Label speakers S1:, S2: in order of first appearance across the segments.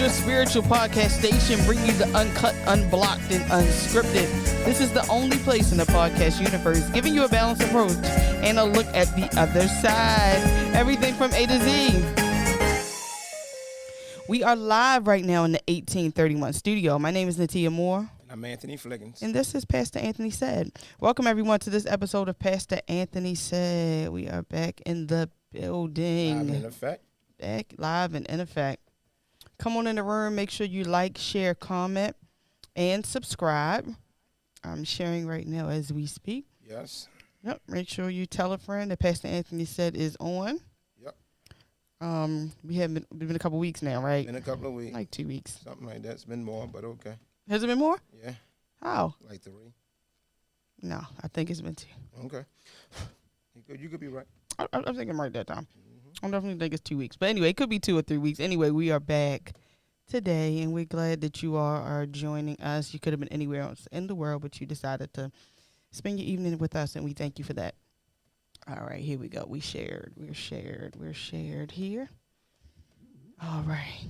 S1: your spiritual podcast station, bringing you the uncut, unblocked, and unscripted. This is the only place in the podcast universe giving you a balanced approach and a look at the other side. Everything from A to Z. We are live right now in the 1831 studio. My name is Natia Moore.
S2: And I'm Anthony Fliggins.
S1: And this is Pastor Anthony Said. Welcome, everyone, to this episode of Pastor Anthony Said. We are back in the building.
S2: Live in effect.
S1: Back live and in effect. Come on in the room. Make sure you like, share, comment, and subscribe. I'm sharing right now as we speak.
S2: Yes.
S1: Yep. Make sure you tell a friend that Pastor Anthony Said is on.
S2: Yep.
S1: We have been a couple weeks now, right?
S2: Been a couple of weeks.
S1: Like 2 weeks.
S2: Something like that. It's been more, but okay.
S1: Has it been more?
S2: Yeah.
S1: How?
S2: Like 3.
S1: No, I think it's been 2.
S2: Okay. You could be right.
S1: I think I'm right that time. I definitely think it's 2 weeks. But anyway, it could be 2 or 3 weeks. Anyway, we are back today, and we're glad that you all are joining us. You could have been anywhere else in the world, but you decided to spend your evening with us, and we thank you for that. All right, here we go. We're shared here. All right.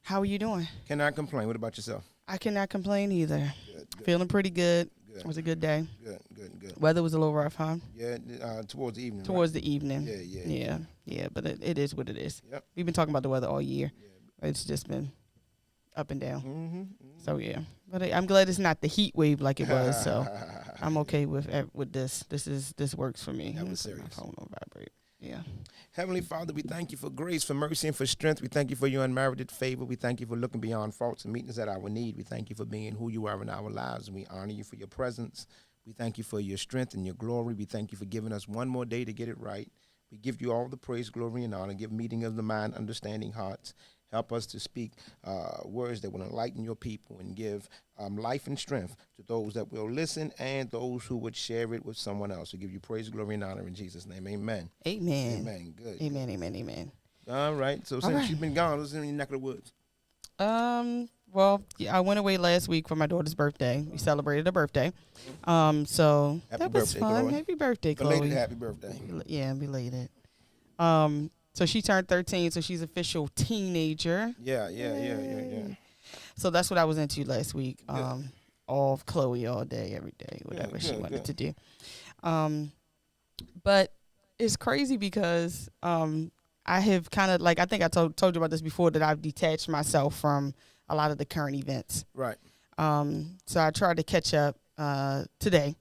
S1: How are you doing?
S2: Cannot complain. What about yourself?
S1: I cannot complain either.
S2: Good.
S1: Feeling pretty good.
S2: Good.
S1: It was a good day.
S2: Good.
S1: Weather was a little rough, huh?
S2: Yeah, towards the evening.
S1: Towards the evening.
S2: Yeah.
S1: But it is what it is.
S2: Yep.
S1: We've been talking about the weather all year.
S2: Yeah.
S1: It's just been up and down.
S2: Mm-hmm.
S1: So yeah, but I'm glad it's not the heat wave like it was. So I'm okay with this. This works for me.
S2: That was serious.
S1: My phone don't vibrate. Yeah.
S2: Heavenly Father, we thank you for grace, for mercy, and for strength. We thank you for your unmerited favor. We thank you for looking beyond faults and meeting us at our need. We thank you for being who you are in our lives, and we honor you for your presence. We thank you for your strength and your glory. We thank you for giving us one more day to get it right. We give you all the praise, glory, and honor. Give meeting of the mind, understanding hearts. Help us to speak words that will enlighten your people and give life and strength to those that will listen and those who would share it with someone else. We give you praise, glory, and honor in Jesus' name. Amen.
S1: Amen.
S2: Good.
S1: Amen.
S2: All right. So since you've been gone, what's in your neck of the woods?
S1: Well, yeah, I went away last week for my daughter's birthday. We celebrated her birthday. So
S2: Happy
S1: that was
S2: birthday,
S1: fun.
S2: Chloe.
S1: Happy birthday, Chloe.
S2: Belated happy birthday.
S1: Yeah, belated. So she turned 13, so she's official teenager.
S2: Yeah.
S1: So that's what I was into last week. Off Chloe all day, every day, whatever she wanted to do. But it's crazy because I have kind of I think I told you about this before, that I've detached myself from a lot of the current events.
S2: Right.
S1: So I tried to catch up today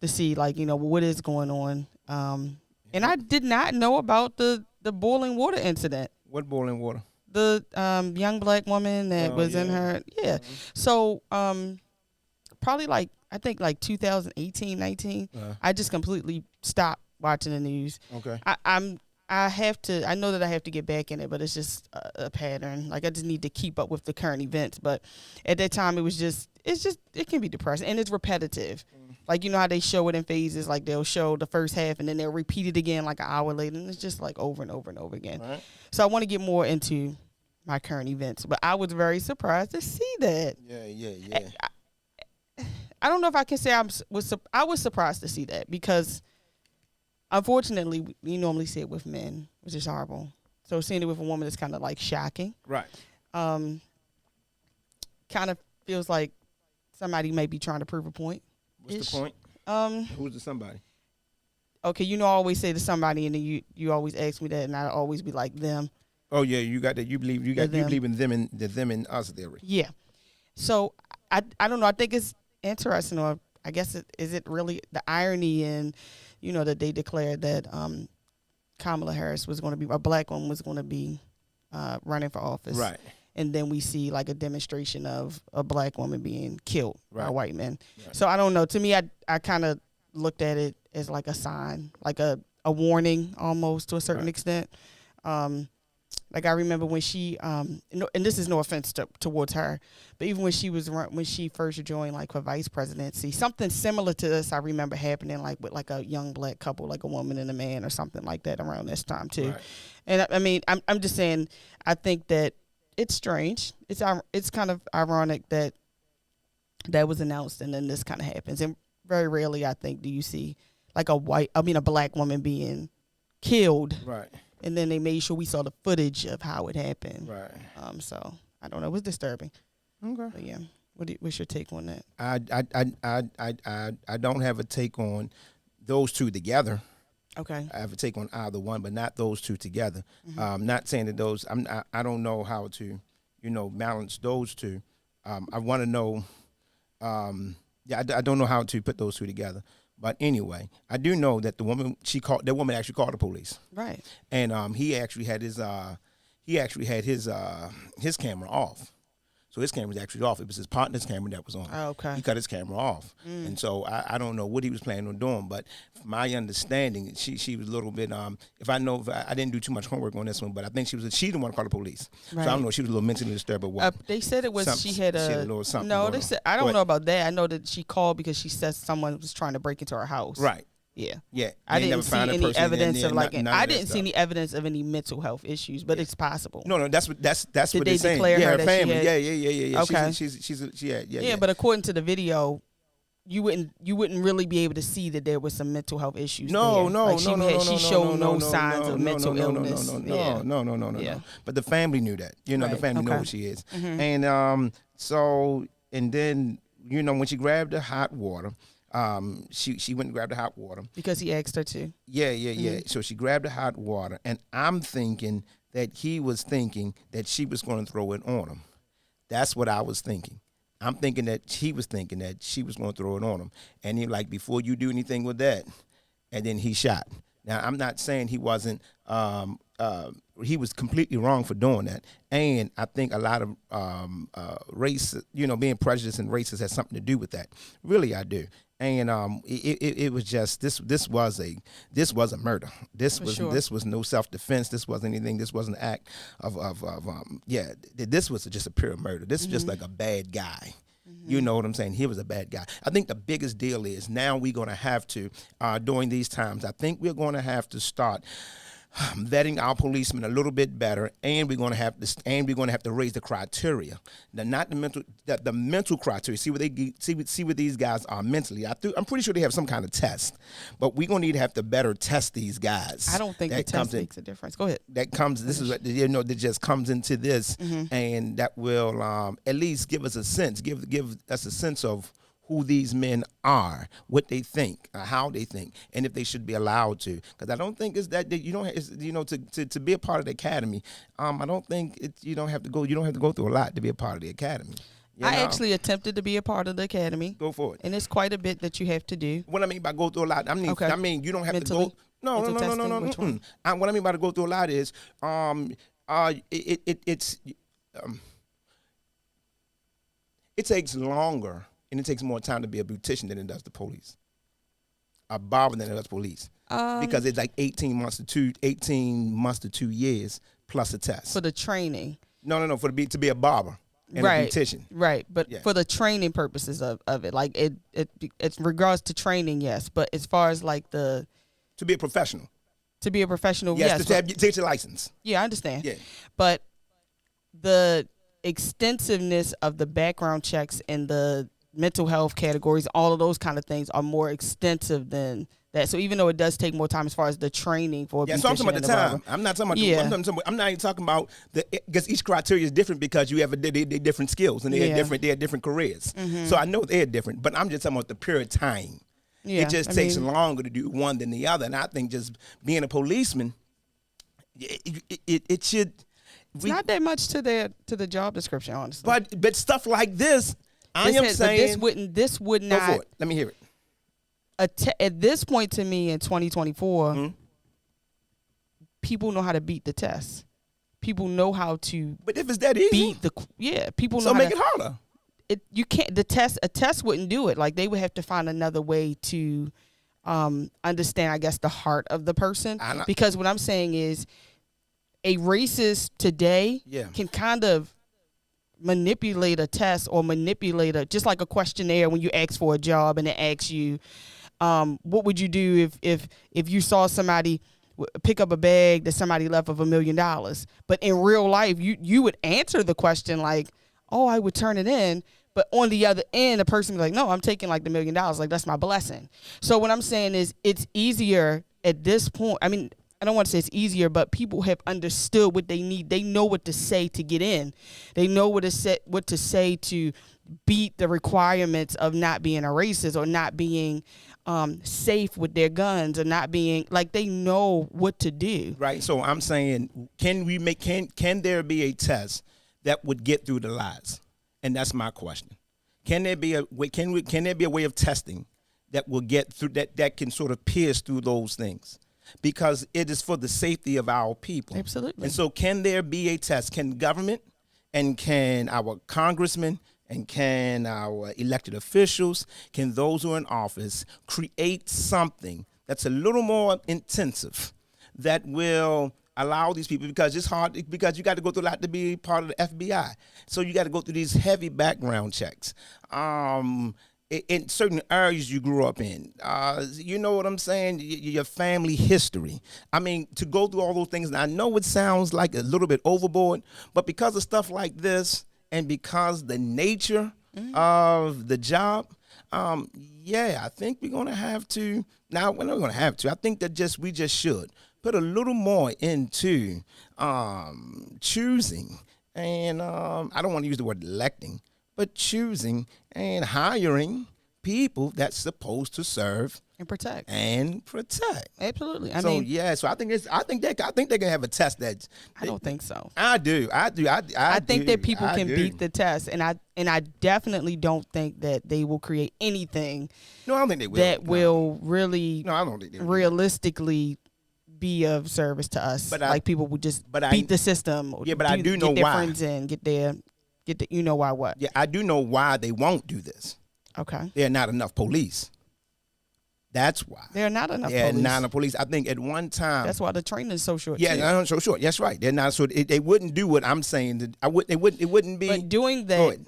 S1: to see what is going on. And I did not know about the boiling water incident.
S2: What boiling water?
S1: The young black woman that was in her. Yeah. So probably I think 2018, 19, I just completely stopped watching the news.
S2: Okay.
S1: I know that I have to get back in it, but it's just a pattern. I just need to keep up with the current events. But at that time, it can be depressing, and it's repetitive. You know how they show it in phases, they'll show the first half and then they'll repeat it again an hour later, and it's just over and over and over again.
S2: Right.
S1: So I want to get more into my current events, but I was very surprised to see that.
S2: Yeah.
S1: I don't know if I can say I was surprised to see that, because unfortunately we normally see it with men, which is horrible. So seeing it with a woman is kind of shocking.
S2: Right.
S1: Kind of feels like somebody may be trying to prove a point.
S2: What's the point? Who's the somebody?
S1: Okay, I always say to somebody, and then you always ask me that, and I always be like them.
S2: Oh yeah, you got that. You believe in them and the them and us theory.
S1: Yeah. So I don't know. I think it's interesting, or I guess is it really the irony in, that they declared that Kamala Harris was going to be, a black woman was going to be running for office.
S2: Right.
S1: And then we see a demonstration of a black woman being killed by white men.
S2: Right.
S1: So I don't know. To me, I kind of looked at it as a sign, a warning almost, to a certain extent. I remember when she, and this is no offense towards her, but even when she first joined for vice presidency, something similar to this I remember happening with a young black couple, a woman and a man or something like that around this time too.
S2: Right.
S1: And I mean, I'm just saying, I think that it's strange. It's kind of ironic that was announced and then this kind of happens. And very rarely, I think, do you see a black woman being killed.
S2: Right.
S1: And then they made sure we saw the footage of how it happened.
S2: Right.
S1: So I don't know. It was disturbing.
S2: Okay.
S1: But yeah. What's your take on that?
S2: I don't have a take on those two together.
S1: Okay.
S2: I have a take on either one, but not those two together. Not saying that those. I don't know how to, balance those two. I want to know. I don't know how to put those two together. But anyway, I do know that the woman actually called the police.
S1: Right.
S2: And he actually had his camera off. So his camera was actually off. It was his partner's camera that was on.
S1: Oh, okay.
S2: He cut his camera off. And so I don't know what he was planning on doing, but from my understanding, she was a little bit, I didn't do too much homework on this one, but I think she didn't want to call the police.
S1: Right.
S2: So I don't know, she was a little mentally disturbed or what.
S1: They said it was, she had a
S2: little something
S1: no,
S2: going
S1: they
S2: on.
S1: said, I don't know about that. I know that she called because she said someone was trying to break into her house.
S2: Right.
S1: Yeah.
S2: Yeah.
S1: I
S2: They
S1: didn't
S2: never
S1: see
S2: found a
S1: any
S2: person in
S1: evidence
S2: there,
S1: of like,
S2: none of
S1: I
S2: that
S1: didn't see
S2: stuff.
S1: any evidence of any mental health issues, but it's possible.
S2: No, that's what
S1: Did
S2: what
S1: they
S2: they're saying.
S1: declare
S2: Yeah,
S1: her
S2: her
S1: that she
S2: family.
S1: had-
S2: Yeah.
S1: Okay.
S2: Yeah.
S1: But according to the video, you wouldn't really be able to see that there was some mental health issues.
S2: No,
S1: there.
S2: no,
S1: Like
S2: no.
S1: She showed no signs of mental illness.
S2: No.
S1: Yeah.
S2: But the family knew that. The
S1: Right.
S2: family know
S1: Okay.
S2: who she is.
S1: Mhm.
S2: And then when she grabbed the hot water, she went and grabbed the hot water.
S1: Because he asked her to.
S2: Yeah. So she grabbed the hot water, and I'm thinking that he was thinking that she was going to throw it on him. That's what I was thinking. I'm thinking that he was thinking that she was going to throw it on him. And he like, before you do anything with that, and then he shot. Now, I'm not saying he wasn't, he was completely wrong for doing that. And I think a lot of race, being prejudiced and racist has something to do with that. Really, I do. And it was just this was a murder. This was no self-defense. This wasn't anything. This wasn't an act of this was just a pure murder. This is just like a bad guy. You know what I'm saying? He was a bad guy. I think the biggest deal is now we're going to have to, during these times, I think we're going to have to start vetting our policemen a little bit better, and we're going to have to raise the criteria. Now, not the mental criteria. See where these guys are mentally. I'm pretty sure they have some kind of test, but we're going to have to better test these guys.
S1: I don't think the test makes a difference. Go ahead.
S2: This is what that just comes into this, and that will at least give us a sense, give us a sense of who these men are, what they think, how they think, and if they should be allowed to. Because I don't think it's that to be a part of the academy. I don't think you don't have to go through a lot to be a part of the academy.
S1: I actually attempted to be a part of the academy.
S2: Go for it.
S1: And it's quite a bit that you have to do.
S2: What I mean by go through a lot, I mean you don't have
S1: Mentally?
S2: to go. No.
S1: Which one?
S2: What I mean by to go through a lot is it takes longer. And it takes more time to be a beautician than it does the police. A barber than it does police. Because it's like 18 months to 2 years plus a test.
S1: For the training.
S2: No, to be a barber and a beautician.
S1: Right. But for the training purposes of it, like it's regards to training, yes. But as far as like to
S2: be a professional.
S1: Yes.
S2: To get your license.
S1: Yeah, I understand.
S2: Yeah.
S1: But the extensiveness of the background checks and the mental health categories, all of those kind of things are more extensive than that. So even though it does take more time as far as the training for a beautician,
S2: so I'm talking about the time. I'm not talking about I'm not even talking about because each criteria is different because you have they different skills and they have different careers. So I know they're different, but I'm just talking about the pure time.
S1: Yeah,
S2: it just takes longer to do one than the other. And I think just being a policeman, it should.
S1: It's not that much to the job description, honestly.
S2: But stuff like this.
S1: This would not.
S2: Go for it. Let me hear
S1: it. At this point, to me, in 2024, people know how to beat the test. People know how to.
S2: But if it's that easy,
S1: people know.
S2: So
S1: how
S2: make it harder.
S1: You can't. A test wouldn't do it. Like they would have to find another way to understand, I guess, the heart of the person. Because what I'm saying is, a racist today can kind of manipulate a test or just like a questionnaire when you ask for a job and it asks you, what would you do if you saw somebody pick up a bag that somebody left of $1 million? But in real life, you would answer the question like, oh, I would turn it in. But on the other end, the person was like, no, I'm taking like the $1 million. Like, that's my blessing. So what I'm saying is it's easier at this point. I mean, I don't want to say it's easier, but people have understood what they need. They know what to say to get in. They know what to say to beat the requirements of not being a racist or not being safe with their guns or not being like, they know what to do.
S2: Right. So I'm saying, can there be a test that would get through the lies? And that's my question. Can there be a way? Can there be a way of testing that will get through that can sort of pierce through those things? Because it is for the safety of our people.
S1: Absolutely.
S2: And so can there be a test? Can government and can our congressmen and can our elected officials, can those who are in office create something that's a little more intensive that will allow these people, because it's hard, because you got to go through a lot to be part of the FBI. So you got to go through these heavy background checks. In certain areas you grew up in, you know what I'm saying? Your family history. I mean, to go through all those things, and I know it sounds like a little bit overboard, but because of stuff like this and because the nature of the job, I think we're going to have to, now we're not going to have to, I think that we just should put a little more into choosing, and I don't want to use the word electing, but choosing and hiring people that's supposed to serve
S1: And protect.
S2: Absolutely.
S1: I
S2: So I think they can have a test that.
S1: I don't think so.
S2: I do. I
S1: think that people can beat the test, and I definitely don't think that they will create anything.
S2: No, I don't think they will.
S1: That will really.
S2: No, I don't think they will.
S1: Realistically be of service to us.
S2: But
S1: like people would just beat the system.
S2: Yeah, but I do know
S1: get their
S2: why.
S1: friends in, get the you know why what?
S2: Yeah, I do know why they won't do this.
S1: Okay.
S2: There are not enough police. That's why.
S1: There are not enough
S2: Yeah,
S1: police.
S2: not enough police. I think at one time.
S1: That's why the training is so short.
S2: Yeah,
S1: too.
S2: so short. That's right. They're not. So they wouldn't do what I'm saying. It wouldn't be.
S1: But doing that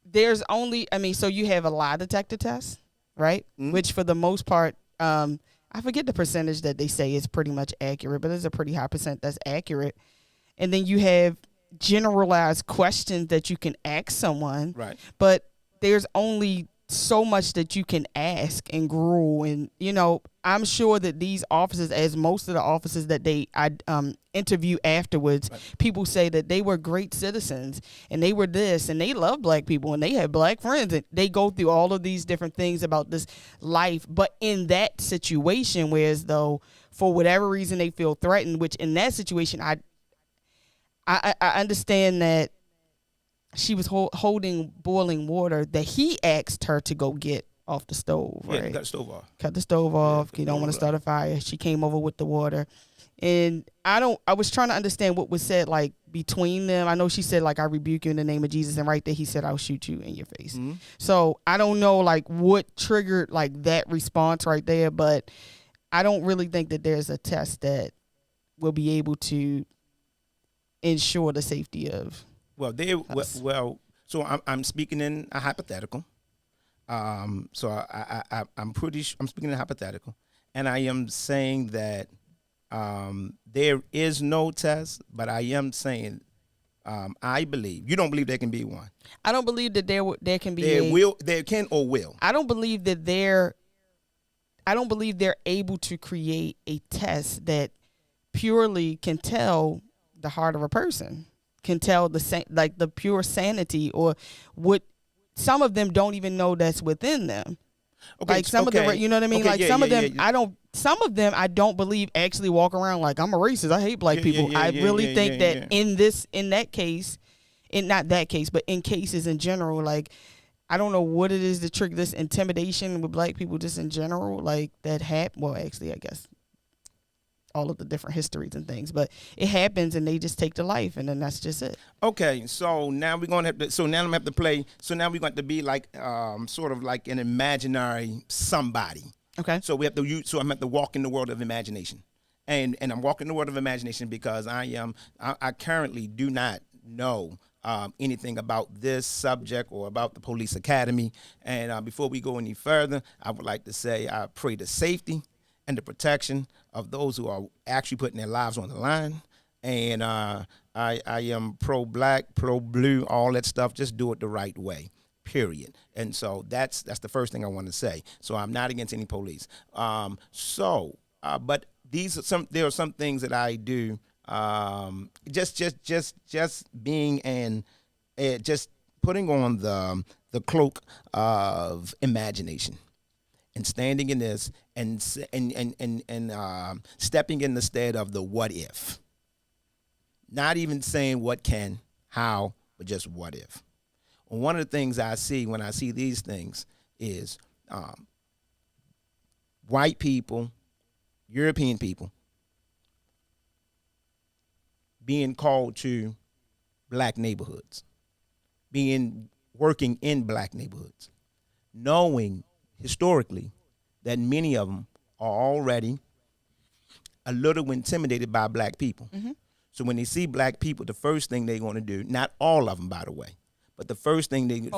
S1: there's only. So you have a lie detector test, right?
S2: Mm-hmm.
S1: Which for the most part, I forget the percentage that they say is pretty much accurate, but it's a pretty high percent that's accurate. And then you have generalized questions that you can ask someone,
S2: Right.
S1: But there's only so much that you can ask and grow, and I'm sure that these officers, as most of the officers that I interview afterwards,
S2: Right.
S1: people say that they were great citizens and they were this and they love black people and they had black friends, and they go through all of these different things about this life. But in that situation, whereas though for whatever reason they feel threatened, which in that situation I understand that she was holding boiling water that he asked her to go get off the stove, right?
S2: Yeah, cut the stove off.
S1: Cut the stove off.
S2: Yeah,
S1: You don't want to start a fire. She came over with the water. And I was trying to understand what was said, like, between them. I know she said, like, I rebuke you in the name of Jesus. And right there, he said, I'll shoot you in your face.
S2: Mm-hmm.
S1: So I don't know, like, what triggered, like, that response right there. But I don't really think that there's a test that will be able to ensure the safety of us.
S2: So I'm speaking in a hypothetical. I'm speaking in a hypothetical, and I am saying that there is no test, but I am saying I believe you don't believe there can be one.
S1: I don't believe that there can be.
S2: There can or will.
S1: I don't believe that I don't believe they're able to create a test that purely can tell the heart of a person, can tell the pure sanity, or what some of them don't even know that's within them.
S2: Okay,
S1: like some of them, you know what I mean?
S2: Okay,
S1: like
S2: yeah,
S1: some
S2: yeah,
S1: of them,
S2: yeah.
S1: some of them I don't believe actually walk around like, I'm a racist, I hate black people. I really think that in that case, not that case, but in cases in general, like, I don't know what it is to trigger this intimidation with black people just in general, like that well, actually, I guess all of the different histories and things, but it happens and they just take the life, and then that's just it.
S2: Okay, so now we're gonna have to. So now I'm gonna have to play. So now we're going to be like, sort of like an imaginary somebody.
S1: Okay.
S2: So we have to use. So I'm going to have to walk in the world of imagination, and I'm walking in the world of imagination because I currently do not know anything about this subject or about the police academy. And before we go any further, I would like to say I pray the safety and the protection of those who are actually putting their lives on the line. And I am pro-black, pro-blue, all that stuff. Just do it the right way. period. And so that's the first thing I want to say. So I'm not against any police. But there are some things that I do. Just being just putting on the cloak of imagination and standing in this and stepping in the stead of the what if. Not even saying what can, how, but just what if. One of the things I see when I see these things is white people, European people, being called to black neighborhoods, working in black neighborhoods, knowing historically that many of them are already a little intimidated by black people. Mm-hmm. So when they see black people, the first thing they're going to do, not all of them, by the way, but the first thing they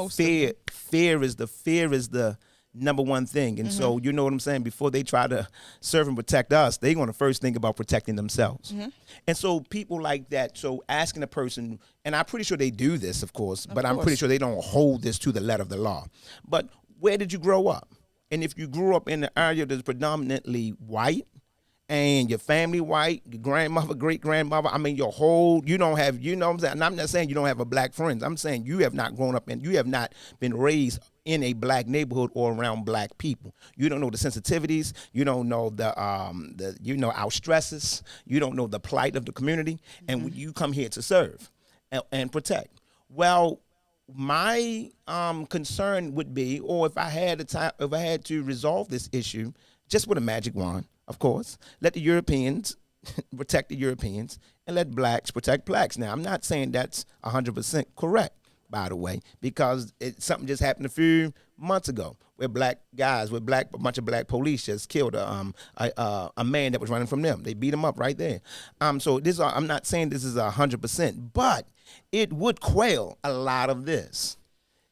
S2: fear is the number one thing. And so, you know what I'm saying? Before they try to serve and protect us, they're going to first think about protecting themselves. Mm-hmm. And so people like that, so asking a person, and I'm pretty sure they do this, of course, but I'm pretty sure they don't hold this to the letter of the law. But where did you grow up? And if you grew up in an area that's predominantly white, and your family white, your grandmother, great-grandmother, I mean, your whole, you don't have, you know what I'm saying? And I'm not saying you don't have a black friends. I'm saying you have not grown up and you have not been raised in a black neighborhood or around black people. You don't know the sensitivities. You don't know our stresses. You don't know the plight of the community. Mm-hmm. And you come here to serve and protect. Well, my concern would be, or if I had to resolve this issue, just with a magic wand, of course, let the Europeans protect the Europeans and let blacks protect blacks. Now, I'm not saying that's 100% correct, by the way, because something just happened a few months ago where a bunch of black police just killed a man that was running from them. They beat him up right there. So I'm not saying this is 100%, but it would quell a lot of this.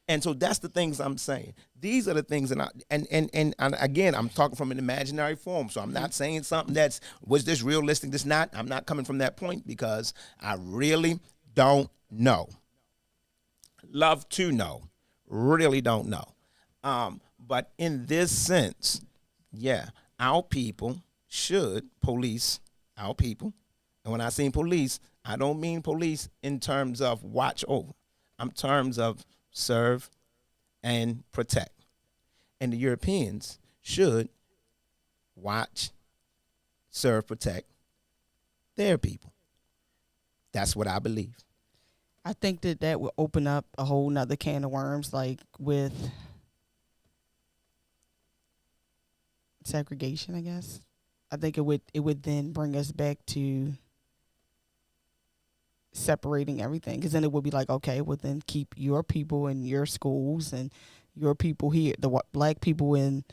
S2: And so that's the things I'm saying. These are the things that and again, I'm talking from an imaginary form. So I'm not saying something was this realistic, this not. I'm not coming from that point because I really don't know. Love to know. Really don't know. But in this sense, yeah, our people should police our people. And when I say police, I don't mean police in terms of watch over. I'm in terms of serve and protect. And the Europeans should watch, serve, protect their people. That's what I believe.
S1: I think that will open up a whole nother can of worms, like with segregation, I guess. I think it would then bring us back to separating everything, because then it would be like, okay, well then keep your people in your schools and your people here, the black people in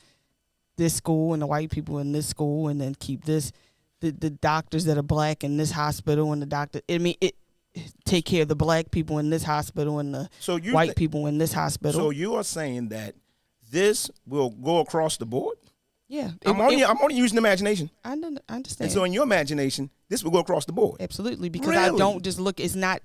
S1: this school and the white people in this school, and then keep the doctors that are black in this hospital and the doctor. I mean, take care of the black people in this hospital and the white people in this hospital.
S2: So you are saying that this will go across the board?
S1: Yeah,
S2: I'm only using imagination.
S1: I understand.
S2: And so in your imagination, this will go across the board.
S1: Absolutely, because really? I don't just look. It's not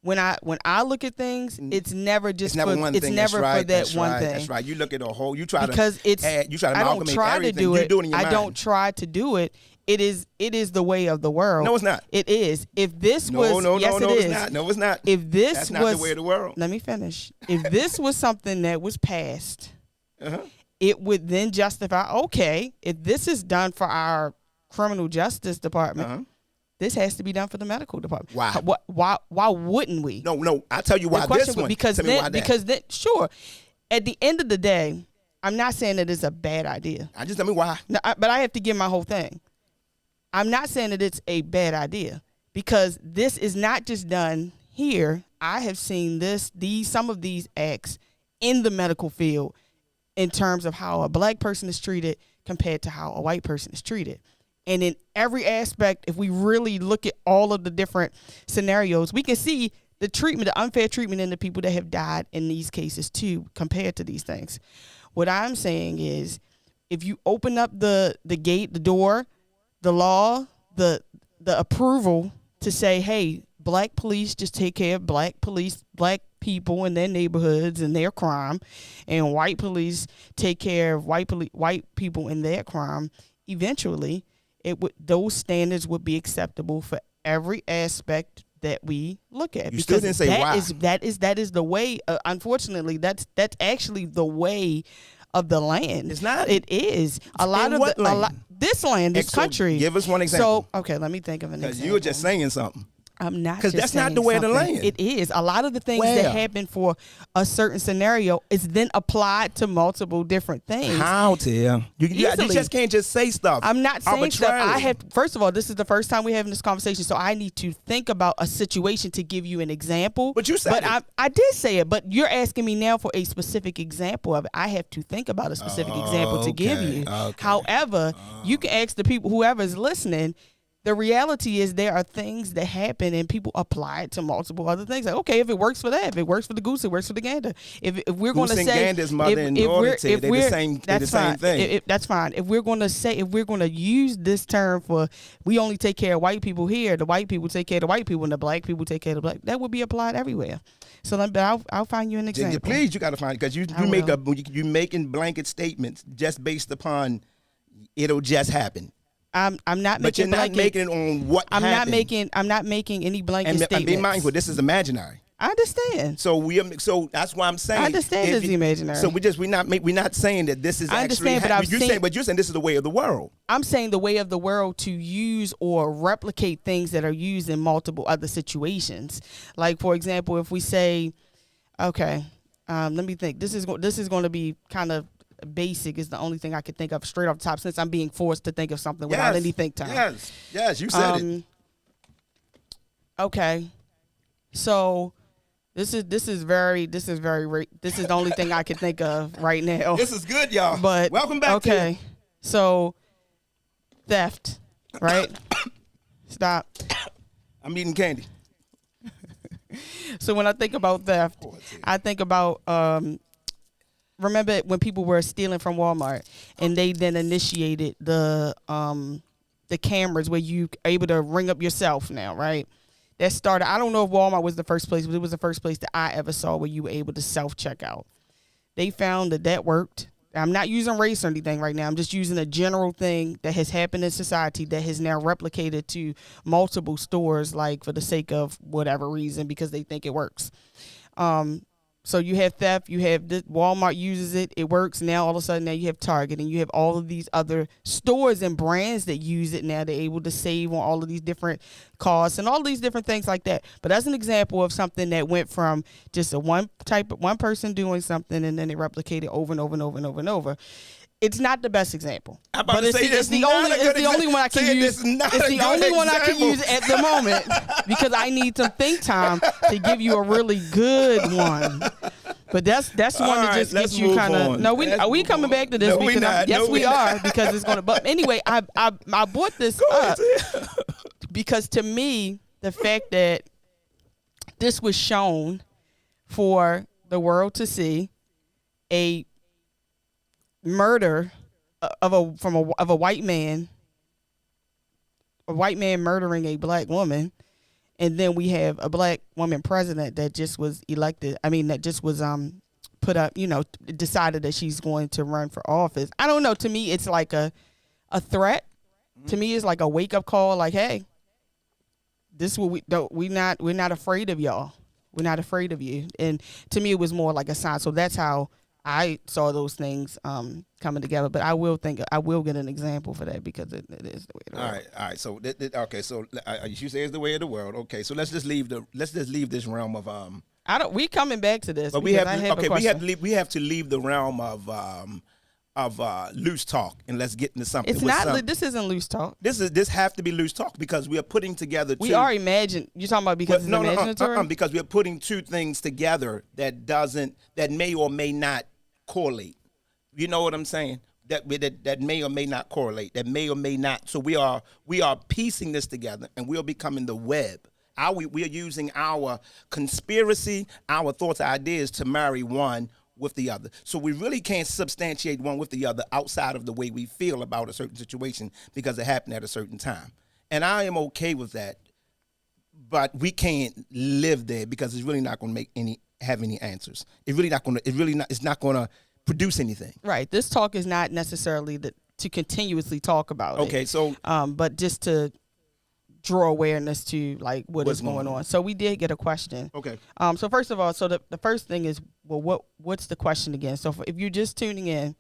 S1: when I look at things. It's never just. It's never for, one thing. It's never right. for that
S2: That's
S1: one
S2: right.
S1: thing.
S2: That's right. You look at the whole. You try
S1: because
S2: to. You try to amalgamate everything. You do it in your mind.
S1: I don't try to do it. It is the way of the world.
S2: No, it's not.
S1: It is. If this was
S2: it's not. No, it's not.
S1: If this
S2: That's not the way of the world.
S1: Let me finish. If this was something that was passed. It would then justify, okay, if this is done for our criminal justice department, this has to be done for the medical department.
S2: Why?
S1: Why wouldn't we?
S2: No. I'll tell you why this one.
S1: Because then, sure, at the end of the day, I'm not saying that it's a bad idea.
S2: Just tell me why.
S1: No, but I have to give my whole thing. I'm not saying that it's a bad idea, because this is not just done here. I have seen some of these acts in the medical field, in terms of how a black person is treated compared to how a white person is treated. And in every aspect, if we really look at all of the different scenarios, we can see the treatment, the unfair treatment in the people that have died in these cases too, compared to these things. What I'm saying is, if you open up the gate, the door, the law, the people to say, hey, black police just take care of black people in their neighborhoods and their crime, and white police take care of white people in their crime, eventually those standards would be acceptable for every aspect that we look at.
S2: You still didn't say why.
S1: That is the way. Unfortunately, that's actually the way of the land.
S2: It's not.
S1: It is a lot of this land, this country.
S2: Give us one example.
S1: So okay, let me think of an example.
S2: Because you were just saying something.
S1: I'm not,
S2: because that's not the way of the land.
S1: It is. A lot of the things that happen for a certain scenario is then applied to multiple different things.
S2: How, Tia? You just can't just say stuff.
S1: I'm not saying stuff. First of all, this is the first time we're having this conversation, so I need to think about a situation to give you an example.
S2: But you said it.
S1: I did say it, but you're asking me now for a specific example of it. I have to think about a specific example to give you.
S2: Okay.
S1: However, you can ask the people, whoever is listening. The reality is there are things that happen and people apply it to multiple other things. Like, okay, if it works for that, if it works for the goose, it works for the gander. If we're going to say,
S2: gander's mother and daughter, they're the same thing.
S1: That's fine. If we're going to use this term for, we only take care of white people here, the white people take care of the white people, and the black people take care of the black, that would be applied everywhere. So I'll find you an example.
S2: Please, you got to find it, because you're making blanket statements just based upon it'll just happen.
S1: I'm not making.
S2: But you're not making it on what happened.
S1: I'm not making any blanket statements.
S2: And be mindful, this is imaginary.
S1: I understand.
S2: So that's why I'm saying.
S1: I understand it's imaginary.
S2: So we're not saying that this is.
S1: I
S2: actually
S1: understand,
S2: but you're saying this is the way of the world.
S1: I'm saying the way of the world to use or replicate things that are used in multiple other situations. Like, for example, if we say, okay, let me think. This is going to be kind of basic. Is the only thing I could think of straight off the top, since I'm being forced to think of something without any think time.
S2: Yes, you said it.
S1: Okay, so this is the only thing I can think of right now.
S2: This is good, y'all.
S1: But
S2: welcome back.
S1: Okay, so theft, right? Stop.
S2: I'm eating candy.
S1: So when I think about theft, I think about remember when people were stealing from Walmart and they then initiated the cameras where you are able to ring up yourself now, right? That started, I don't know if Walmart was the first place, but it was the first place that I ever saw where you were able to self-check out. They found that worked. I'm not using race or anything right now. I'm just using a general thing that has happened in society that has now replicated to multiple stores, like for the sake of whatever reason, because they think it works. So you have theft, you have Walmart uses it, it works. Now all of a sudden now you have Target and you have all of these other stores and brands that use it now. They're able to save on all of these different costs and all these different things like that. But that's an example of something that went from just one person doing something and then it replicated over and over and over and over and over. It's not the best example.
S2: But it's
S1: the only one I can use. It's the only one I can use at the moment because I need some think time to give you a really good one. But that's one that just gets you kind of. No, we coming back to this because we are because it's going to. But anyway, I brought this up because to me the fact that this was shown for the world to see, a murder of a white man murdering a black woman, and then we have a black woman president that just was elected. I mean, that just was put up. Decided that she's going to run for office. I don't know. To me, it's like a threat. Mm-hmm. To me, it's like a wake up call. Like, hey, this is what we're not afraid of y'all. We're not afraid of you. And to me, it was more like a sign. So that's how I saw those things coming together, but I will get an example for that because it is the way of the world.
S2: All right. So So you say it's the way of the world. Okay. So let's just leave this realm of
S1: We coming back to this.
S2: But we have to leave the realm of loose talk, and let's get into something.
S1: It's not. This isn't loose talk.
S2: This have to be loose talk because we are putting together.
S1: We are imagine. You're talking about because it's imaginatory.
S2: Because we are putting two things together that may or may not correlate. You know what I'm saying? That may or may not correlate. That may or may not. So we are piecing this together, and we are becoming the web. We are using our conspiracy, our thoughts, ideas to marry one with the other. So we really can't substantiate one with the other outside of the way we feel about a certain situation because it happened at a certain time. And I am okay with that, but we can't live there because it's really not going to make have any answers. It's not gonna produce anything.
S1: Right. This talk is not necessarily to continuously talk about it.
S2: Okay, so
S1: but just to draw awareness to like what is going on. So we did get a question.
S2: Okay.
S1: So first of all, so the first thing is, well, what's the question again? So if you're just tuning in,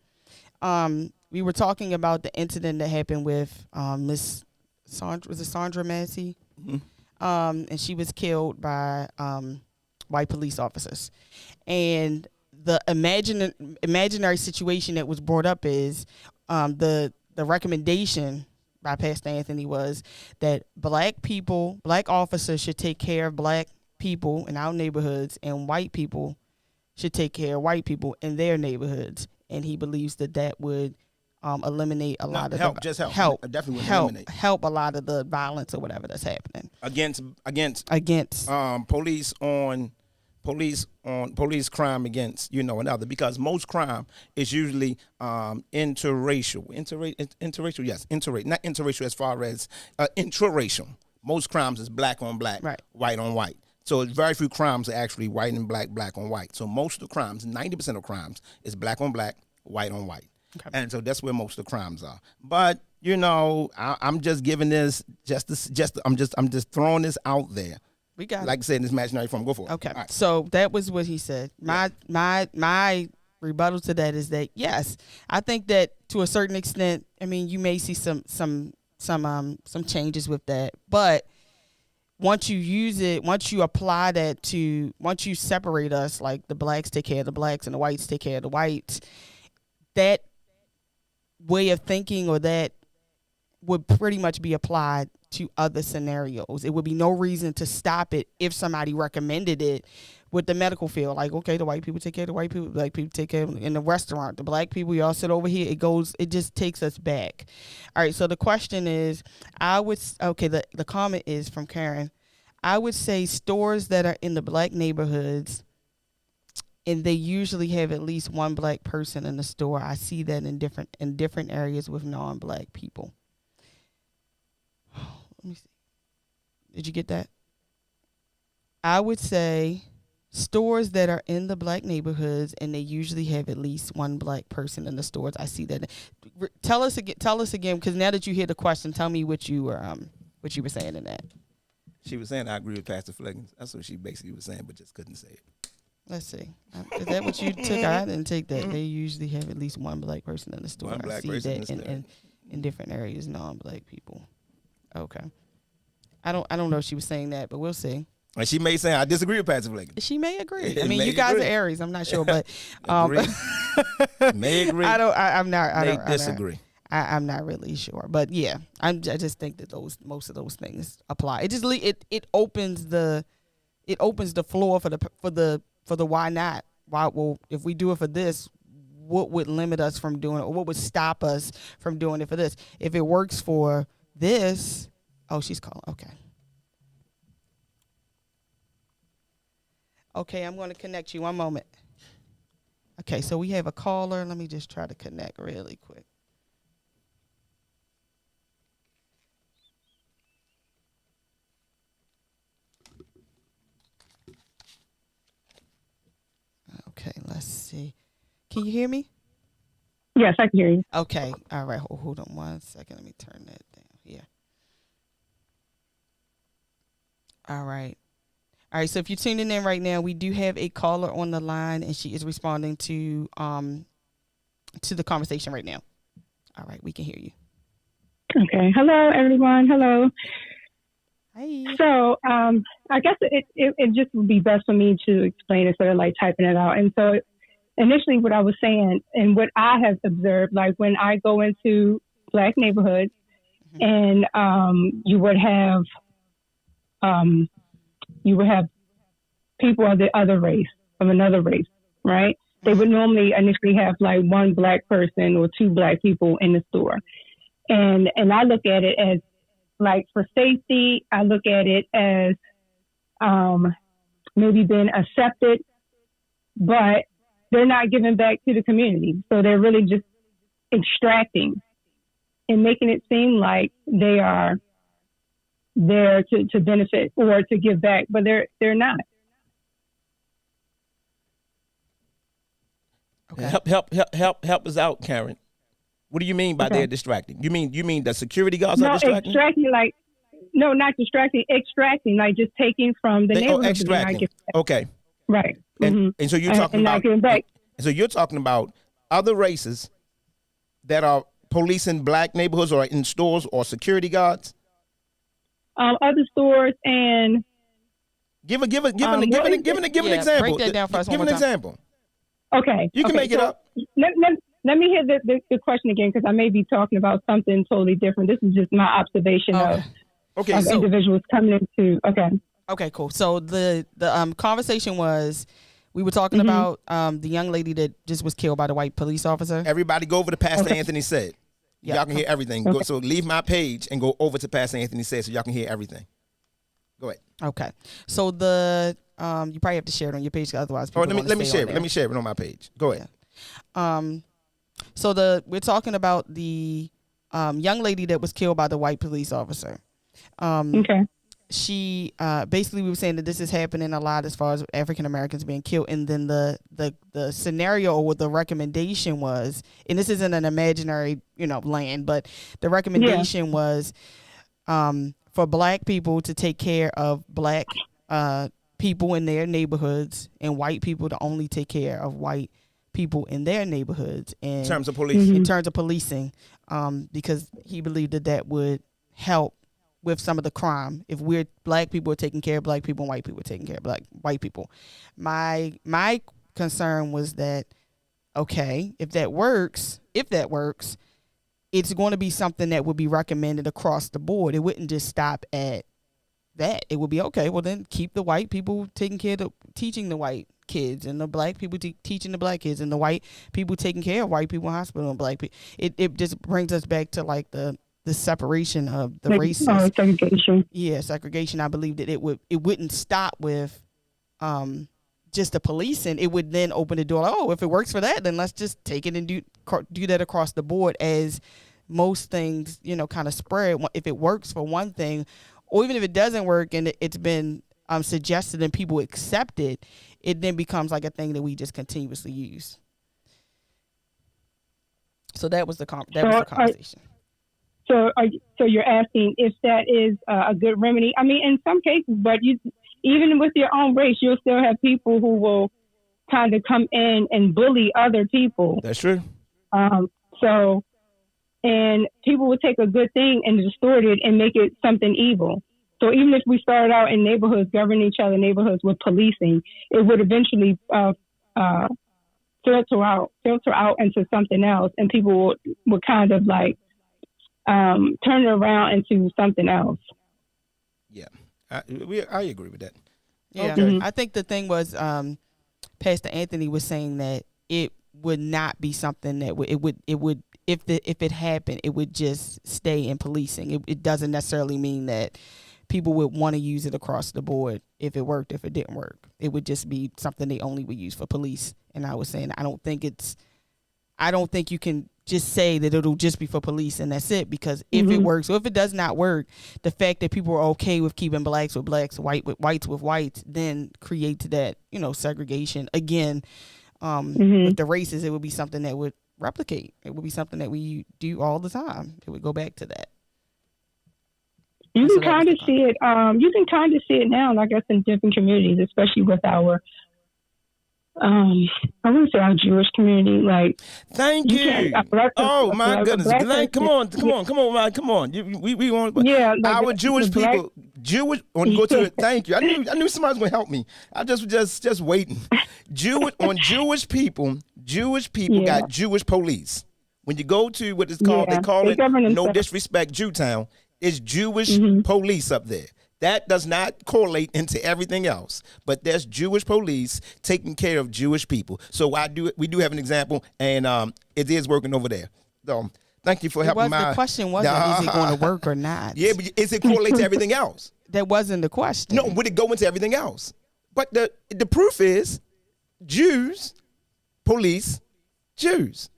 S1: we were talking about the incident that happened with Miss Sandra. Was it Sandra Massey?
S2: Mm-hmm.
S1: And she was killed by white police officers. And the imaginary situation that was brought up is the recommendation by Pastor Anthony was that black officers should take care of black people in our neighborhoods, and white people should take care of white people in their neighborhoods. And he believes that would eliminate a lot of
S2: definitely eliminate
S1: a lot of the violence or whatever that's happening
S2: against police crime against another, because most crime is usually interracial, not interracial as far as intraracial. Most crimes is black on black,
S1: right,
S2: white on white. So very few crimes are actually white and black, black on white. So most of the crimes, 90% of crimes, is black on black, white on white. Okay. And so that's where most of the crimes are. But I'm just giving this I'm just throwing this out there.
S1: We got
S2: like I said, in this imaginary form. Go for it.
S1: Okay.
S2: Right.
S1: So that was what he said. My rebuttal to that is that yes, I think that to a certain extent, I mean, you may see some changes with that, but once you use it, once you apply that to, once you separate us, like the blacks take care of the blacks and the whites take care of the whites, that way of thinking or that would pretty much be applied to other scenarios. It would be no reason to stop it if somebody recommended it with the medical field. Like, okay, the white people take care of the white people, black people take care of them. In the restaurant, the black people, y'all sit over here. It just takes us back. All right, so the question is, the comment is from Karen. I would say stores that are in the black neighborhoods, and they usually have at least one black person in the store. I see that in different areas with non-black people. Let me see. Did you get that? I would say stores that are in the black neighborhoods, and they usually have at least one black person in the stores. I see that. Tell us again, because now that you hear the question, tell me what you were saying in that.
S2: She was saying I agree with Pastor Fliggins. That's what she basically was saying, but just couldn't say it.
S1: Let's see. Is that what you took? I didn't take that. They usually have at least one black person in the store.
S2: One black
S1: I see
S2: person
S1: that in different areas, non-black people. Okay. I don't know if she was saying that, but we'll see.
S2: And she may say I disagree with Pastor Fliggins.
S1: She may agree. I mean, you guys are Aries. I'm not sure, but
S2: may agree.
S1: I
S2: disagree.
S1: I'm not really sure, but yeah, I just think that most of those things apply. It just it opens the floor for the why not? Why? Well, if we do it for this, what would limit us from doing it, or what would stop us from doing it for this? If it works for this, she's calling. Okay, I'm going to connect you. One moment. Okay, so we have a caller. Let me just try to connect really quick. Okay, let's see. Can you hear me?
S3: Yes, I can hear you.
S1: Okay, all right. Hold on 1 second. Let me turn that down here. All right. So if you're tuning in right now, we do have a caller on the line, and she is responding to the conversation right now. All right, we can hear you.
S3: Okay. Hello, everyone. Hello.
S1: Hi.
S3: So I guess it just would be best for me to explain instead of like typing it out. And so initially what I was saying and what I have observed, like when I go into black neighborhoods, mm-hmm. and you would have people of the other race, of another race, right? They would normally initially have like one black person or two black people in the store. And I look at it as like for safety, I look at it as maybe being accepted, but they're not giving back to the community. So they're really just extracting and making it seem like they are there to benefit or to give back, but they're not.
S1: Okay.
S2: Help us out, Karen. What do you mean by they're distracting? You mean the security guards are
S3: No,
S2: distracting?
S3: extracting like no, not distracting. Extracting like just taking from the neighborhood.
S2: Extracting. Okay.
S3: Right.
S2: And so you're talking about.
S3: Back.
S2: So you're talking about other races that are policing black neighborhoods or in stores or security guards.
S3: Other stores and
S2: give an example.
S1: Break that down for us
S2: Give
S1: one
S2: an
S1: more time.
S2: example.
S3: Okay.
S2: You can make it up.
S3: Let me hear the question again because I may be talking about something totally different. This is just my observation of individuals coming into.
S1: Okay, cool. So the conversation was, we were talking about the young lady that just was killed by the white police officer.
S2: Everybody go over to Pastor Anthony Said.
S1: Yeah.
S2: Y'all can hear everything.
S3: Okay.
S2: So leave my page and go over to Pastor Anthony Said so y'all can hear everything. Go ahead.
S1: Okay. So you probably have to share it on your page, otherwise people
S2: let me share it. Let me share it on my page. Go ahead.
S1: So we're talking about the young lady that was killed by the white police officer. She basically, we were saying that this is happening a lot as far as African Americans being killed, and then the scenario or what the recommendation was, and this isn't an imaginary land, but the recommendation was for black people to take care of black people in their neighborhoods, and white people to only take care of white people in their neighborhoods. And
S2: In terms of police.
S1: in terms of policing, because he believed that would help with some of the crime if black people are taking care of black people and white people are taking care of white people. My concern was that, okay, if that works, it's going to be something that would be recommended across the board. It wouldn't just stop at that. It would be, okay, well then keep the white people taking care of teaching the white kids, and the black people teaching the black kids, and the white people taking care of white people in hospital and black people. It just brings us back to like the separation of the races.
S3: Segregation.
S1: Yeah, segregation. I believe that it wouldn't stop with just the policing. It would then open the door. Like, if it works for that, then let's just take it and do that across the board. As most things, kind of spread. If it works for one thing, or even if it doesn't work and it's been suggested and people accept it, it then becomes like a thing that we just continuously use. So that was the conversation.
S3: So you're asking if that is a good remedy? I mean, in some cases, but even with your own race, you'll still have people who will kind of come in and bully other people.
S2: That's true.
S3: And people will take a good thing and distort it and make it something evil. So even if we started out in neighborhoods, governing each other neighborhoods with policing, it would eventually filter out into something else, and people would kind of like turn it around into something else.
S2: Yeah, I agree with that.
S1: Yeah,
S2: okay.
S1: I think the thing was, Pastor Anthony was saying that it would not be something that it would if it happened, it would just stay in policing. It doesn't necessarily mean that people would want to use it across the board if it worked. If it didn't work, it would just be something they only would use for police. And I was saying, I don't think you can just say that it'll just be for police and that's it, because if it works, or if it does not work, the fact that people are okay with keeping blacks with blacks, whites with whites, then creates that, segregation again. With the races, it would be something that would replicate. It would be something that we do all the time. It would go back to that.
S3: You can kind of see it. You can kind of see it now, like us in different communities, especially with our, I wouldn't say our Jewish community. Like,
S2: thank you. Oh my goodness, Glenn, come on, man, come on. We want our Jewish people. Jewish. Want to go to it? Thank you. I knew somebody was going to help me. I just waiting. Jewish people got Jewish police. When you go to what it's called, they call it, no disrespect, Jewtown. It's Jewish police up there. That does not correlate into everything else, but there's Jewish police taking care of Jewish people. So we do have an example, and it is working over there. So thank you for helping.
S1: The question wasn't is it going to work or not?
S2: Yeah, but is it correlate to everything else?
S1: That wasn't the question.
S2: No, would it go into everything else? But the proof is Jews police Jews.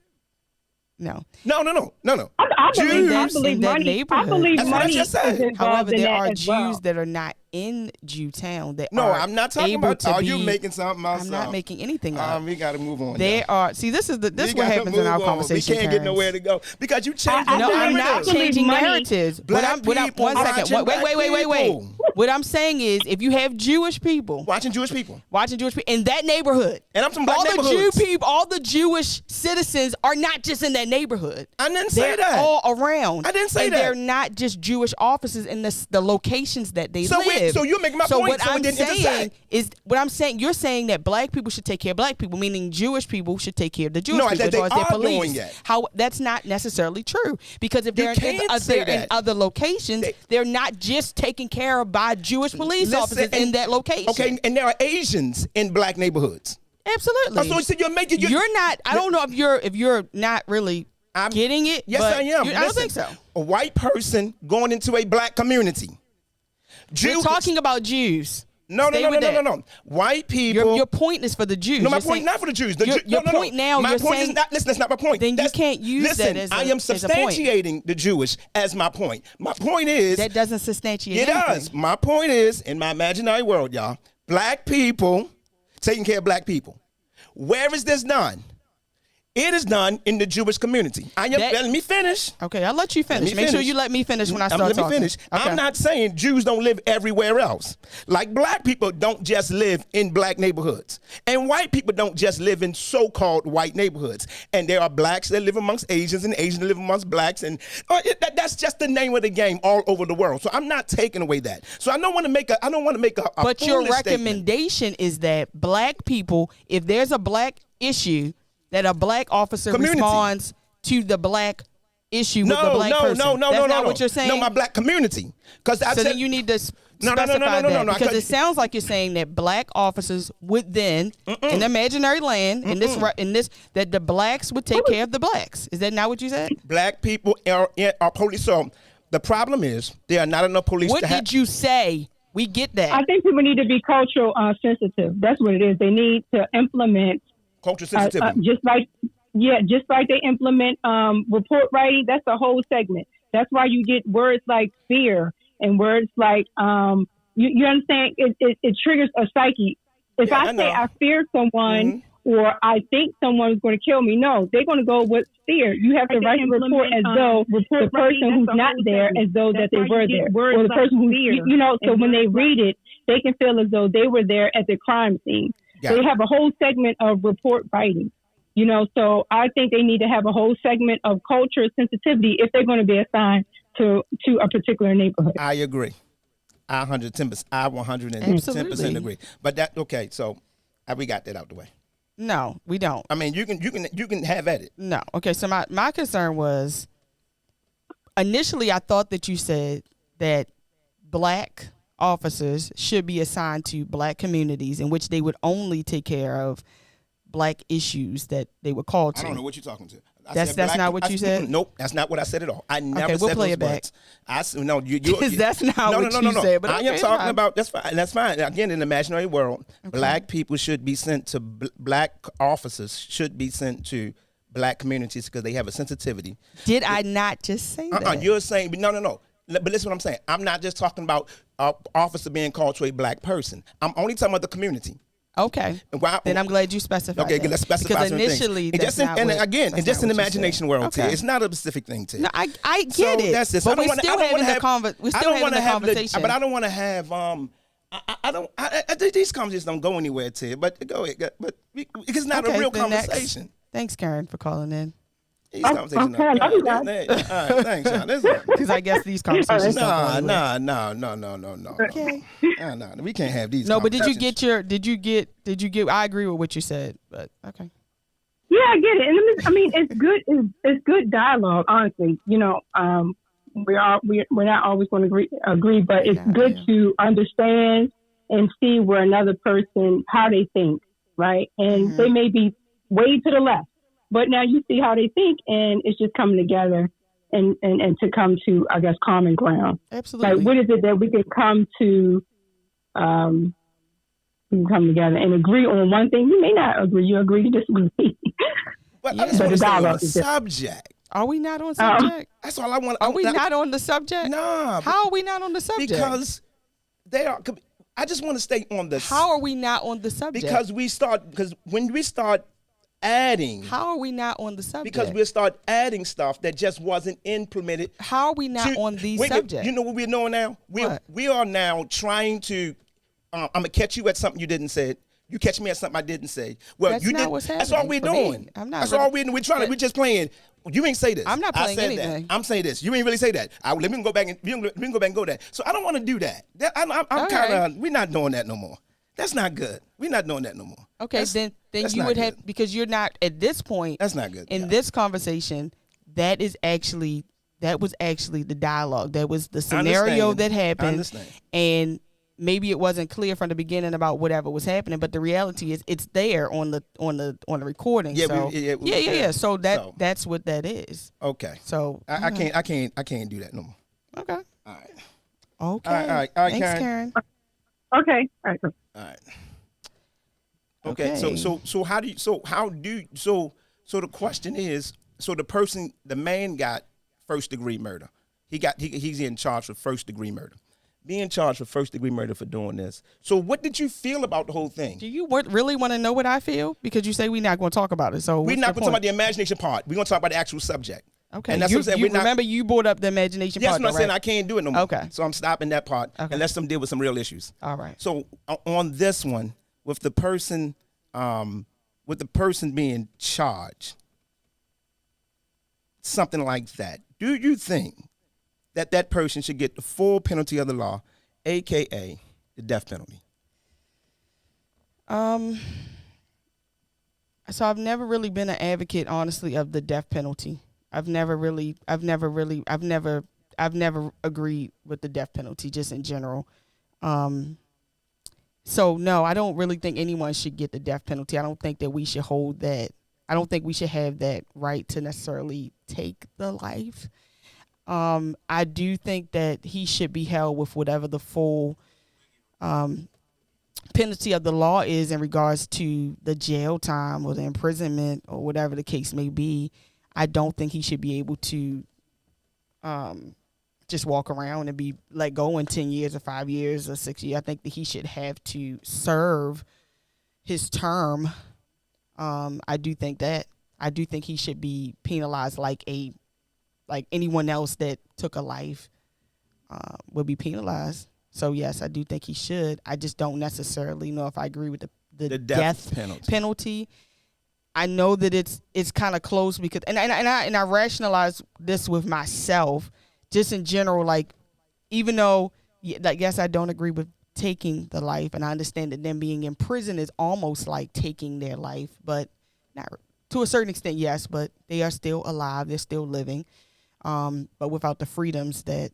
S1: No.
S3: I believe money. I believe
S2: That's what I
S3: money
S2: just said.
S3: is involved
S1: However,
S3: in
S1: there
S3: that
S1: are
S3: as
S1: Jews
S3: well.
S1: that are not in Jewtown that
S2: No,
S1: are
S2: I'm not talking
S1: able
S2: about.
S1: to
S2: Are
S1: be,
S2: you making something else?
S1: I'm not making anything up.
S2: We got to move on.
S1: There
S2: y'all.
S1: are. See, this is what
S2: gotta
S1: happens in our
S2: move on.
S1: conversation.
S2: We can't get nowhere to go because you changed
S3: I
S1: No,
S2: the
S1: I'm not
S2: narrative.
S1: changing
S3: money-
S1: narratives.
S2: Black
S1: One
S2: people
S1: second.
S2: watching
S1: Wait.
S2: black people.
S1: What I'm saying is, if you have Jewish people
S2: Watching Jewish people.
S1: in that neighborhood,
S2: And I'm from black
S1: all the
S2: neighborhoods.
S1: Jew people, all the Jewish citizens are not just in that neighborhood.
S2: I didn't say
S1: They're
S2: that.
S1: all around.
S2: I didn't say
S1: and
S2: that.
S1: They're not just Jewish offices in the locations that they live.
S2: So you're making my
S1: So
S2: point.
S1: what
S2: So
S1: I'm
S2: it didn't
S1: saying
S2: intersect.
S1: is, you're saying that black people should take care of black people, meaning Jewish people should take care of the Jewish
S2: No,
S1: people
S2: that
S1: as
S2: they
S1: far as their
S2: are
S1: police.
S2: doing that.
S1: How that's not necessarily true, because if they're,
S2: can't say
S1: they're in
S2: that.
S1: other locations, they're not just taken care of by Jewish police officers in that location.
S2: Okay, and there are Asians in black neighborhoods.
S1: Absolutely.
S2: So you're making
S1: You're not. I don't know if you're not really getting it.
S2: Yes,
S1: but
S2: I am.
S1: I don't think so.
S2: A white person going into a black community.
S1: We're talking about Jews.
S2: No.
S1: Stay with that.
S2: White people.
S1: Your point is for the Jews.
S2: No, my
S1: You're
S2: point
S1: saying-
S2: not for the Jews.
S1: Your point now.
S2: My
S1: You're
S2: point
S1: saying
S2: is not. Listen, that's not my point.
S1: Then you can't use
S2: listen,
S1: that as
S2: I am
S1: as a point.
S2: substantiating the Jewish as my point. My point is
S1: That doesn't substantiate
S2: it
S1: anything.
S2: does. My point is, in my imaginary world, y'all, black people taking care of black people. Where is this done? It is done in the Jewish community. Let me finish.
S1: Okay, I'll let you finish. Make sure you let me finish when I start
S2: Let
S1: talking.
S2: me finish.
S1: Okay.
S2: I'm not saying Jews don't live everywhere else. Like black people don't just live in black neighborhoods. And white people don't just live in so-called white neighborhoods. And there are blacks that live amongst Asians and Asians that live amongst blacks. And that's just the name of the game all over the world. So I'm not taking away that. So I don't want to make a
S1: But your
S2: foolish statement.
S1: recommendation is that black people, if there's a black issue, that a black officer responds to the black issue with the black person.
S2: No.
S1: That's not what you're saying?
S2: No, my black community. Because
S1: So then you need to specify that, because it sounds like you're saying that black officers would then, in imaginary land, in this, that the blacks would take care of the blacks. Is that not what you said?
S2: black people are police. So the problem is there are not enough police.
S1: What did you say? We get that.
S3: I think people need to be cultural sensitive. That's what it is. They need to implement
S2: Cultural sensitivity.
S3: just like they implement report writing. That's a whole segment. That's why you get words like fear and words like you understand. It triggers a psyche. If I say I fear someone or I think someone's going to kill me, no, they're going to go with fear. You have to write a report as though the person who's not there, as though that they were there, or the person who So when they read it, they can feel as though they were there at the crime scene. They have a whole segment of report writing, so I think they need to have a whole segment of culture sensitivity if they're going to be assigned to a particular neighborhood.
S2: I agree. I 110% agree. But so we got that out the way.
S1: No, we don't.
S2: I mean, you can have at it.
S1: No. Okay, so my concern was, initially I thought that you said that black officers should be assigned to black communities in which they would only take care of black issues that they were called to.
S2: I don't know what you're talking to.
S1: That's not what you said?
S2: Nope, that's not what I said at all. I never
S1: we'll
S2: said
S1: play
S2: those
S1: it back.
S2: words. That's not
S1: what you said. But
S2: I am talking about, that's fine. That's fine. Again, in the imaginary world, black people should be sent to, black officers should be sent to black communities because they have a sensitivity.
S1: Did I not just say that?
S2: You're saying, no. But listen what I'm saying. I'm not just talking about officer being called to a black person. I'm only talking about the community.
S1: Okay. Then I'm glad you specified.
S2: Okay,
S1: that.
S2: let's specify
S1: because
S2: some
S1: initially,
S2: things. And just in the imagination world,
S1: okay.
S2: It's not a specific thing, T.
S1: No, I get it.
S2: That's it.
S1: But we're still having the conversation.
S2: But I don't want to have these conversations don't go anywhere, T. But go ahead. But it's not a real conversation.
S1: Thanks, Karen, for calling in.
S2: These conversations.
S3: Okay, I love you guys.
S2: All right, thanks, y'all.
S1: Because I guess these conversations.
S2: No.
S1: Okay.
S2: No, we can't have these.
S1: No, but did you get? I agree with what you said, but okay.
S3: Yeah, I get it, and I mean, it's good. It's good dialogue, honestly. We're not always going to agree, but it's good to understand and see where another person, how they think, right? And they may be way to the left, but now you see how they think, and it's just coming together and to come to, I guess, common ground.
S1: Absolutely.
S3: Like, what is it that we can come to, we can come together and agree on one thing? You may not agree. You agree to disagree.
S2: But I just want to stay on the subject.
S1: Are we not on subject?
S2: That's all I want.
S1: Are we not on the subject?
S2: Nah.
S1: How are we not on the subject?
S2: Because They are. I just want to stay on this.
S1: How are we not on the subject?
S2: Because when we start adding.
S1: How are we not on the subject?
S2: Because we'll start adding stuff that just wasn't implemented.
S1: How are we not on the subject?
S2: You know what we're doing now? We are now trying to, I'm going to catch you at something you didn't say. You catch me at something I didn't say. Well,
S1: that's
S2: you
S1: not
S2: didn't.
S1: What's
S2: That's all we're doing.
S1: Me. I'm not.
S2: That's all we're doing. We're just playing. You ain't say this.
S1: I'm not playing
S2: I said
S1: anything.
S2: That. I'm saying this. You ain't really say that. Let me go back and go there. So I don't want to do that. I'm kind of. We're not doing that no more. That's not good. We're not doing that no more.
S1: Okay, then you would have, because you're not at this point.
S2: That's not good.
S1: In this conversation, that was actually the dialogue. That was the scenario that happened.
S2: I understand.
S1: And maybe it wasn't clear from the beginning about whatever was happening, but the reality is it's there on the recording.
S2: Yeah,
S1: so, yeah. So that's what that is.
S2: Okay.
S1: So
S2: I can't do that no more.
S1: Okay.
S2: All right.
S1: Okay.
S2: All right.
S1: Thanks, Karen.
S3: Okay. All right.
S2: All right. Okay. So the question is, so the man got first degree murder. He's in charge for first degree murder. Being charged with first degree murder for doing this. So what did you feel about the whole thing?
S1: Do you really want to know what I feel? Because you say we're not going to talk about it. So
S2: we're not going to talk about the imagination part. We're going to talk about the actual subject.
S1: Okay.
S2: And that's what I'm saying.
S1: Remember you brought up the imagination part.
S2: Yes, I'm saying I can't do it no more.
S1: Okay.
S2: So I'm stopping that part and let them deal with some real issues.
S1: All right.
S2: So on this one, with the person being charged, something like that, do you think that person should get the full penalty of the law, aka the death penalty?
S1: So I've never really been an advocate, honestly, of the death penalty. I've never agreed with the death penalty, just in general. So no, I don't really think anyone should get the death penalty. I don't think that we should hold that. I don't think we should have that right to necessarily take the life. I do think that he should be held with whatever the full penalty of the law is in regards to the jail time or the imprisonment or whatever the case may be. I don't think he should be able to just walk around and be let go in 10 years or 5 years or 6 years. I think that he should have to serve his term. I do think that. I do think he should be penalized like anyone else that took a life would be penalized. So yes, I do think he should. I just don't necessarily know if I agree with the death penalty. I know that it's kind of close because and I rationalize this with myself, just in general. Like, even though yes, I don't agree with taking the life, and I understand that them being in prison is almost like taking their life, but not to a certain extent, yes. But they are still alive, they're still living, but without the freedoms that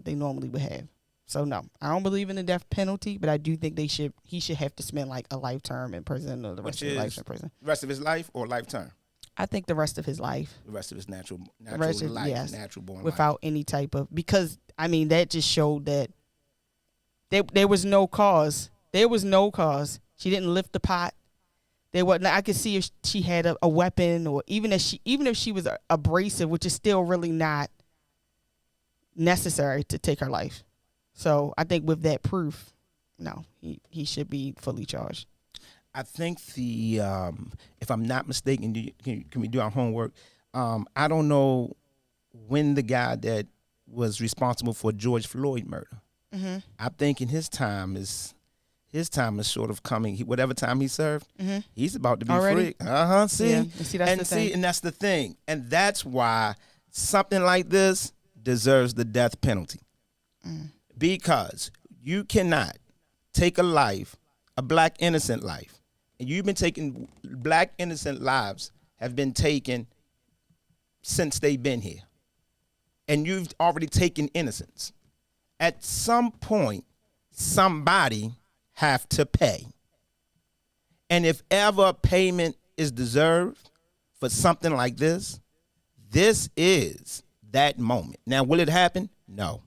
S1: they normally would have. So no, I don't believe in the death penalty, but I do think he should have to spend like a life term in prison or the rest of his life in prison.
S2: Rest of his life or lifetime?
S1: I think the rest of his life.
S2: The rest of his natural life,
S1: yes,
S2: natural born
S1: without
S2: life.
S1: any type of, because I mean that just showed that there was no cause. There was no cause. She didn't lift the pot. There wasn't. I could see if she had a weapon, or even if she was abrasive, which is still really not necessary to take her life. So I think with that proof, no, he should be fully charged.
S2: I think if I'm not mistaken, can we do our homework? I don't know when the guy that was responsible for George Floyd murder. Mm-hmm. I'm thinking his time is sort of coming. Whatever time he served, he's about to be free. See,
S1: yeah. See, that's
S2: and that's the thing, and that's why something like this deserves the death penalty. Because you cannot take a life, a black innocent life, and you've been taking black innocent lives have been taken since they've been here, and you've already taken innocence. At some point, somebody have to pay, and if ever payment is deserved for something like this is that moment. Now, will it happen? No.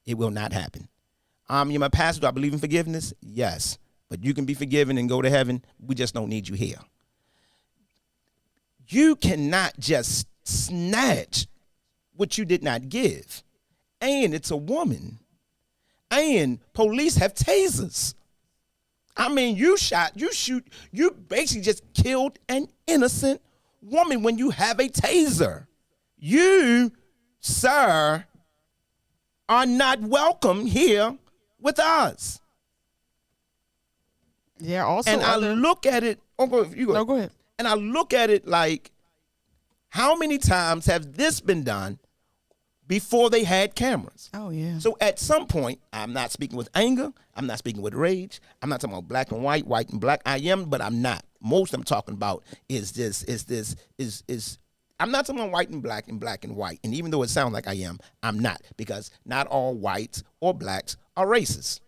S2: It will not happen. You're my pastor. Do I believe in forgiveness? Yes. But you can be forgiven and go to heaven. We just don't need you here. You cannot just snatch what you did not give. And it's a woman. And saying police have tasers. I mean, you basically just killed an innocent woman when you have a taser. You, sir, are not welcome here with us.
S1: Yeah, also.
S2: And I look at it. Oh, go
S1: ahead.
S2: And I look at it like, how many times have this been done before they had cameras?
S1: Oh, yeah.
S2: So at some point, I'm not speaking with anger. I'm not speaking with rage. I'm not talking about black and white and black. I am, but I'm not. Most I'm talking about is I'm not talking about white and black and white. And even though it sounds like I am, I'm not, because not all whites or blacks are racist.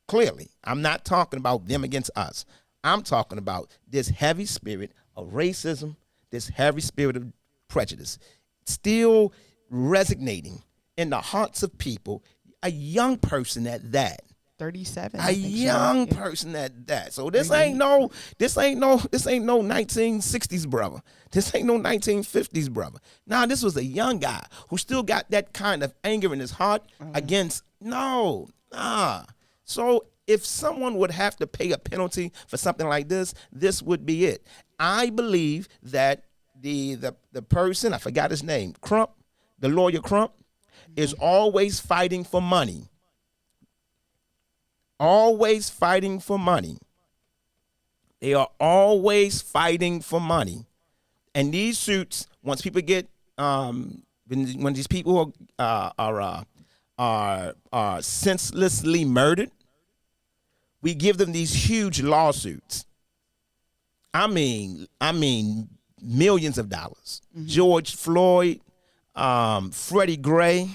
S2: Clearly, I'm not talking about them against us. I'm talking about this heavy spirit of racism, this heavy spirit of prejudice, still resonating in the hearts of people, a young person at that.
S1: 37.
S2: A young person at that. So this ain't no 1960s brother. This ain't no 1950s brother. Nah, this was a young guy who still got that kind of anger in his heart against, So if someone would have to pay a penalty for something like this would be it. I believe that the person, I forgot his name, Crump, the lawyer Crump, is always fighting for money. Always fighting for money. They are always fighting for money. And these suits, once people get, when these people are senselessly murdered, we give them these huge lawsuits. I mean, millions of dollars. Mm-hmm. George Floyd, Freddie Gray,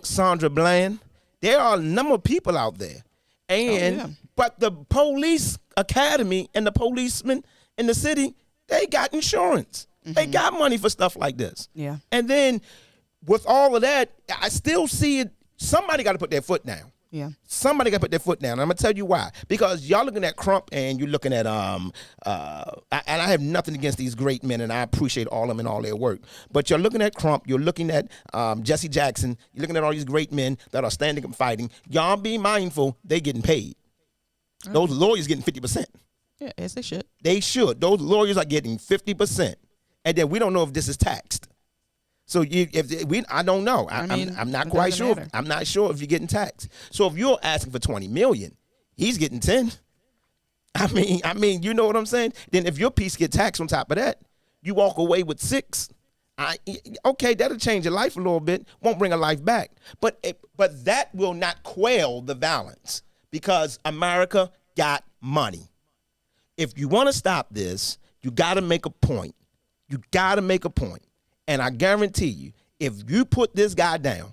S2: Sandra Bland. There are a number of people out there. And but the police academy and the policemen in the city, they got insurance. Mm-hmm. They got money for stuff like this.
S1: Yeah.
S2: And then with all of that, I still see it. Somebody got to put their foot down.
S1: Yeah.
S2: Somebody got to put their foot down. And I'm gonna tell you why. Because y'all looking at Crump and you're looking at and I have nothing against these great men, and I appreciate all of them and all their work. But you're looking at Crump, you're looking at Jesse Jackson, you're looking at all these great men that are standing and fighting. Y'all be mindful, they getting paid. Those lawyers getting 50%.
S1: Yeah, as they should.
S2: They should. Those lawyers are getting 50%, and then we don't know if this is taxed. So I don't know. I'm not quite sure. I'm not sure if you're getting taxed. So if you're asking for $20 million, he's getting 10. I mean, you know what I'm saying? Then if your piece get taxed on top of that, you walk away with 6. Okay, that'll change your life a little bit. Won't bring a life back, but that will not quell the violence, because America got money. If you want to stop this, you got to make a point. You got to make a point. And I guarantee you, if you put this guy down,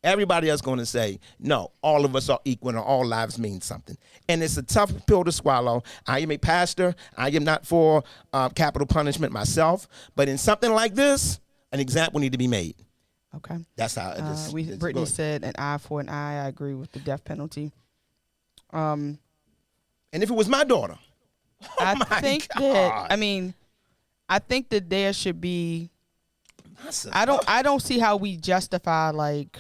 S2: everybody else going to say, no, all of us are equal and all lives mean something. And it's a tough pill to swallow. I am a pastor. I am not for capital punishment myself. But in something like this, an example need to be made.
S1: Okay.
S2: That's how it is.
S1: Brittany said an eye for an eye. I agree with the death penalty.
S2: And if it was my daughter, I think
S1: that there should be, I don't see how we justify like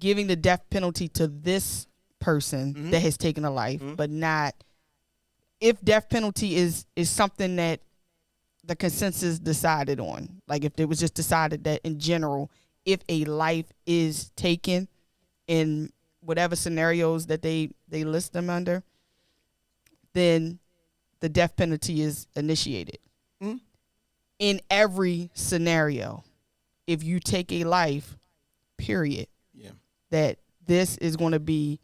S1: giving the death penalty to this person that has taken a life, but not if death penalty is something that the consensus decided on. Like if it was just decided that in general, if a life is taken in whatever scenarios that they list them under, then the death penalty is initiated. In every scenario, if you take a life, period, that this is going to be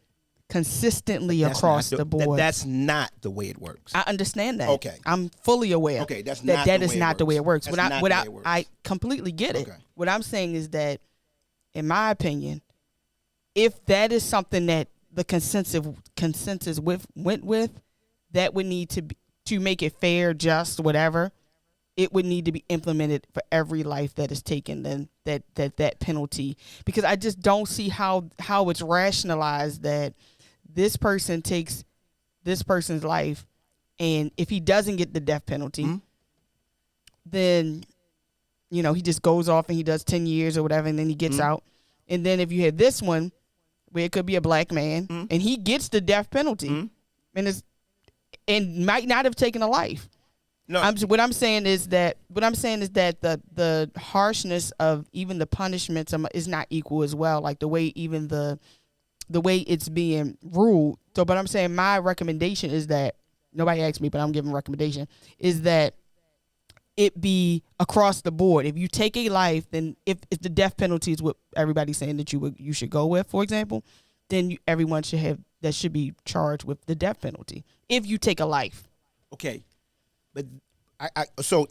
S1: consistently across the board.
S2: That's not the way it works.
S1: I understand that.
S2: Okay.
S1: I'm fully aware.
S2: Okay, that
S1: is not the way it works. I completely get it.
S2: Okay.
S1: What I'm saying is that, in my opinion, if that is something that the consensus went with, that would need to make it fair, just, whatever. It would need to be implemented for every life that is taken, then that penalty, because I just don't see how it's rationalized that this person takes this person's life, and if he doesn't get the death penalty, then he just goes off and he does 10 years or whatever, and then he gets out. And then if you had this one where it could be a black man, and he gets the death penalty, and might not have taken a life.
S2: No,
S1: What I'm saying is that the harshness of even the punishments is not equal as well. Like the way even the way it's being ruled. So, but I'm saying my recommendation is that nobody asked me, but I'm giving a recommendation is that it be across the board. If you take a life, then if the death penalty is what everybody's saying that you should go with, for example, then everyone should be charged with the death penalty if you take a life.
S2: okay, but so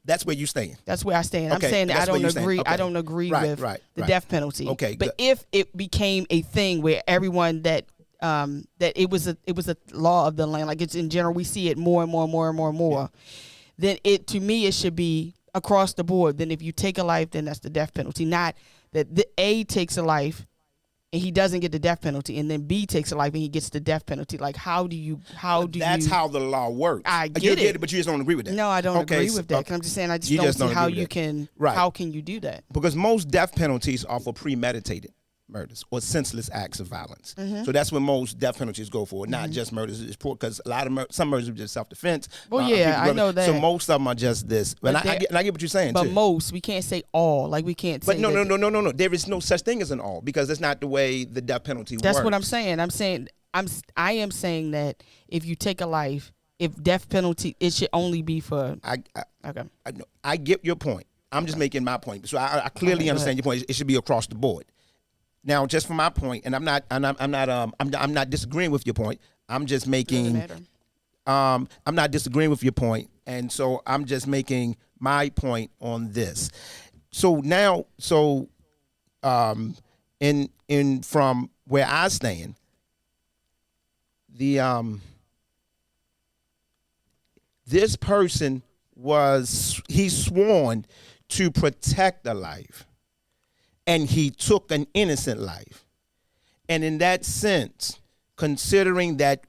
S2: that's where you stand.
S1: That's where I stand.
S2: Okay,
S1: I'm saying that
S2: that's
S1: I
S2: where
S1: don't
S2: you stand.
S1: agree.
S2: Okay.
S1: I don't agree
S2: Right,
S1: with
S2: right,
S1: the
S2: right.
S1: death penalty.
S2: Okay,
S1: but
S2: good.
S1: if it became a thing where everyone that it was a law of the land, like it's in general, we see it more and more and more and more and more. Then to me it should be across the board. Then if you take a life, then that's the death penalty. Not that the A takes a life and he doesn't get the death penalty, and then B takes a life and he gets the death penalty. Like how do you?
S2: That's how the law works.
S1: I
S2: You
S1: get it,
S2: but you just don't agree with that.
S1: No, I don't
S2: Okay,
S1: agree with that. 'Cause I'm just saying I just
S2: you
S1: don't
S2: just
S1: see
S2: don't
S1: how
S2: agree with
S1: you
S2: that.
S1: can.
S2: Right.
S1: How can you do that?
S2: Because most death penalties are for premeditated murders or senseless acts of violence. So that's what most death penalties go for, not just murders. It's because a lot of some murders are just self-defense.
S1: Well, yeah, I know that.
S2: So most of them are just this. And I get what you're saying,
S1: But
S2: too.
S1: most, we can't say all. Like we can't say.
S2: But no. There is no such thing as an all, because that's not the way the death penalty works.
S1: That's what I'm saying. I am saying that if you take a life, if death penalty, it should only be for. Okay.
S2: I get your point. I'm just making my point. So I clearly understand your point. It should be across the board. Now, just for my point, and I'm not disagreeing with your point. I'm just making. I'm not disagreeing with your point, and so I'm just making my point on this. So now, in from where I stand, this person he's sworn to protect a life, and he took an innocent life. And in that sense, considering that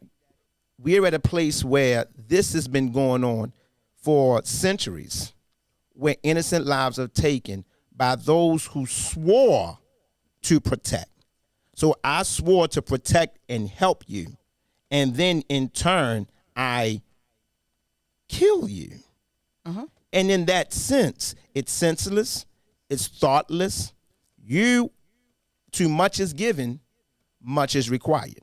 S2: we're at a place where this has been going on for centuries, where innocent lives are taken by those who swore to protect. So I swore to protect and help you, and then in turn, I kill you. And in that sense, it's senseless, it's thoughtless. Too much is given, much is required.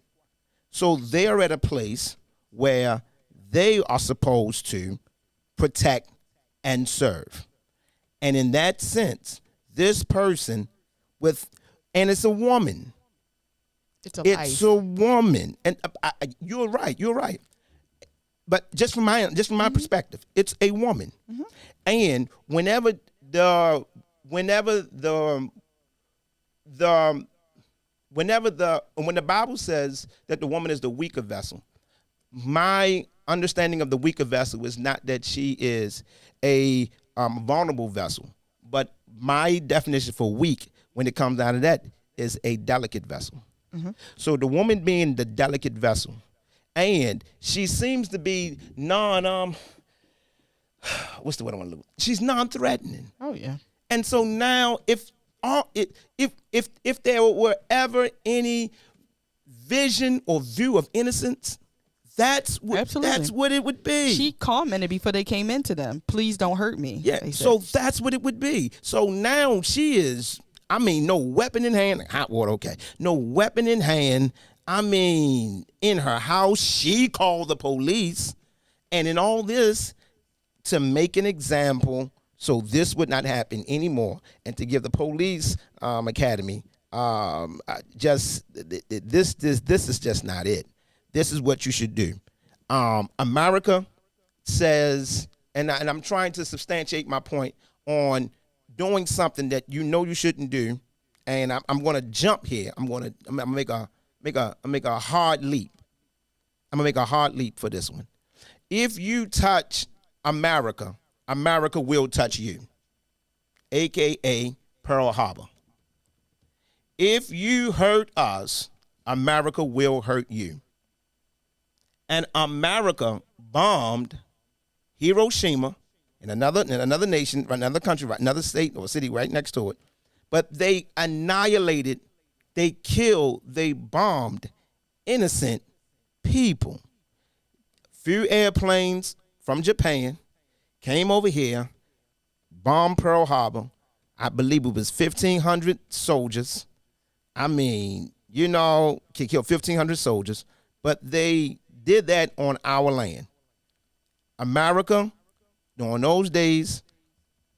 S2: So they're at a place where they are supposed to protect and serve. And in that sense, this person and it's a woman. It's a woman. And you're right. But just from my perspective, it's a woman. And when the Bible says that the woman is the weaker vessel, my understanding of the weaker vessel is not that she is a vulnerable vessel, but my definition for weak, when it comes down to that, is a delicate vessel. So the woman being the delicate vessel, and she seems to be what's the word I want to look? She's non-threatening.
S1: Oh yeah. And
S2: so now, if there were ever any vision or view of innocence, that's what it would be.
S1: She commented before they came into them, "Please don't hurt me."
S2: Yeah. So that's what it would be. So now she is. I mean, no weapon in hand. Hot water, okay. No weapon in hand. I mean, in her house, she called the police, and in all this, to make an example so this would not happen anymore, and to give the police academy this is just not it. This is what you should do. America says, and I'm trying to substantiate my point on doing something that you know you shouldn't do, and I'm going to jump here. I'm going to make a hard leap. I'm going to make a hard leap for this one. If you touch America, America will touch you, a.k.a. Pearl Harbor. If you hurt us, America will hurt you. And America bombed Hiroshima in another nation, another country, another state or city right next to it. But they annihilated they bombed innocent people. Few airplanes from Japan came over here, bombed Pearl Harbor. I believe it was 1,500 soldiers. I mean, killed 1,500 soldiers, but they did that on our land. America, during those days,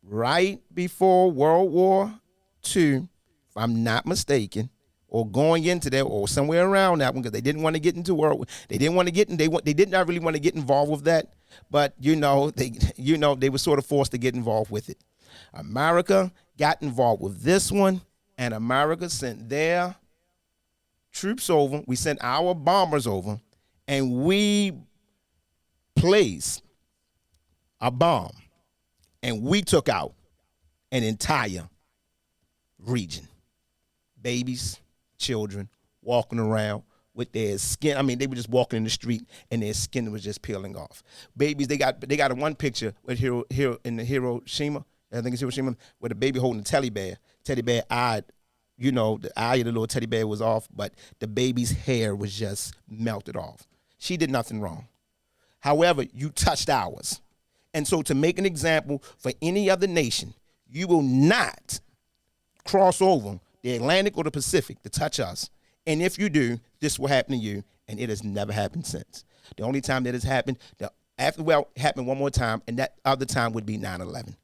S2: right before World War II, if I'm not mistaken, or going into that, or somewhere around that one, because they didn't want to get into they didn't want to get in, they did not really want to get involved with that, but they were sort of forced to get involved with it. America got involved with this one, and America sent their troops over. We sent our bombers over, and we placed a bomb, and we took out an entire region. Babies, children, walking around with their skin. I mean, they were just walking in the street, and their skin was just peeling off. Babies, they got one picture with Hiroshima. I think it's Hiroshima, with a baby holding a teddy bear. Teddy bear eyed, the eye of the little teddy bear was off, but the baby's hair was just melted off. She did nothing wrong. However, you touched ours. And so to make an example for any other nation, you will not cross over the Atlantic or the Pacific to touch us. And if you do, this will happen to you, and it has never happened since. The only time that has happened, it happened one more time, and that other time would be 9/11.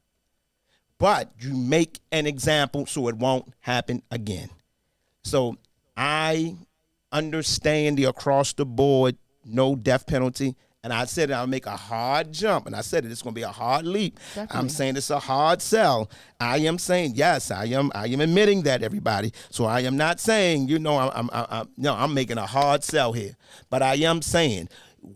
S2: But you make an example so it won't happen again. So I understand the across the board, no death penalty. And I said I'll make a hard jump. And I said it's going to be a hard leap. Definitely. I'm saying it's a hard sell. I am saying, yes, I am admitting that, everybody. So I am not saying, I'm making a hard sell here. But I am saying,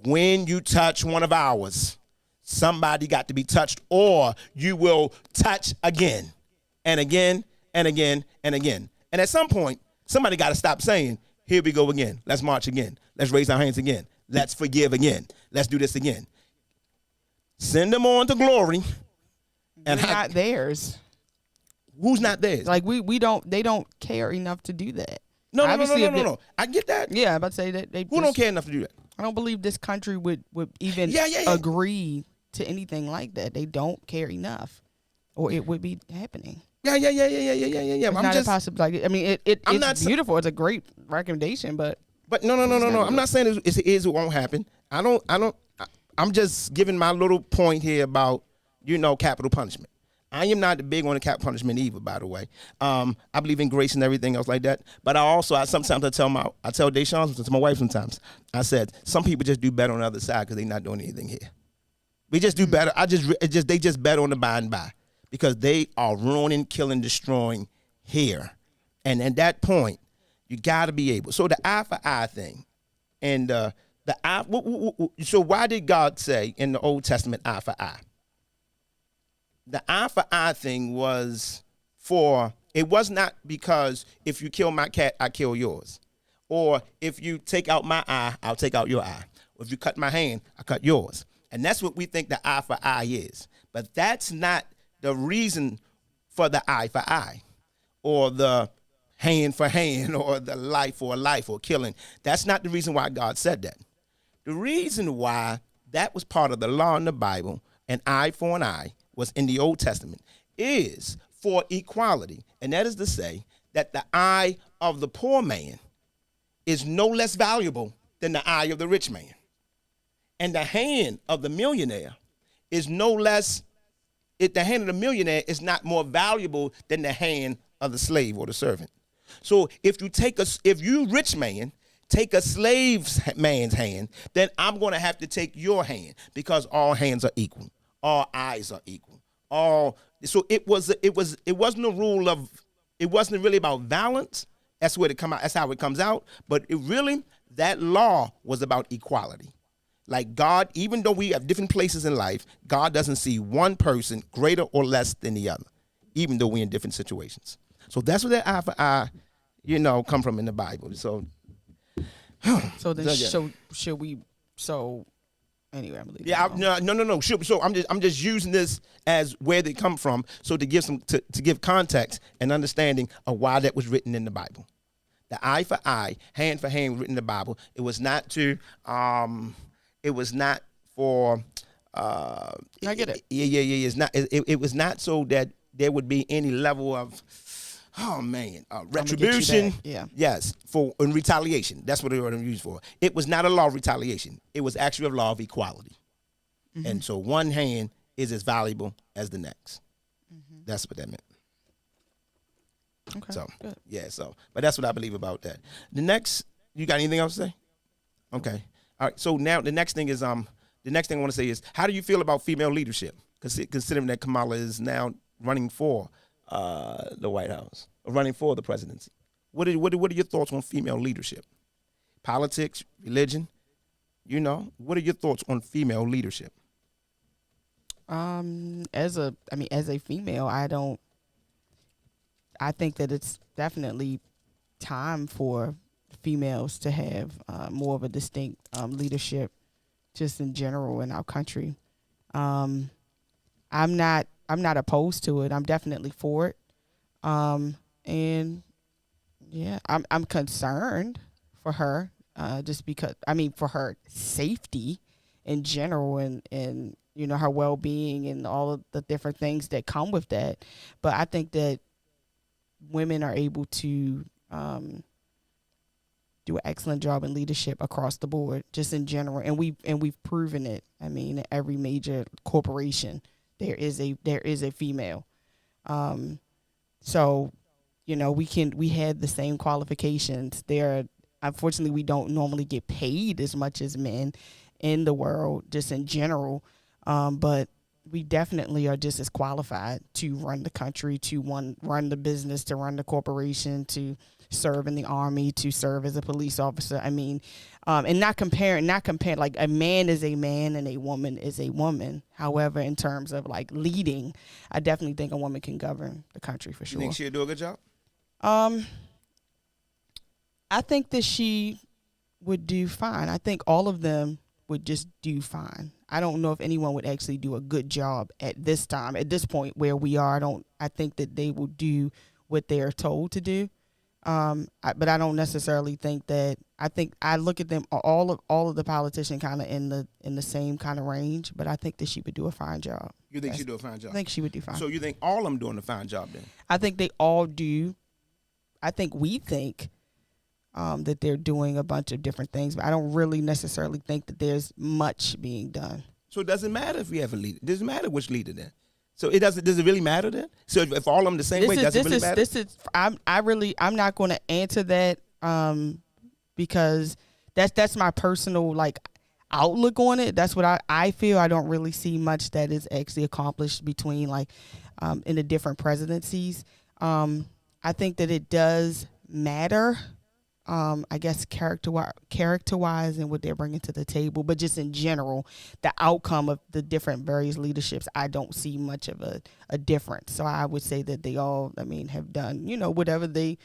S2: when you touch one of ours, somebody got to be touched, or you will touch again and again and again and again. And at some point, somebody got to stop saying, here we go again. Let's march again. Let's raise our hands again. Let's forgive again. Let's do this again. Send them on to glory.
S1: And not theirs.
S2: Who's not theirs?
S1: Like they don't care enough to do that.
S2: No. I get that.
S1: Yeah, I'm about to say that
S2: who don't care enough to do that?
S1: I don't believe this country would even agree to anything like that. They don't care enough, or it would be happening.
S2: Yeah.
S1: It's not impossible. Like, I mean, it's beautiful. It's a great recommendation, but
S2: no. I'm not saying it won't happen. I'm just giving my little point here about capital punishment. I am not big on the capital punishment either, by the way. I believe in grace and everything else like that. But sometimes I tell Deshaun, to my wife sometimes, I said, some people just do better on the other side because they're not doing anything here. We just do better. They just better on the by and by because they are ruining, killing, destroying here. And at that point, you got to be able. So the eye for eye thing, and so why did God say in the Old Testament eye for eye? The eye for eye thing was it was not because if you kill my cat, I kill yours. Or if you take out my eye, I'll take out your eye. Or if you cut my hand, I cut yours. And that's what we think the eye for eye is. But that's not the reason for the eye for eye or the hand for hand or the life for life or killing. That's not the reason why God said that. The reason why that was part of the law in the Bible, an eye for an eye, was in the Old Testament, is for equality. And that is to say that the eye of the poor man is no less valuable than the eye of the rich man. And the hand of the millionaire is the hand of the millionaire is not more valuable than the hand of the slave or the servant. So if you rich man, take a slave man's hand, then I'm going to have to take your hand because all hands are equal. All eyes are equal. So it wasn't a rule of, it wasn't really about balance. That's where that's how it comes out. But that law was about equality. Like God, even though we have different places in life, God doesn't see one person greater or less than the other, even though we're in different situations. So that's where that eye for eye, come from in the Bible. So
S1: should we? So anyway, I'm leaving.
S2: Yeah, no. So I'm just using this as where they come from, so to give to give context and understanding of why that was written in the Bible. The eye for eye, hand for hand, written in the Bible. It was not to. It was not for.
S1: I get it.
S2: Yeah. It's not. It was not so that there would be any level of. Oh man, retribution.
S1: Yeah.
S2: Yes, for in retaliation. That's what they were used for. It was not a law of retaliation. It was actually a law of equality. Mm-hmm. And so one hand is as valuable as the next. Mm-hmm. That's what that meant.
S1: Okay.
S2: So
S1: good.
S2: yeah. So, but that's what I believe about that. The next, you got anything else to say? Okay. All right. So now the next thing is the next thing I want to say is, how do you feel about female leadership? Considering that Kamala is now running for the White House, running for the presidency. What are your thoughts on female leadership? Politics, religion, what are your thoughts on female leadership?
S1: As a female, I think that it's definitely time for females to have more of a distinct leadership just in general in our country. I'm not opposed to it. I'm definitely for it. And yeah, I'm concerned for her, just because, for her safety in general and her well-being and all of the different things that come with that. But I think that women are able to do an excellent job in leadership across the board, just in general. And we've proven it. In every major corporation, there is a female. So, we had the same qualifications. Unfortunately, we don't normally get paid as much as men in the world, just in general. But we definitely are just as qualified to run the country, to run the business, to run the corporation, to serve in the army, to serve as a police officer. And not comparing, like a man is a man and a woman is a woman. However, in terms of like leading, I definitely think a woman can govern the country for sure.
S2: You think she'll do a good job?
S1: I think that she would do fine. I think all of them would just do fine. I don't know if anyone would actually do a good job at this point where we are. I think that they will do what they are told to do. But I don't necessarily think that. I think I look at them all of the politicians kind of in the same kind of range. But I think that she would do a fine job.
S2: You think she'd do a fine job?
S1: I think she would do fine.
S2: So you think all of them doing a fine job then?
S1: I think they all do. I think we think that they're doing a bunch of different things, but I don't really necessarily think that there's much being done.
S2: So it doesn't matter if we have a leader. It doesn't matter which leader then. So does it really matter then? So if all of them the same way, does it really matter?
S1: I'm not going to answer that because that's my personal outlook on it. That's what I feel. I don't really see much that is actually accomplished between in the different presidencies. I think that it does matter. I guess character-wise and what they're bringing to the table, but just in general, the outcome of the different various leaderships, I don't see much of a difference. So I would say that they all, have done, whatever they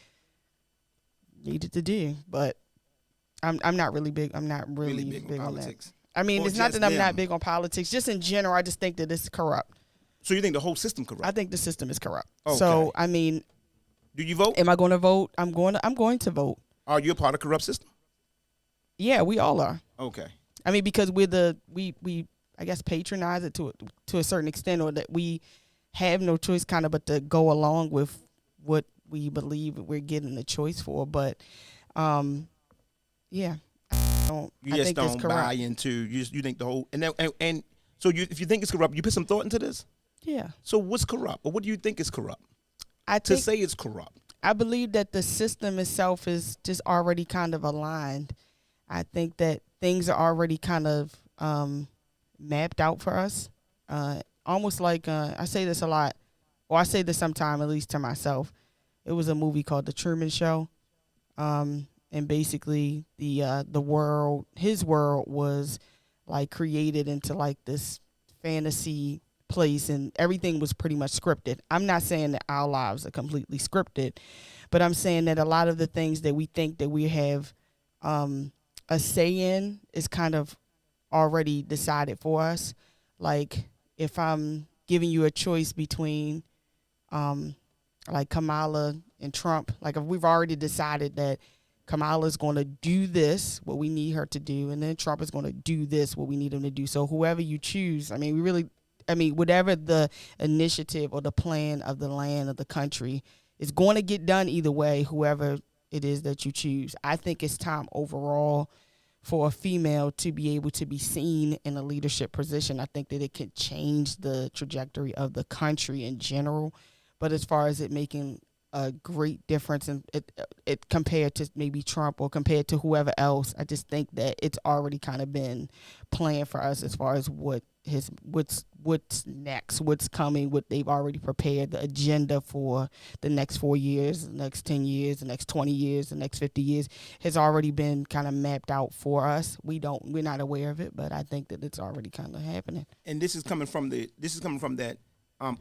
S1: needed to do. But I'm not really big. I'm not really big on
S2: politics.
S1: That. It's not that I'm not big on politics. Just in general, I just think that it's corrupt.
S2: So you think the whole system corrupt?
S1: I think the system is corrupt.
S2: Okay.
S1: So
S2: do you vote?
S1: Am I going to vote? I'm going to vote.
S2: Are you a part of the corrupt system?
S1: Yeah, we all are.
S2: Okay.
S1: Because we I guess patronize it to a certain extent, or that we have no choice kind of but to go along with what we believe we're getting the choice for. But yeah, I think
S2: don't buy into you think the whole and so if you think it's corrupt, you put some thought into this?
S1: Yeah.
S2: So what's corrupt? Or what do you think is corrupt? To say it's corrupt.
S1: I believe that the system itself is just already kind of aligned. I think that things are already kind of mapped out for us. Almost like I say this a lot, or I say this sometime, at least to myself. It was a movie called The Truman Show. And basically the world, his world was created into this fantasy place, and everything was pretty much scripted. I'm not saying that our lives are completely scripted, but I'm saying that a lot of the things that we think that we have a say in is kind of already decided for us. Like if I'm giving you a choice between Kamala and Trump, if we've already decided that Kamala's going to do this, what we need her to do, and then Trump is going to do this, what we need him to do. So whoever you choose, whatever the initiative or the plan of the land of the country is going to get done either way, whoever it is that you choose. I think it's time overall for a female to be able to be seen in a leadership position. I think that it could change the trajectory of the country in general. But as far as it making a great difference in it compared to maybe Trump or compared to whoever else, I just think that it's already kind of been planned for us as far as what's next, what's coming, what they've already prepared, the agenda for the next 4 years, the next 10 years, the next 20 years, the next 50 years has already been kind of mapped out for us. We're not aware of it, but I think that it's already kind of happening.
S2: And this is coming from that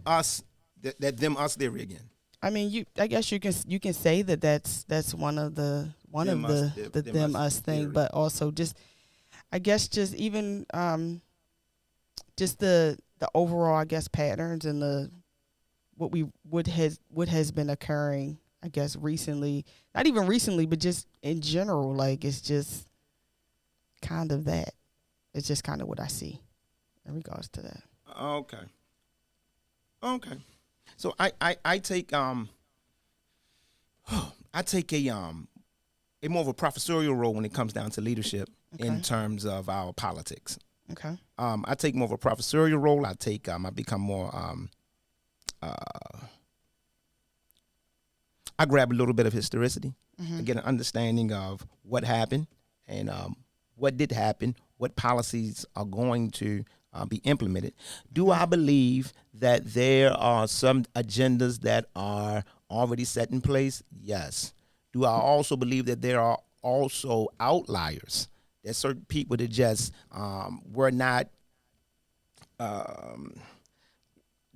S2: us, that them us theory again.
S1: I mean, I guess you can say that that's one of the them us thing, theory. But also just I guess just even just the overall, I guess, patterns and what has been occurring, I guess, recently, not even recently, but just in general, like it's just kind of that. It's just kind of what I see in regards to that.
S2: Okay. So I take I take a more of a professorial role when it comes down to leadership in terms of our politics.
S1: Okay.
S2: I take more of a professorial role. I become more I grab a little bit of historicity. I get an understanding of what happened and what did happen, what policies are going to be implemented. Do I believe that there are some agendas that are already set in place? Yes. Do I also believe that there are also outliers? There's certain people that just were not,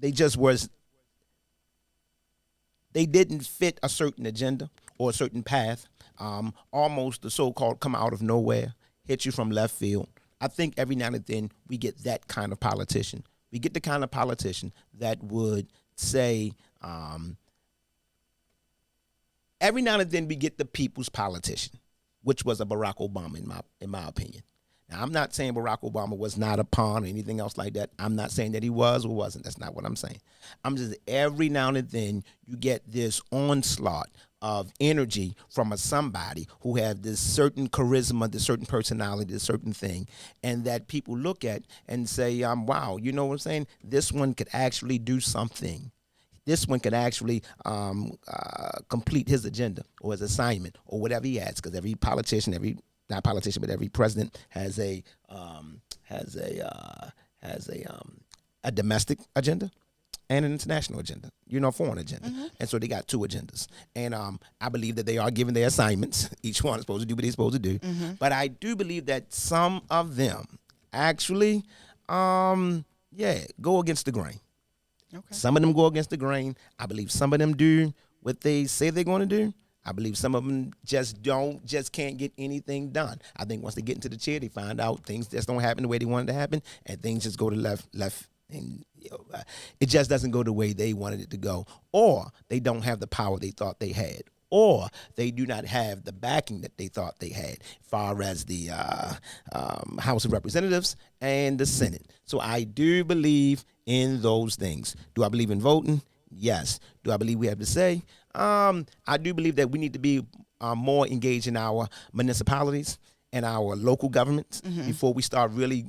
S2: they didn't fit a certain agenda or a certain path, almost the so-called come out of nowhere, hit you from left field. I think every now and then we get that kind of politician. We get the kind of politician that would say, every now and then we get the people's politician, which was a Barack Obama in my opinion. Now, I'm not saying Barack Obama was not a pawn or anything else like that. I'm not saying that he was or wasn't. That's not what I'm saying. I'm just every now and then you get this onslaught of energy from somebody who have this certain charisma, this certain personality, this certain thing, and that people look at and say, wow, you know what I'm saying? This one could actually do something. This one could actually complete his agenda or his assignment or whatever he has, because every politician, not politician, but every president has a domestic agenda and an international agenda, foreign agenda. And so they got two agendas. And I believe that they are given their assignments. Each one is supposed to do what he's supposed to do. But I do believe that some of them actually, go against the grain. Okay. Some of them go against the grain. I believe some of them do what they say they're going to do. I believe some of them just can't get anything done. I think once they get into the chair, they find out things just don't happen the way they wanted to happen, and things just go to left, and it just doesn't go the way they wanted it to go, or they don't have the power they thought they had, or they do not have the backing that they thought they had, as far as the House of Representatives and the Senate. So I do believe in those things. Do I believe in voting? Yes. Do I believe we have to say? I do believe that we need to be more engaged in our municipalities and our local governments before we start really,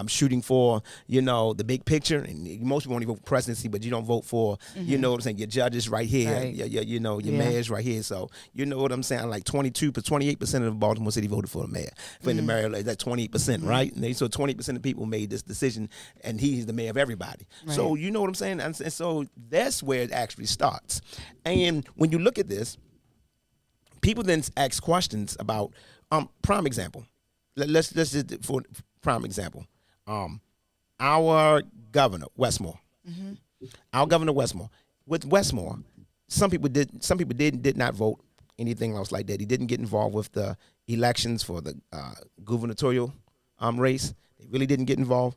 S2: shooting for, the big picture. And most people only vote for presidency, but you don't vote for, you know what I'm saying, your judges right here, right. Your mayors right here. So you know what I'm saying? Like 28% of Baltimore City voted for the mayor. For the mayor, like 28%, right? And so 20% of people made this decision, and he's the mayor of everybody. Right. So you know what I'm saying? And so that's where it actually starts. And when you look at this, people then ask questions about, prime example. Let's just for prime example. Our governor Westmore. Our governor Westmore. With Westmore, some people did not vote anything else like that. He didn't get involved with the elections for the gubernatorial race. They really didn't get involved.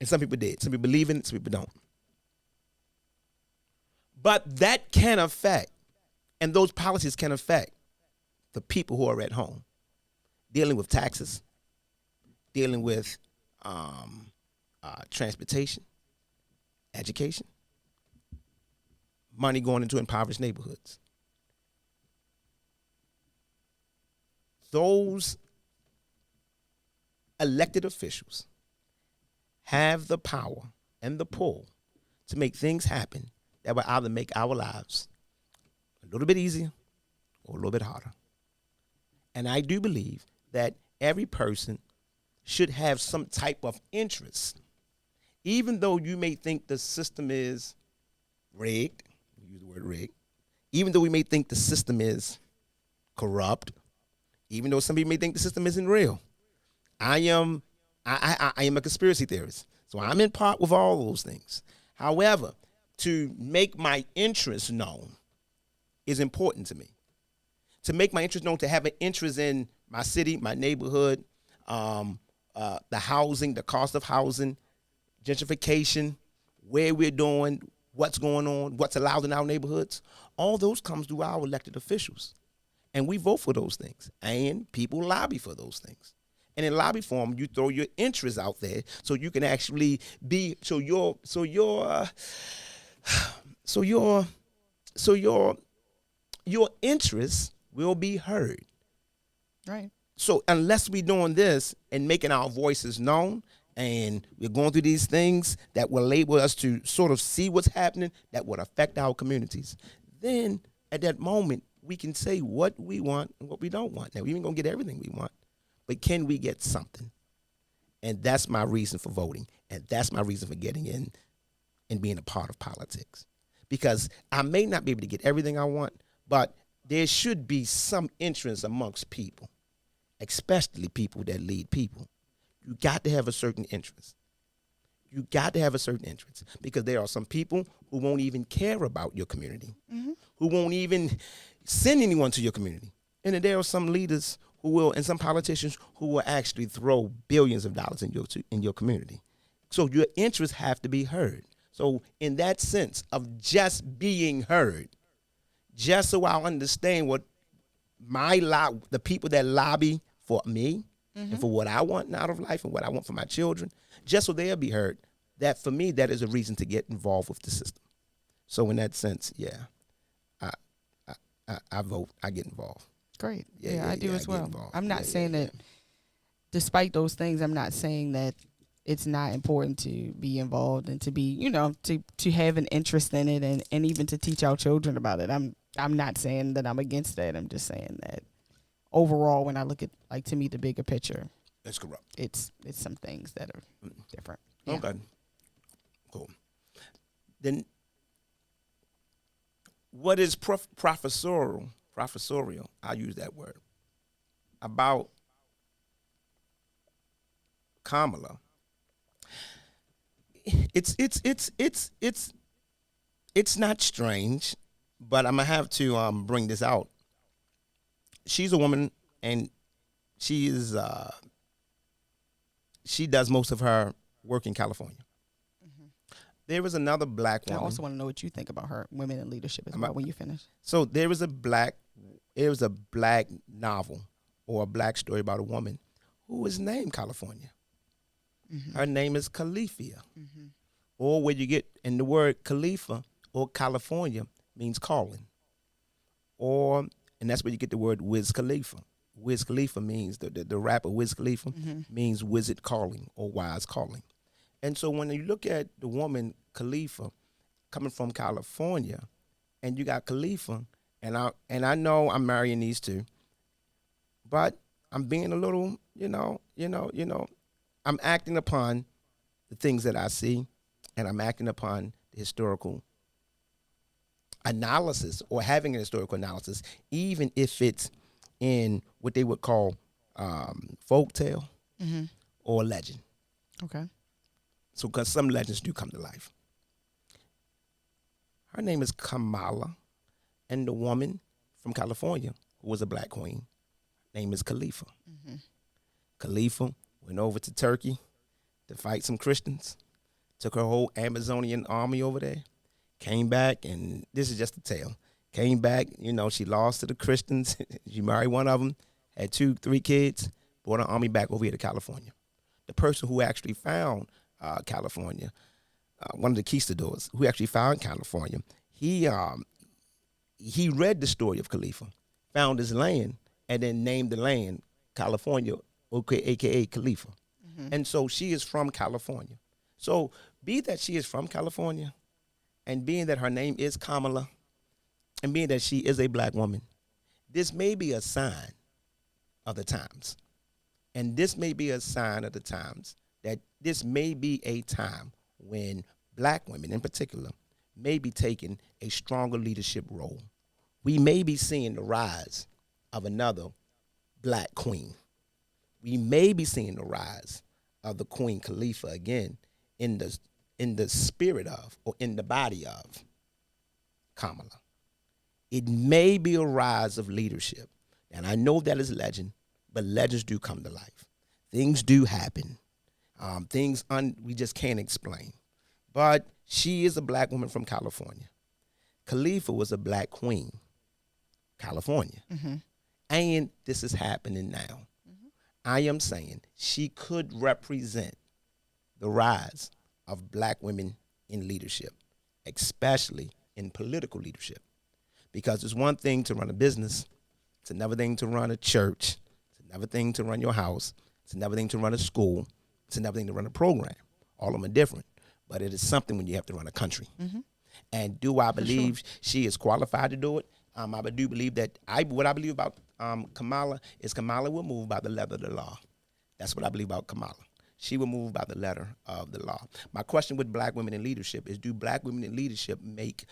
S2: And some people did. Some people believe in it. Some people don't. But that can affect And those policies can affect the people who are at home, dealing with taxes, dealing with transportation, education, money going into impoverished neighborhoods. Those elected officials have the power and the pull to make things happen that will either make our lives a little bit easier or a little bit harder. And I do believe that every person should have some type of interest, even though you may think the system is rigged, we use the word rigged, even though we may think the system is corrupt, even though some people may think the system isn't real. I am a conspiracy theorist, so I'm in part with all those things. However, to make my interest known is important to me. To make my interest known, to have an interest in my city, my neighborhood, the housing, the cost of housing, gentrification, where we're doing, what's going on, what's allowed in our neighborhoods, all those comes through our elected officials. And we vote for those things. And people lobby for those things. And in lobby form, you throw your interests out there so you can actually be your interests will be heard.
S1: Right.
S2: So unless we're doing this and making our voices known, and we're going through these things that will enable us to sort of see what's happening that would affect our communities, then at that moment, we can say what we want and what we don't want. Now, we ain't going to get everything we want, but can we get something? And that's my reason for voting, and that's my reason for getting in and being a part of politics. Because I may not be able to get everything I want, but there should be some interest amongst people, especially people that lead people. You got to have a certain interest. You got to have a certain interest, because there are some people who won't even care about your community, who won't even send anyone to your community. And then there are some leaders who will, and some politicians who will actually throw billions of dollars in your community. So your interests have to be heard. So in that sense of just being heard, just so I understand what the people that lobby for me and for what I want out of life and what I want for my children, just so they'll be heard, that for me, that is a reason to get involved with the system. So in that sense, yeah, I vote, I get involved.
S1: Great. Yeah, I do as well. I'm not saying that,
S2: yeah.
S1: despite those things, I'm not saying that it's not important to be involved and to be, to have an interest in it and even to teach our children about it. I'm not saying that I'm against that. I'm just saying that overall, when I look at, like, to me, the bigger picture,
S2: That's corrupt.
S1: It's some things that are different. Yeah.
S2: Okay. Cool. Then what is professorial, I'll use that word, about Kamala? It's not strange, but I'm gonna have to bring this out. She's a woman, and she does most of her work in California. There was another black woman.
S1: I also want to know what you think about her, women in leadership, as well, when you finish.
S2: So there was a black novel or a black story about a woman who was named California. Her name is Califia. Or where you get, in the word Khalifa or California means calling. And that's where you get the word Wiz Khalifa. Wiz Khalifa means, the rapper Wiz Khalifa means wizard calling or wise calling. And so when you look at the woman Khalifa coming from California, and you got Khalifa, and I know I'm marrying these two, but I'm being a little, I'm acting upon the things that I see, and I'm acting upon the historical analysis, or having an historical analysis, even if it's in what they would call folktale or legend.
S1: Okay.
S2: So, because some legends do come to life. Her name is Kamala, and the woman from California who was a black queen, name is Khalifa. Khalifa went over to Turkey to fight some Christians, took her whole Amazonian army over there, came back, and this is just a tale, Came back, she lost to the Christians. She married one of them, had 3 kids, brought her army back over here to California. The person who actually found California, one of the conquistadors who actually found California, he read the story of Khalifa, found his land, and then named the land California, okay, aka Khalifa. And so she is from California. So be that she is from California, and being that her name is Kamala, and being that she is a black woman, this may be a sign of the times. And this may be a sign of the times that this may be a time when black women in particular may be taking a stronger leadership role. We may be seeing the rise of another black queen. We may be seeing the rise of the Queen Khalifa again in the spirit of, or in the body of, Kamala. It may be a rise of leadership. And I know that is legend, but legends do come to life. Things do happen. Things we just can't explain. But she is a black woman from California. Khalifa was a black queen, California. And this is happening now. I am saying she could represent the rise of black women in leadership, especially in political leadership. Because it's one thing to run a business, it's another thing to run a church, it's another thing to run your house, it's another thing to run a school, it's another thing to run a program. All of them are different, but it is something when you have to run a country. And do I believe she is qualified to do it? I do believe that what I believe about Kamala is Kamala will move by the letter of the law. That's what I believe about Kamala. She will move by the letter of the law. My question with black women in leadership is: do black women in leadership make?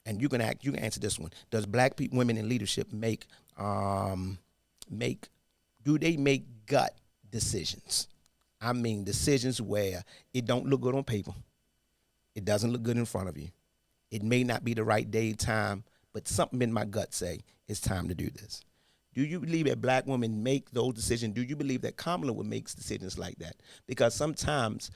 S2: And you can answer this one. Does women in leadership do they make gut decisions? I mean, decisions where it don't look good on paper. It doesn't look good in front of you. It may not be the right day, time, but something in my gut say it's time to do this. Do you believe that black women make those decisions? Do you believe that Kamala would make decisions like that? Because sometimes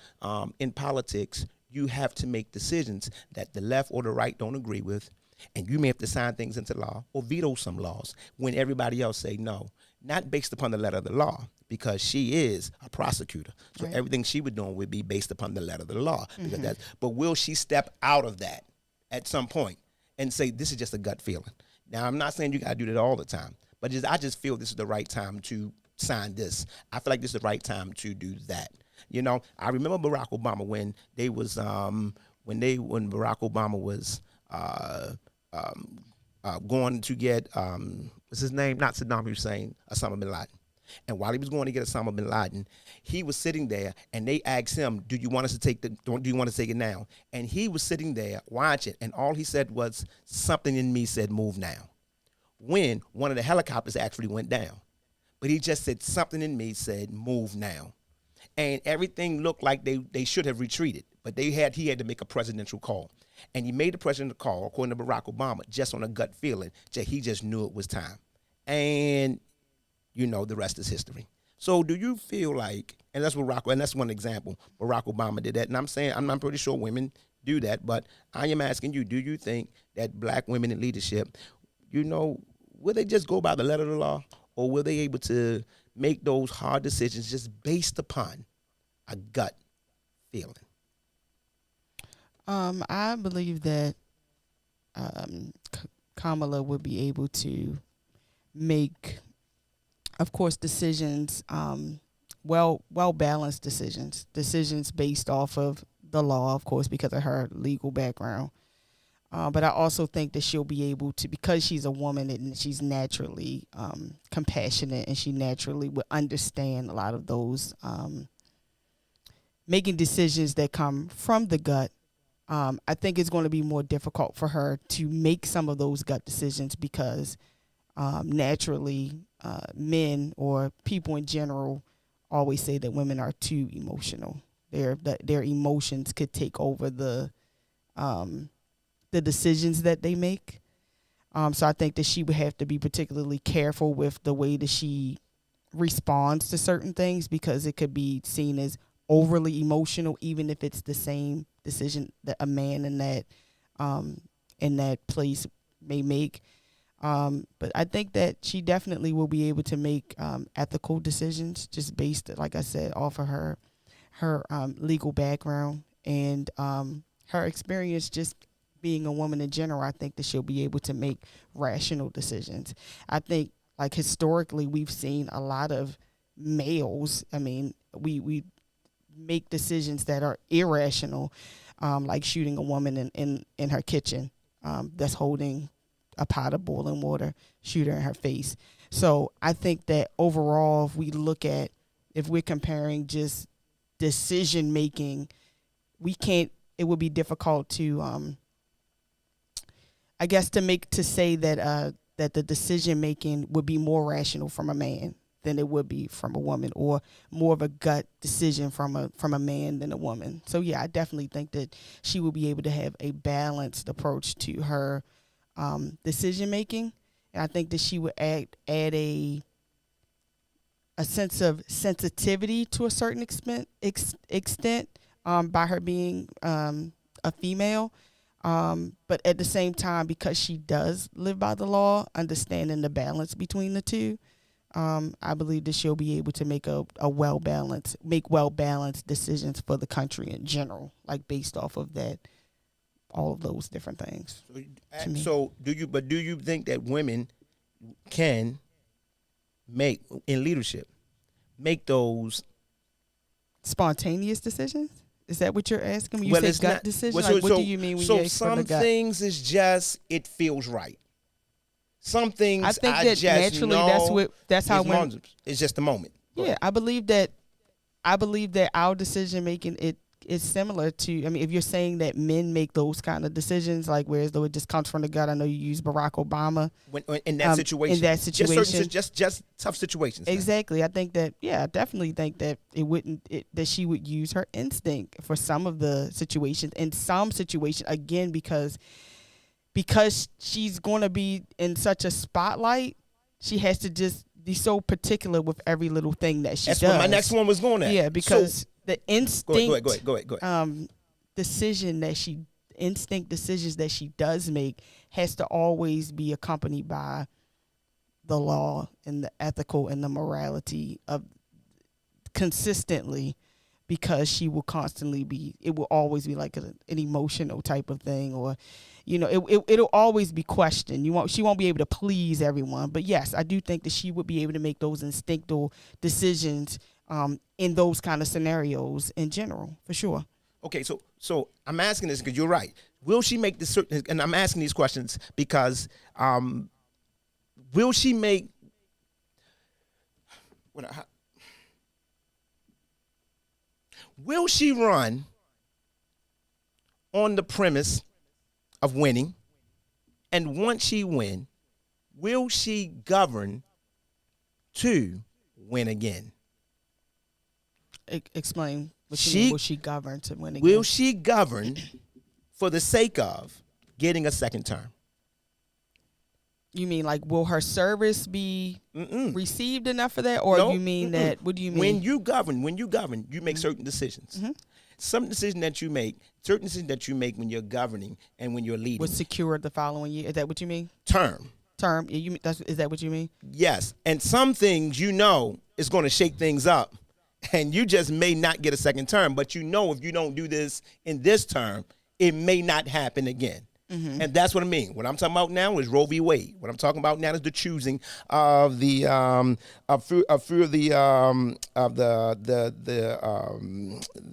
S2: in politics, you have to make decisions that the left or the right don't agree with, and you may have to sign things into law or veto some laws when everybody else say no, not based upon the letter of the law, because she is a prosecutor. So everything she would do would be based upon the letter of the law. Because but will she step out of that at some point and say, this is just a gut feeling? Now, I'm not saying you got to do that all the time, but I just feel this is the right time to sign this. I feel like this is the right time to do that. I remember Barack Obama when Barack Obama was going to get what's his name? Not Saddam Hussein, Osama bin Laden. And while he was going to get Osama bin Laden, he was sitting there, and they asked him, "Do you want us to take do you want to take it now?" And he was sitting there watching, and all he said was, "Something in me said move now." When one of the helicopters actually went down, but he just said, "Something in me said move now." And everything looked like they should have retreated, but he had to make a presidential call. And he made the presidential call, according to Barack Obama, just on a gut feeling that he just knew it was time. And, the rest is history. So do you feel like, and that's one example, Barack Obama did that. And I'm saying, I'm pretty sure women do that, but I am asking you, do you think that black women in leadership, will they just go by the letter of the law, or will they able to make those hard decisions just based upon a gut feeling?
S1: I believe that Kamala would be able to make, of course, decisions, well balanced decisions based off of the law, of course, because of her legal background. But I also think that she'll be able to, because she's a woman and she's naturally compassionate, and she naturally would understand a lot of those making decisions that come from the gut. I think it's going to be more difficult for her to make some of those gut decisions because naturally men or people in general always say that women are too emotional. Their emotions could take over the decisions that they make. So I think that she would have to be particularly careful with the way that she responds to certain things, because it could be seen as overly emotional, even if it's the same decision that a man in that in that place may make. But I think that she definitely will be able to make ethical decisions just based, like I said, off of her legal background and her experience just being a woman in general. I think that she'll be able to make rational decisions. I think, like, historically, we've seen a lot of males. I mean, we make decisions that are irrational, like shooting a woman in her kitchen that's holding a pot of boiling water, shoot her in her face. So I think that overall, if we're comparing just decision making, it would be difficult to, I guess, to say that the decision making would be more rational from a man than it would be from a woman, or more of a gut decision from a man than a woman. So yeah, I definitely think that she will be able to have a balanced approach to her decision making, and I think that she would add a sense of sensitivity to a certain extent by her being a female, but at the same time, because she does live by the law, understanding the balance between the two, I believe that she'll be able to make well balanced decisions for the country in general, like based off of that. All of those different things.
S2: So do you think that women can make, in leadership, make those
S1: spontaneous decisions? Is that what you're asking when you say gut decision? What do you mean when you ask for the gut?
S2: Some things is just, it feels right. Some things
S1: I think that naturally that's how women.
S2: It's just a moment.
S1: Yeah, I believe that our decision making is similar to, I mean, if you're saying that men make those kind of decisions, like whereas though it just comes from the gut. I know you use Barack Obama
S2: in that situation. Just tough situations.
S1: Exactly. I think that, I definitely think that that she would use her instinct for some of the situations. In some situations, again, because she's going to be in such a spotlight, she has to just be so particular with every little thing that she does.
S2: That's what my next one was going at.
S1: Yeah, because the instinct
S2: go ahead.
S1: Decisions that she does make has to always be accompanied by the law and the ethical and the morality of consistently, because she will it will always be like an emotional type of thing, or it'll always be questioned. She won't be able to please everyone. But yes, I do think that she would be able to make those instinctual decisions in those kind of scenarios in general, for sure.
S2: Okay, so I'm asking this because you're right. Will she make this certain? And I'm asking these questions because will she make? Will she run on the premise of winning? And once she win, will she govern to win again?
S1: Explain what you mean. Will she govern to win again?
S2: Will she govern for the sake of getting a second term?
S1: You mean like, will her service be received enough for that, or you mean that? What do you mean?
S2: When you govern, you make certain decisions. Mm-hmm. Certain decisions that you make when you're governing and when you're leading.
S1: Was secured the following year. Is that what you mean?
S2: Term.
S1: Is that what you mean?
S2: Yes, and some things is going to shake things up. And you just may not get a second term, but if you don't do this in this term, it may not happen again. Mm-hmm. And that's what I mean. What I'm talking about now is Roe v. Wade. What I'm talking about now is the choosing of the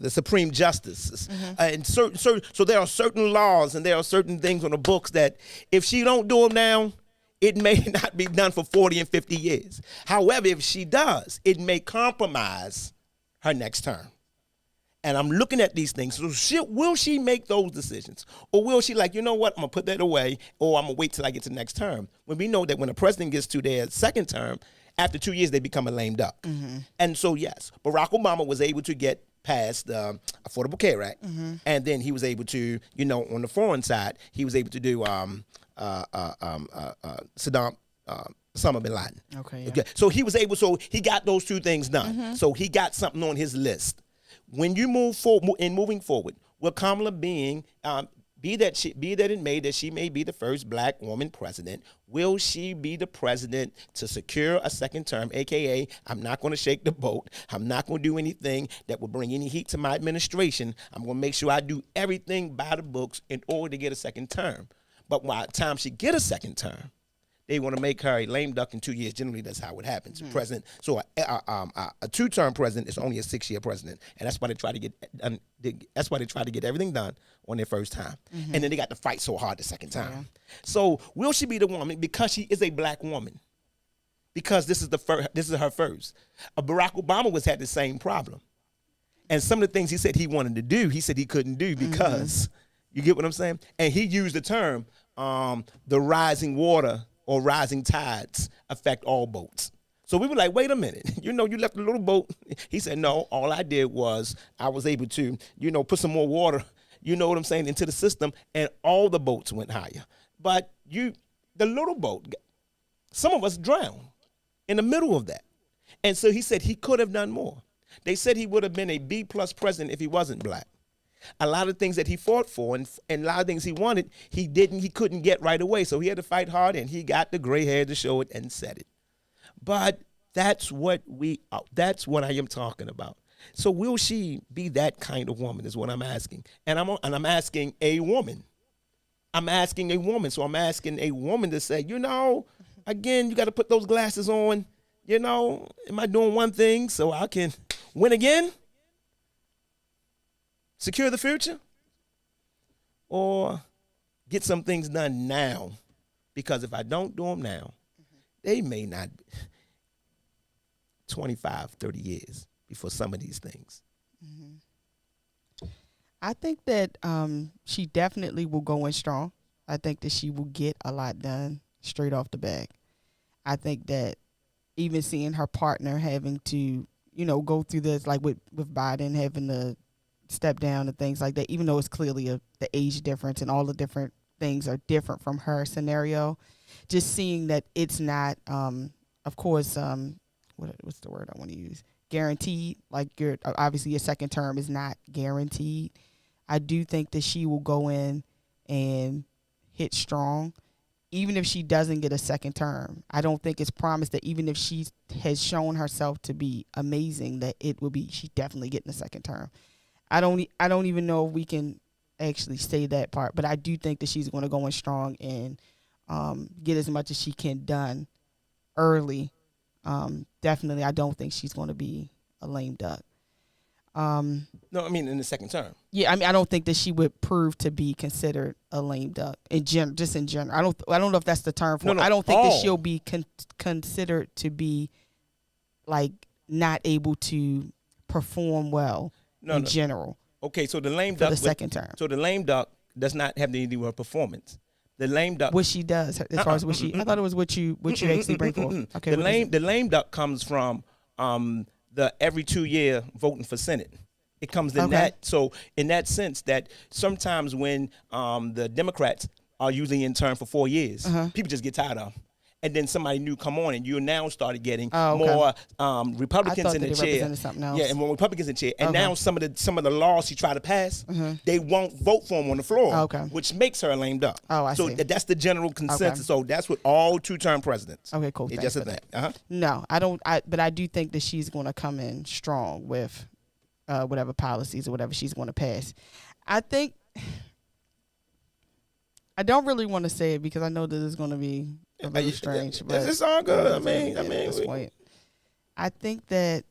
S2: Supreme Justices. Mm-hmm. And so there are certain laws and there are certain things on the books that if she don't do them now, it may not be done for 40 and 50 years. However, if she does, it may compromise her next term. And I'm looking at these things. So will she make those decisions? Or will she like, you know what, I'm going to put that away, or I'm going to wait till I get to the next term? When we know that when a president gets to their second term, after 2 years, they become a lame duck. Mm-hmm. And so, yes, Barack Obama was able to get past the Affordable Care Act. Mm-hmm. And then he was able to, on the foreign side, he was able to do Saddam Osama bin Laden.
S1: Okay, yeah.
S2: Okay. So he got those two things done. Mm-hmm. So he got something on his list. When you moving forward, will Kamala being Be that she may be the first black woman president. Will she be the president to secure a second term? AKA, I'm not going to shake the boat. I'm not going to do anything that will bring any heat to my administration. I'm going to make sure I do everything by the books in order to get a second term. But by the time she get a second term, they want to make her a lame duck in 2 years. Generally, that's how it happens. President. So a two-term president is only a 6-year president, and that's why they try to get. That's why they try to get everything done on their first time, and then they got to fight so hard the second time. Yeah. So will she be the woman because she is a black woman? Because this is her first. Barack Obama had the same problem, and some of the things he said he wanted to do, he said he couldn't do because you get what I'm saying. And he used the term the rising water or rising tides affect all boats. So we were like, wait a minute, you left a little boat. He said, no, all I did was I was able to, put some more water, into the system, and all the boats went higher. But the little boat, some of us drowned in the middle of that. And so he said he could have done more. They said he would have been a B+ president if he wasn't black. A lot of things that he fought for and a lot of things he wanted, he couldn't get right away. So he had to fight hard, and he got the gray hair to show it and said it. But that's what I am talking about. So will she be that kind of woman is what I'm asking. And I'm asking a woman. I'm asking a woman. So I'm asking a woman to say, again, you got to put those glasses on. Am I doing one thing so I can win again? Secure the future, or get some things done now? Because if I don't do them now, they may not be 25, 30 years before some of these things.
S1: I think that she definitely will go in strong. I think that she will get a lot done straight off the bat. I think that even seeing her partner having to, go through this, like with Biden having to step down and things like that, even though it's clearly the age difference and all the different things are different from her scenario, just seeing that it's not, of course, what's the word I want to use? Guaranteed. Like obviously your second term is not guaranteed. I do think that she will go in and hit strong. Even if she doesn't get a second term, I don't think it's promised that even if she has shown herself to be amazing, that she's definitely getting a second term. I don't even know if we can actually say that part, but I do think that she's going to go in strong and get as much as she can done early. Definitely, I don't think she's going to be a lame duck.
S2: No, I mean in the second term.
S1: Yeah, I don't think that she would prove to be considered a lame duck just in general. I don't know if that's the term for it. I don't think that she'll be considered to be like not able to perform well in general.
S2: Okay, so the lame duck
S1: for the second term.
S2: So the lame duck does not have anything to do with her performance. The lame duck,
S1: what she does as far as what she, I thought it was what you actually bring forth. Okay,
S2: the lame duck comes from the every 2 year voting for Senate. It comes in that. So in that sense, that sometimes when the Democrats are usually in term for 4 years, people just get tired of them. And then somebody new come on, and you now started getting more Republicans in the chair. Yeah, and more Republicans in the chair. And now some of the laws she tried to pass, they won't vote for them on the floor, which makes her a lame duck.
S1: Oh, I see.
S2: So that's the general consensus. So that's what all two-term presidents.
S1: Okay, cool.
S2: It's just a thing.
S1: No, I don't. But I do think that she's going to come in strong with whatever policies or whatever she's going to pass. I think. I don't really want to say it because I know that it's going to be a little strange. But
S2: it's all good. I mean,
S1: I think that,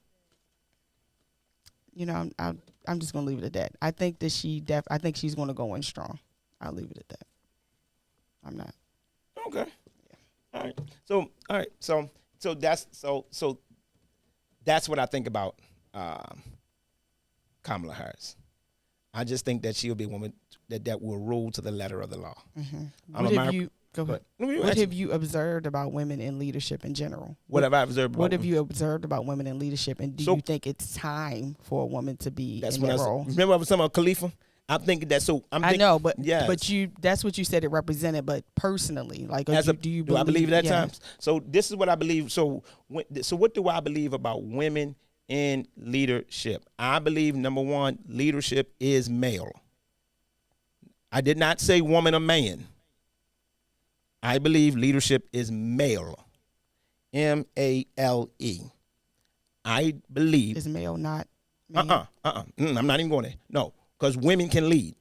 S1: I'm just going to leave it at that. I think that I think she's going to go in strong. I'll leave it at that. I'm not.
S2: Okay. Yeah. All right. So that's what I think about Kamala Harris. I just think that she'll be a woman that will rule to the letter of the law.
S1: What have you observed about women in leadership in general?
S2: What have I observed?
S1: What have you observed about women in leadership, and do you think it's time for a woman to be in that role?
S2: Remember I was talking about Khalifa? I'm thinking that.
S1: I know, but that's what you said it represented. But personally, like, do I believe
S2: that times? So this is what I believe. So what do I believe about women in leadership? I believe, number one, leadership is male. I did not say woman or man. I believe leadership is male. M-A-L-E. I believe.
S1: Is male not man?
S2: I'm not even going there. No, because women can lead.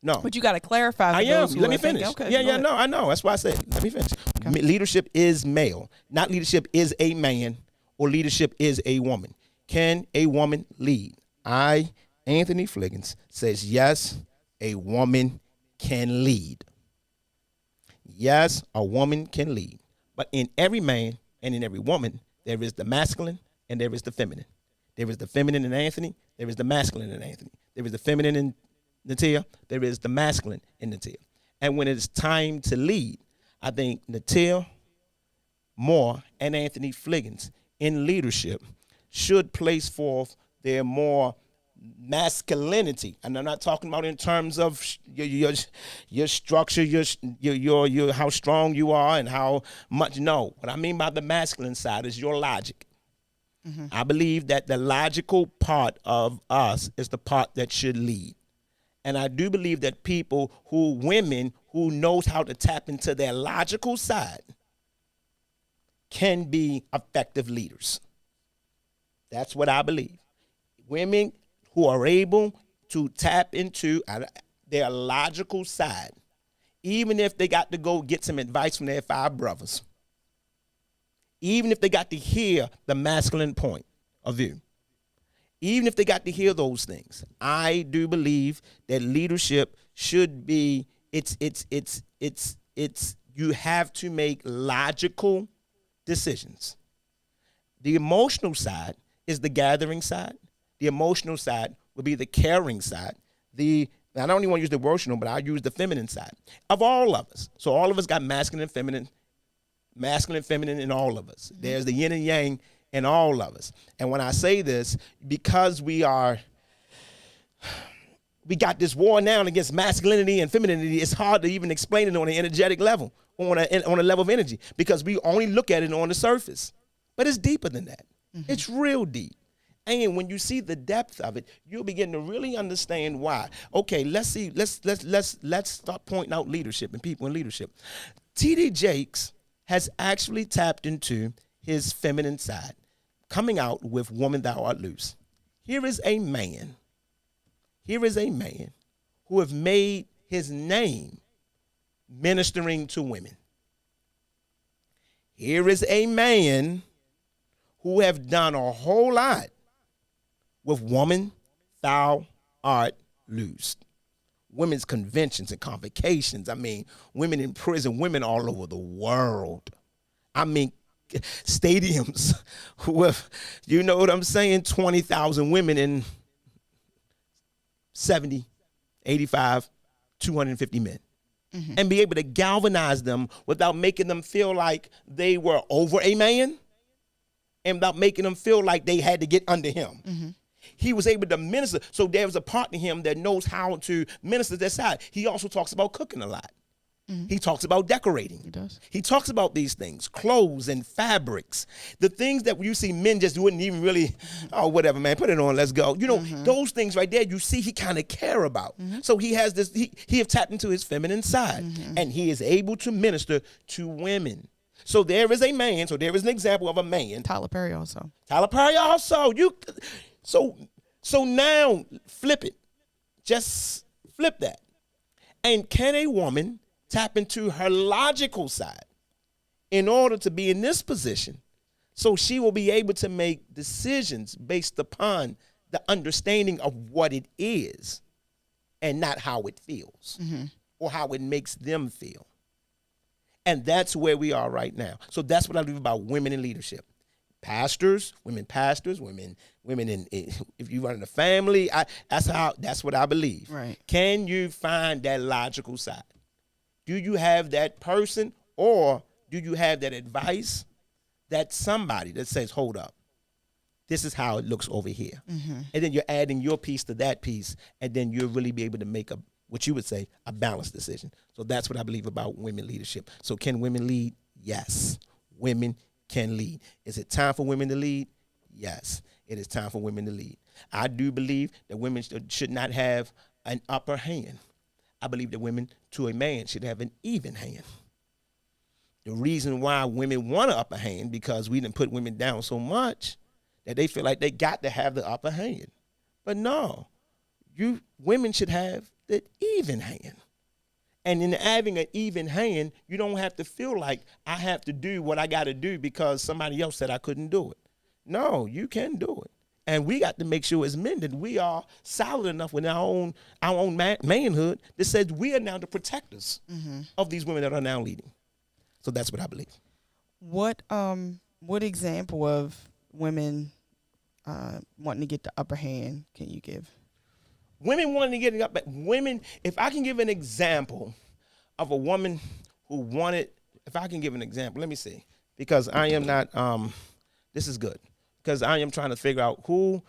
S2: No.
S1: But you got to clarify. For
S2: I am.
S1: those who
S2: Let me
S1: are thinking,
S2: finish.
S1: okay,
S2: Yeah,
S1: go ahead.
S2: no, I know. That's why I said, let me finish.
S1: Okay.
S2: Leadership is male. Not leadership is a man or leadership is a woman. Can a woman lead? I, Anthony Fliggins, says yes, a woman can lead. Yes, a woman can lead. But in every man and in every woman, there is the masculine and there is the feminine. There is the feminine in Anthony. There is the masculine in Anthony. There is the feminine in Natia. There is the masculine in Natia. And when it's time to lead, I think Natia Moore and Anthony Fliggins in leadership should place forth their more masculinity, and I'm not talking about in terms of your structure, your how strong you are and how much. No, what I mean by the masculine side is your logic. I believe that the logical part of us is the part that should lead. And I do believe that women who knows how to tap into their logical side can be effective leaders. That's what I believe. Women who are able to tap into their logical side, even if they got to go get some advice from their 5 brothers, even if they got to hear the masculine point of view, even if they got to hear those things, I do believe that leadership should be, you have to make logical decisions. The emotional side is the gathering side. The emotional side would be the caring side. I don't even want to use the emotional, but I use the feminine side of all of us. So all of us got masculine and feminine in all of us. There's the yin and yang in all of us. And when I say this, because we got this war now against masculinity and femininity, it's hard to even explain it on an energetic level, on a level of energy, because we only look at it on the surface. But it's deeper than that. It's real deep. And when you see the depth of it, you'll begin to really understand why. Okay, let's start pointing out leadership and people in leadership. T.D. Jakes has actually tapped into his feminine side, coming out with Woman Thou Art Loose. Here is a man who have made his name ministering to women. Here is a man who have done a whole lot with Woman Thou Art Loosed. Women's conventions and convocations. I mean, women in prison, women all over the world. I mean, stadiums with, you know what I'm saying, 20,000 women in 70, 85, 250 men. And be able to galvanize them without making them feel like they were over a man and without making them feel like they had to get under him. He was able to minister. So there was a part in him that knows how to minister that side. He also talks about cooking a lot. He talks about decorating.
S1: He does.
S2: He talks about these things, clothes and fabrics, the things that you see men just wouldn't even really, oh, whatever, man, put it on, let's go. You know, those things right there, you see he kind of care about. So he has this, he have tapped into his feminine side, and he is able to minister to women. So there is a man, so there is an example of a man.
S1: Tyler Perry also.
S2: So now flip it. Just flip that. And can a woman tap into her logical side in order to be in this position so she will be able to make decisions based upon the understanding of what it is and not how it feels or how it makes them feel. And that's where we are right now. So that's what I believe about women in leadership. Pastors, women in, if you run in a family, that's what I believe.
S1: Right.
S2: Can you find that logical side? Do you have that person, or do you have that advice, that somebody that says, hold up, this is how it looks over here. And then you're adding your piece to that piece, and then you'll really be able to make what you would say, a balanced decision. So that's what I believe about women leadership. So can women lead? Yes, women can lead. Is it time for women to lead? Yes, it is time for women to lead. I do believe that women should not have an upper hand. I believe that women to a man should have an even hand. The reason why women want an upper hand because we didn't put women down so much that they feel like they got to have the upper hand. But no, women should have the even hand. And in having an even hand, you don't have to feel like I have to do what I got to do because somebody else said I couldn't do it. No, you can do it. And we got to make sure as men that we are solid enough with our own manhood that says we are now the protectors of these women that are now leading. So that's what I believe.
S1: What example of women wanting to get the upper hand can you give?
S2: Women wanting to get it up. Women, if I can give an example of a woman who wanted, if I can give an example, let me see. Because I am not, this is good. Because I am trying to figure out who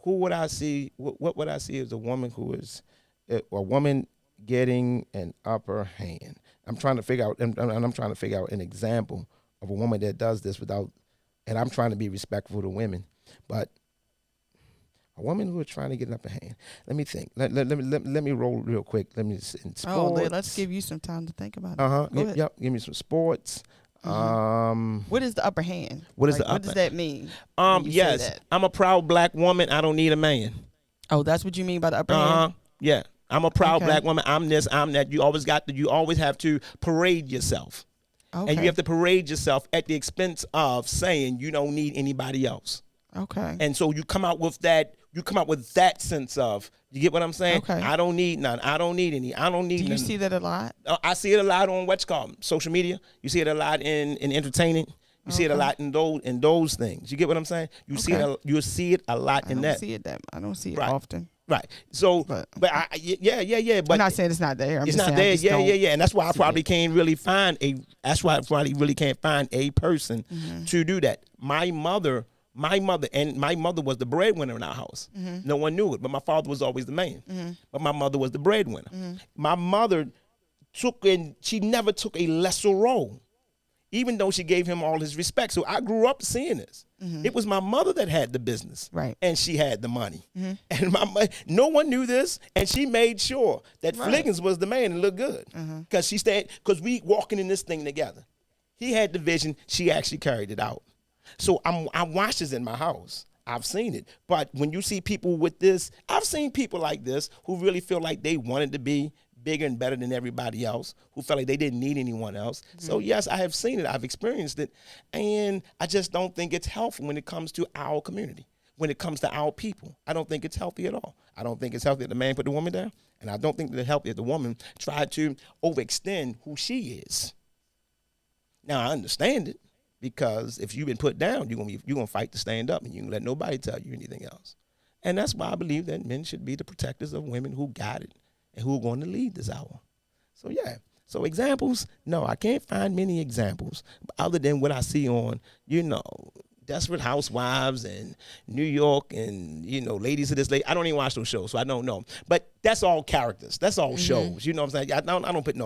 S2: would I see, what would I see as a woman who is, a woman getting an upper hand. I'm trying to figure out, and I'm trying to figure out an example of a woman that does this without, and I'm trying to be respectful to women, but a woman who is trying to get an upper hand. Let me think. Let me roll real quick. Let me in sports.
S1: Oh, let's give you some time to think about it.
S2: Go ahead. Yep. Give me some sports.
S1: What is the upper hand?
S2: What is the upper?
S1: What does that mean?
S2: Yes, I'm a proud black woman. I don't need a man.
S1: Oh, that's what you mean by the upper hand?
S2: Yeah. I'm a proud black woman. I'm this, I'm that. You always have to parade yourself. Okay. And you have to parade yourself at the expense of saying you don't need anybody else. Okay. And so you come out with that sense of, you get what I'm saying? Okay. I don't need none. I don't need any. I don't need
S1: Do you see that a lot?
S2: I see it a lot on what's called social media. You see it a lot in entertaining. You see it a lot in those things. You get what I'm saying? You see it a lot in that.
S1: I don't see it often.
S2: Right. So, but But
S1: I'm not saying it's not there.
S2: It's not there. Yeah. And that's why I probably can't really find a person to do that. My mother was the breadwinner in our house. No one knew it, but my father was always the man. But my mother was the breadwinner. My mother she never took a lesser role, even though she gave him all his respect. So I grew up seeing this. It was my mother that had the business, right? And she had the money. And no one knew this, and she made sure that Fliggins was the man and looked good because we walking in this thing together. He had the vision. She actually carried it out. So I watched this in my house. I've seen it. But when you see people with this, I've seen people like this who really feel like they wanted to be bigger and better than everybody else, who felt like they didn't need anyone else. So yes, I have seen it. I've experienced it. And I just don't think it's helpful when it comes to our community, when it comes to our people. I don't think it's healthy at all. I don't think it's healthy that the man put the woman down. And I don't think that it's healthy that the woman tried to overextend who she is. Now, I understand it. Because if you've been put down, you're gonna fight to stand up, and you can let nobody tell you anything else. And that's why I believe that men should be the protectors of women who got it and who are going to lead this hour. So yeah. So examples, no, I can't find many examples other than what I see on, Desperate Housewives and New York and, Ladies of this lady. I don't even watch those shows, so I don't know. But that's all characters. That's all shows. You know what I'm saying? I don't put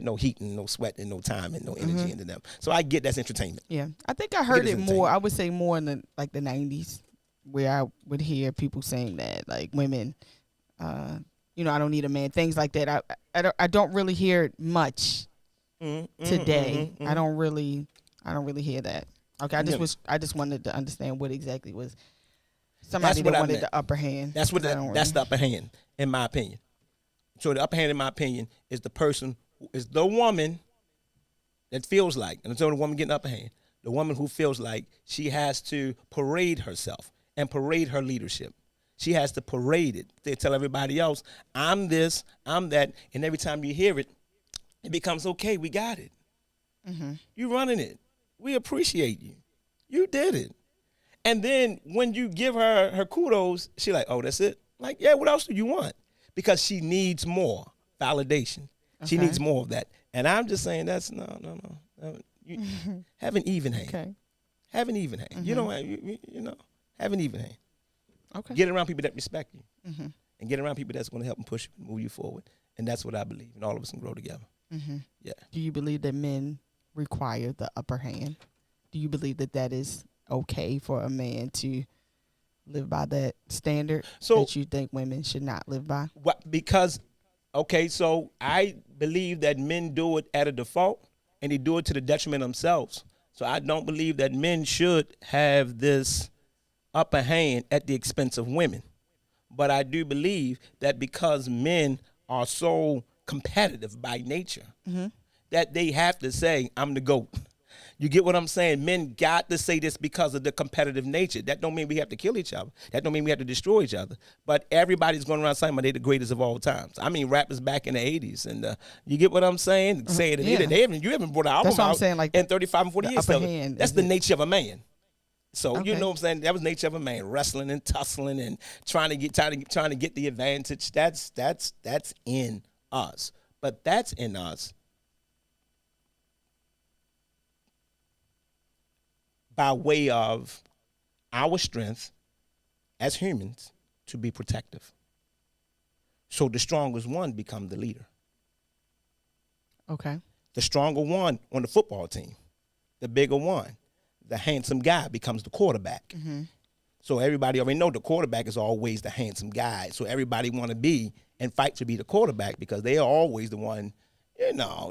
S2: no heat and no sweat and no time and no energy into them. So I get that's entertainment.
S1: Yeah. I think I heard it more, I would say more in the 90s, where I would hear people saying that, like women, I don't need a man, things like that. I don't really hear it much today. I don't really hear that. Okay, I just wanted to understand what exactly was somebody that wanted the upper hand.
S2: That's the upper hand, in my opinion. So the upper hand, in my opinion, is the person who is the woman that feels like, and so the woman getting the upper hand, the woman who feels like she has to parade herself and parade her leadership. She has to parade it. They tell everybody else, I'm this, I'm that, and every time you hear it, it becomes okay. We got it. You running it. We appreciate you. You did it. And then when you give her kudos, she like, oh, that's it? Like, yeah, what else do you want? Because she needs more validation. Okay. She needs more of that. And I'm just saying that's no. You have an even hand. Okay. Have an even hand. You have an even hand. Okay. Get around people that respect you. And get around people that's going to help and push you and move you forward. And that's what I believe. And all of us can grow together. Yeah.
S1: Do you believe that men require the upper hand? Do you believe that is okay for a man to live by that standard that you think women should not live by?
S2: Because Okay, so I believe that men do it at a default, and they do it to the detriment of themselves. So I don't believe that men should have this upper hand at the expense of women. But I do believe that because men are so competitive by nature, that they have to say, I'm the GOAT. You get what I'm saying? Men got to say this because of the competitive nature. That don't mean we have to kill each other. That don't mean we have to destroy each other. But everybody's going around saying they're the greatest of all times. I mean, rappers back in the 80s. And you get what I'm saying? Saying that
S1: Yeah.
S2: you haven't brought an album
S1: That's what I'm
S2: out
S1: saying, like,
S2: in 35 and 40
S1: the
S2: years.
S1: upper
S2: So
S1: hand
S2: that's
S1: is
S2: the
S1: it.
S2: nature of a man. So you
S1: Okay.
S2: know what I'm saying? That was nature of a man, wrestling and tussling and trying to get the advantage. That's in us. But that's in us by way of our strength as humans to be protective. So the strongest one become the leader.
S1: Okay.
S2: The stronger one on the football team, the bigger one, the handsome guy becomes the quarterback. So everybody already know the quarterback is always the handsome guy. So everybody want to be and fight to be the quarterback because they are always the one,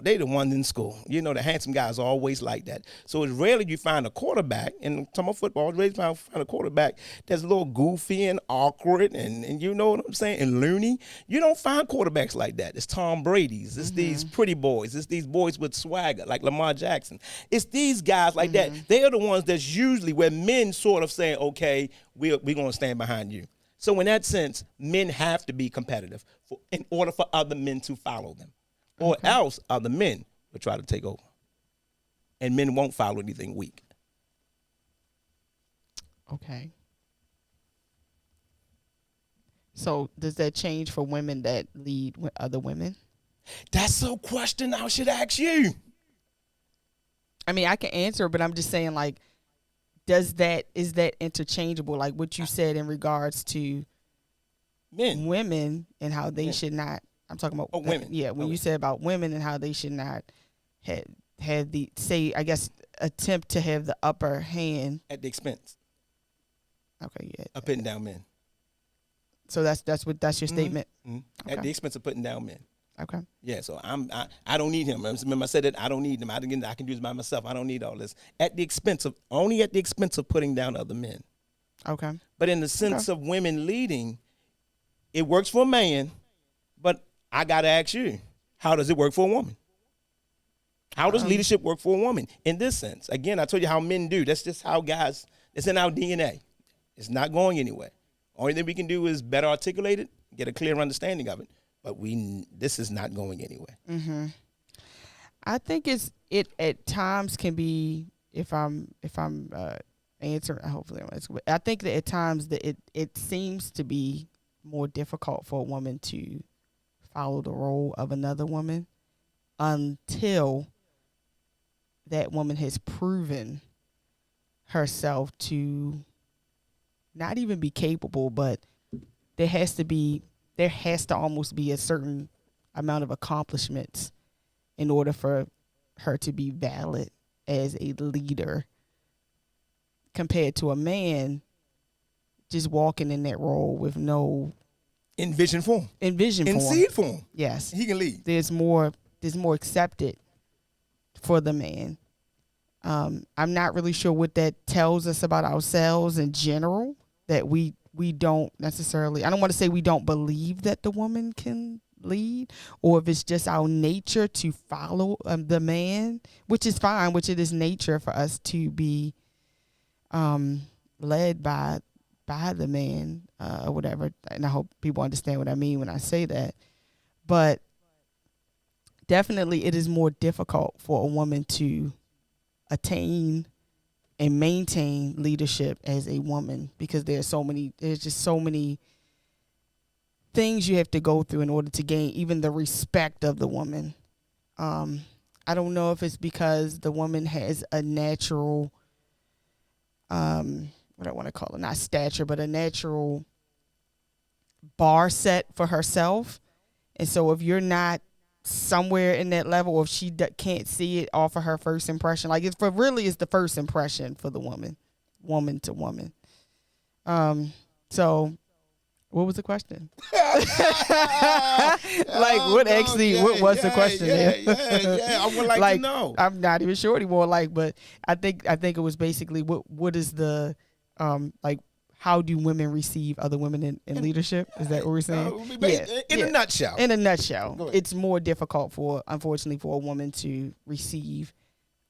S2: they the one in school. The handsome guys are always like that. So it's rarely you find a quarterback, and some of football, it's rarely you find a quarterback that's a little goofy and awkward and you know what I'm saying, and loony. You don't find quarterbacks like that. It's Tom Brady's. It's these pretty boys. It's these boys with swagger like Lamar Jackson. It's these guys like that. They are the ones that's usually where men sort of saying, okay, we're going to stand behind you. So in that sense, men have to be competitive in order for other men to follow them. Or else other men will try to take over. And men won't follow anything weak.
S1: Okay. So does that change for women that lead with other women?
S2: That's a question I should ask you.
S1: I mean, I can answer, but I'm just saying, like, is that interchangeable? Like what you said in regards to
S2: Men.
S1: women and how they
S2: Men.
S1: should not. I'm talking about
S2: women.
S1: Yeah, when
S2: Okay.
S1: you said about women and how they should not have the attempt to have the upper hand.
S2: At the expense
S1: Okay, yeah.
S2: of putting down men.
S1: So that's your statement.
S2: At
S1: Okay.
S2: the expense of putting down men.
S1: Okay.
S2: Yeah, so I don't need him. Remember I said that I don't need him. I can do this by myself. I don't need all this. Only at the expense of putting down other men.
S1: Okay.
S2: But in the sense of women leading, it works for a man, but I gotta ask you, how does it work for a woman? How does leadership work for a woman in this sense? Again, I told you how men do. That's just how guys, it's in our DNA. It's not going anywhere. Only thing we can do is better articulate it, get a clear understanding of it. But this is not going anywhere.
S1: I think it at times can be, if I'm answering, hopefully I'm answering, I think that at times that it seems to be more difficult for a woman to follow the role of another woman until that woman has proven herself to not even be capable, but there has to almost be a certain amount of accomplishments in order for her to be valid as a leader, compared to a man just walking in that role with no
S2: In vision form.
S1: in
S2: In seed form.
S1: Yes,
S2: He can lead.
S1: there's more accepted for the man. I'm not really sure what that tells us about ourselves in general, that we don't necessarily, I don't want to say we don't believe that the woman can lead, or if it's just our nature to follow the man, which is fine, which it is nature for us to be led by the man, or whatever. And I hope people understand what I mean when I say that. But definitely it is more difficult for a woman to attain and maintain leadership as a woman, because there's just so many things you have to go through in order to gain even the respect of the woman. I don't know if it's because the woman has a natural, what I want to call it, not stature, but a natural bar set for herself. And so if you're not somewhere in that level, or if she can't see it off of her first impression, like it's the first impression for the woman to woman. So What was the question? Like, what was the question?
S2: Yeah. I would like to know.
S1: I'm not even sure anymore. Like, but I think it was basically what is the like, how do women receive other women in leadership? Is that what we're saying?
S2: In a nutshell.
S1: In a nutshell, it's more difficult unfortunately, for a woman to receive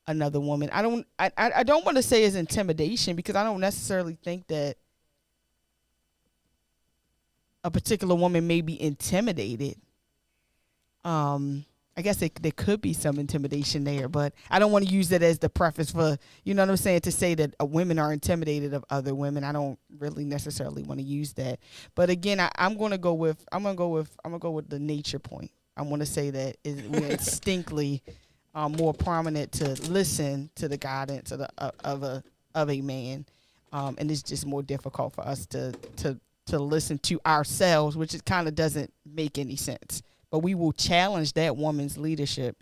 S1: another woman. I don't want to say it's intimidation, because I don't necessarily think that a particular woman may be intimidated. I guess there could be some intimidation there, but I don't want to use that as the preface for, you know what I'm saying, to say that women are intimidated of other women. I don't really necessarily want to use that. But again, I'm going to go with the nature point. I want to say that we're instinctively more prominent to listen to the guidance of a man, and it's just more difficult for us to listen to ourselves, which it kind of doesn't make any sense. But we will challenge that woman's leadership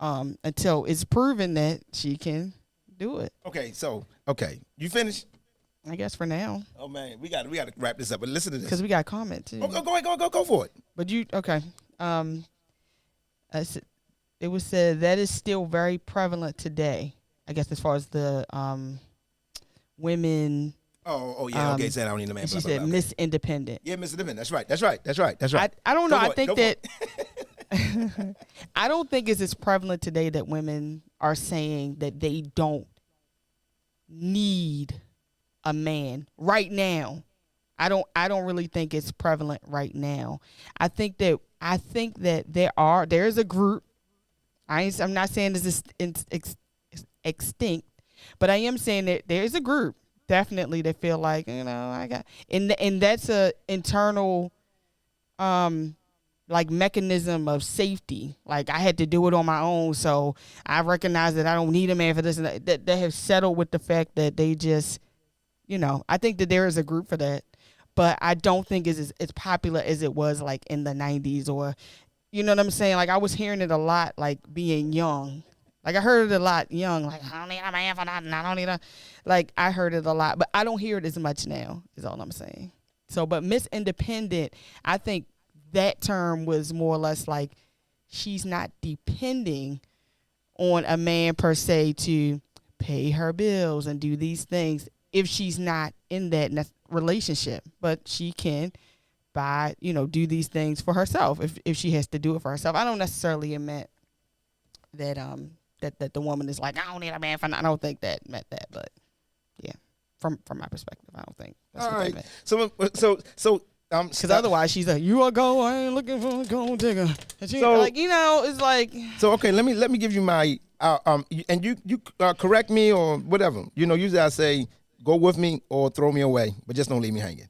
S1: until it's proven that she can do it.
S2: Okay, you finished?
S1: I guess for now.
S2: Oh man, we got to wrap this up. But listen to this,
S1: because we got a comment too.
S2: Oh, go ahead, go for it.
S1: But okay. It was said that is still very prevalent today. I guess as far as the women.
S2: Oh yeah. Okay, said I don't need a man.
S1: She said Miss Independent.
S2: Yeah, Miss Independent. That's right.
S1: I don't know. I think that I don't think it's as prevalent today that women are saying that they don't need a man right now. I don't really think it's prevalent right now. I think that there's a group. I'm not saying this is extinct, but I am saying that there's a group definitely that feel like, I got, and that's a internal like mechanism of safety. Like, I had to do it on my own, so I recognize that I don't need a man for this, and that they have settled with the fact that they just, I think that there is a group for that, but I don't think it's as popular as it was like in the 90s, or, you know what I'm saying? Like, I was hearing it a lot, like being young. Like, I heard it a lot young. Like, I don't need a man for nothing. I don't need a... Like, I heard it a lot. But I don't hear it as much now, is all I'm saying. So, but Miss Independent, I think that term was more or less like she's not depending on a man per se to pay her bills and do these things if she's not in that relationship. But she can buy, do these things for herself if she has to do it for herself. I don't necessarily admit that that the woman is like, I don't need a man for nothing. I don't think that meant that, but yeah, from my perspective, I don't think that's what that meant.
S2: So
S1: because otherwise she's like, you a gold, I ain't looking for a gold digger. And she, it's like.
S2: So okay, let me give you my and you correct me or whatever. Usually I say go with me or throw me away, but just don't leave me hanging.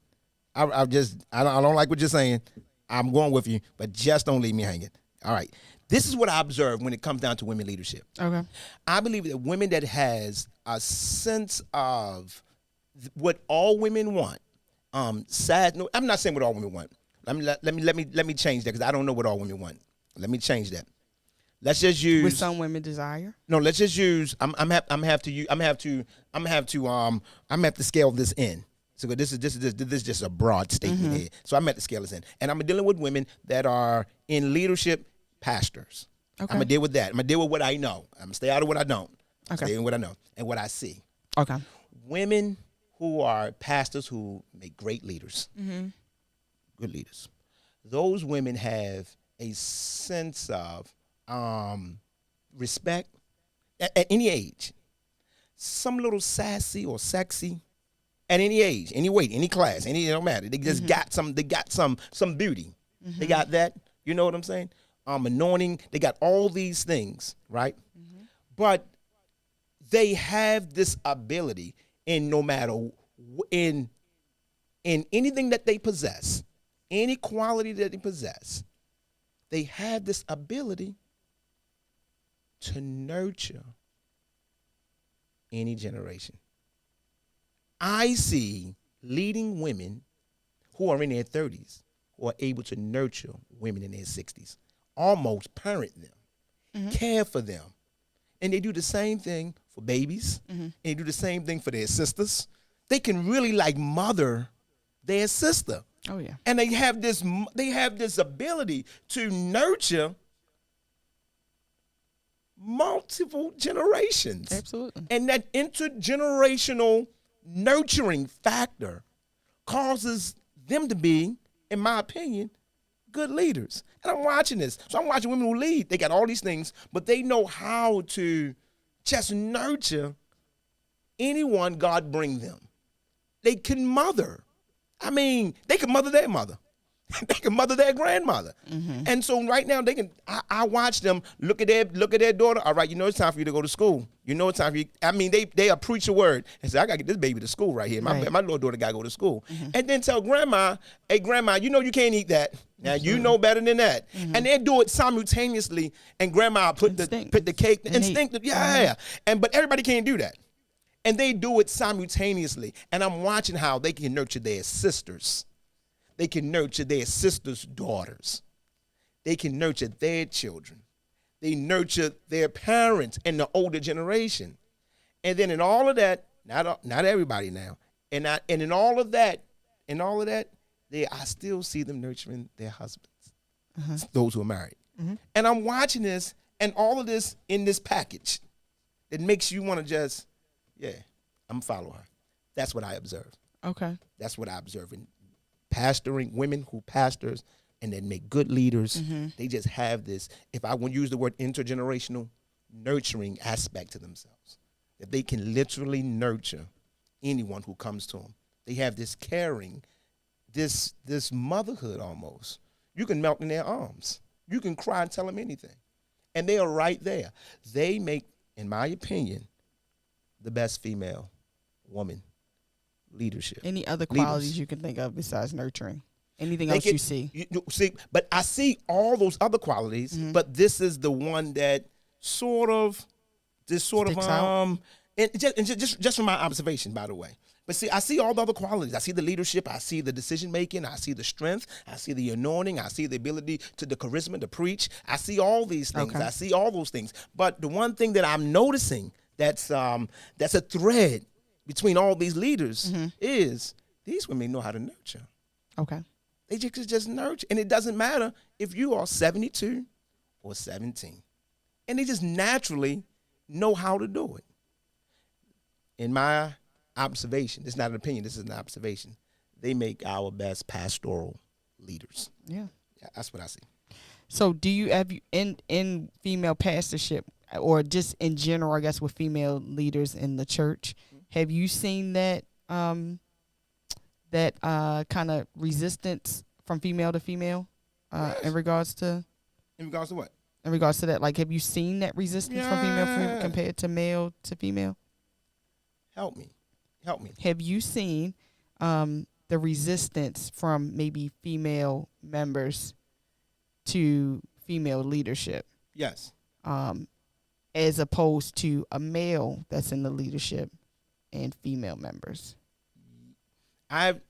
S2: I don't like what you're saying. I'm going with you, but just don't leave me hanging. All right. This is what I observe when it comes down to women leadership. Okay. I believe that women that has a sense of what all women want. I'm not saying what all women want. Let me change that, because I don't know what all women want. Let me change that. Let's just use
S1: what some women desire.
S2: No, let's just use. I'm have to scale this in. So this is just a broad statement here. So I'm at the scale this in, and I'm dealing with women that are in leadership. Pastors. Okay. I'm gonna deal with that. I'm gonna deal with what I know. I'm gonna stay out of what I don't. Okay. Stay in what I know and what I see. Okay. Women who are pastors who make great leaders, good leaders. Those women have a sense of respect at any age. Some little sassy or sexy at any age, any weight, any class, it don't matter. They just got some. They got some beauty. They got that. You know what I'm saying? Anointing, they got all these things, right? But they have this ability in no matter in anything that they possess, any quality that they possess, they have this ability to nurture any generation. I see leading women who are in their 30s who are able to nurture women in their 60s. Almost parent them, care for them. And they do the same thing for babies. And they do the same thing for their sisters. They can really mother their sister
S1: Oh yeah.
S2: And they have this ability to nurture multiple generations.
S1: Absolutely.
S2: And that intergenerational nurturing factor causes them to be, in my opinion, good leaders. And I'm watching this. So I'm watching women who lead. They got all these things, but they know how to just nurture anyone God bring them. They can mother. I mean, they can mother their mother. They can mother their grandmother. And so right now they can, I watch them look at their daughter. All right, you know it's time for you to go to school. You know it's time for you. I mean, they preach a word and say, I gotta get this baby to school right here. My little daughter gotta go to school. And then tell grandma, hey grandma, you know you can't eat that. Now you know better than that. And they do it simultaneously, and grandma put the cake instinct. And but everybody can't do that. And they do it simultaneously. And I'm watching how they can nurture their sisters. They can nurture their sisters' daughters. They can nurture their children. They nurture their parents and the older generation. And then in all of that, not everybody now, and in all of that, I still see them nurturing their husbands, those who are married. And I'm watching this, and all of this in this package that makes you want to just, I'm following her. That's what I observe.
S1: Okay.
S2: That's what I observe in pastoring, women who pastors and then make good leaders. They just have this, if I want to use the word intergenerational, nurturing aspect to themselves. That they can literally nurture anyone who comes to them. They have this caring, this motherhood almost. You can melt in their arms. You can cry and tell them anything. And they are right there. They make, in my opinion, the best female woman leadership.
S1: Any other qualities you can think of besides nurturing? Anything else you see?
S2: But I see all those other qualities, but this is the one that sticks out. And just from my observation, by the way. But see, I see all the other qualities. I see the leadership. I see the decision making. I see the strength. I see the anointing. I see the ability the charisma to preach. I see all these things. I see all those things. But the one thing that I'm noticing that's a thread between all these leaders is these women know how to nurture.
S1: Okay.
S2: They just nurture. And it doesn't matter if you are 72 or 17. And they just naturally know how to do it. In my observation, this is not an opinion, this is an observation, they make our best pastoral leaders.
S1: Yeah.
S2: That's what I see.
S1: So do you have in female pastorship, or just in general, I guess, with female leaders in the church, have you seen that kind of resistance from female to female in regards to
S2: what?
S1: In regards to that, like, have you seen that resistance from female compared to male to female?
S2: Help me.
S1: Have you seen the resistance from maybe female members to female leadership?
S2: Yes.
S1: As opposed to a male that's in the leadership and female members.
S2: I have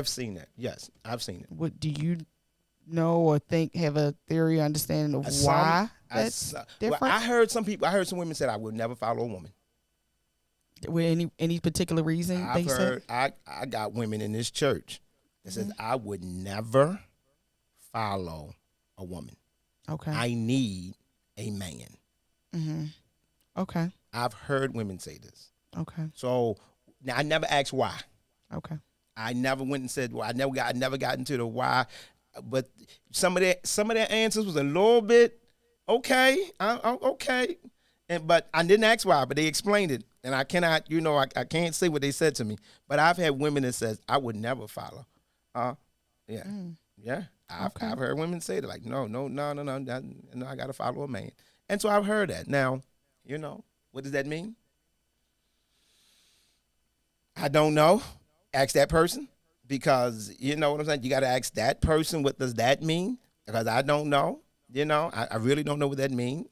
S2: seen that. Yes, I've seen it.
S1: What do you know or have a theory or understanding of why that's different?
S2: Well, I heard some women said I would never follow a woman.
S1: With any particular reason?
S2: I got women in this church that says I would never follow a woman.
S1: Okay.
S2: I need a man.
S1: Okay.
S2: I've heard women say this.
S1: Okay.
S2: So now I never asked why.
S1: Okay.
S2: I never went and said, well, I never got into the why, but some of their answers was a little bit okay. Okay. But I didn't ask why, but they explained it. And I cannot, I can't say what they said to me. But I've had women that says I would never follow. Yeah. I've heard women say that, like, no, I got to follow a man. And so I've heard that. Now, what does that mean? I don't know. Ask that person, because you know what I'm saying? You got to ask that person, what does that mean? Because I don't know. I really don't know what that means.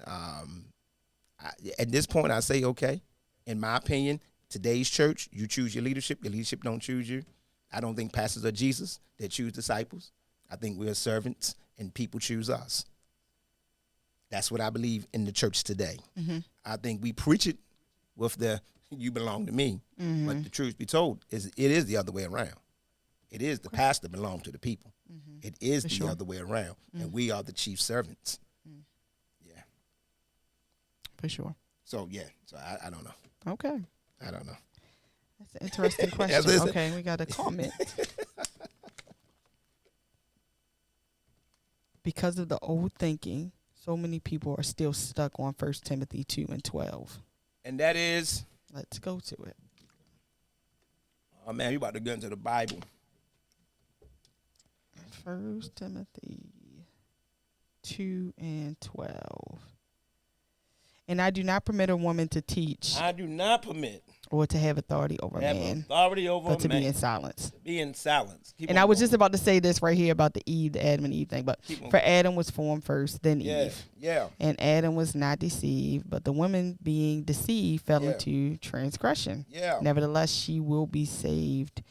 S2: At this point, I say, okay, in my opinion, today's church, you choose your leadership don't choose you. I don't think pastors are Jesus. They choose disciples. I think we're servants and people choose us. That's what I believe in the church today. I think we preach it with the you belong to me. But the truth be told, it is the other way around. It is the pastor belongs to the people. It is
S1: For
S2: the
S1: sure.
S2: other way around, and we are the chief servants. Yeah.
S1: For sure.
S2: So yeah. So I don't know.
S1: Okay.
S2: I don't know.
S1: That's an interesting question.
S2: listen.
S1: Okay, we got a comment. Because of the old thinking, so many people are still stuck on 1 Timothy 2:12.
S2: And that is,
S1: Let's go to it.
S2: oh man, you about to get into the Bible.
S1: 1 Timothy 2:12. And I do not permit a woman to teach
S2: I do not permit
S1: or to have authority over
S2: have
S1: man,
S2: authority over
S1: but to
S2: a man.
S1: be in silence.
S2: Be in silence. Keep
S1: And
S2: on
S1: I was
S2: going.
S1: just about to say this right here about the Adam and Eve thing. But
S2: Keep on
S1: for
S2: going.
S1: Adam was formed first, then
S2: Yeah,
S1: Eve.
S2: yeah.
S1: And Adam was not deceived, but the woman being deceived fell
S2: Yeah.
S1: into transgression.
S2: Yeah.
S1: Nevertheless, she will be saved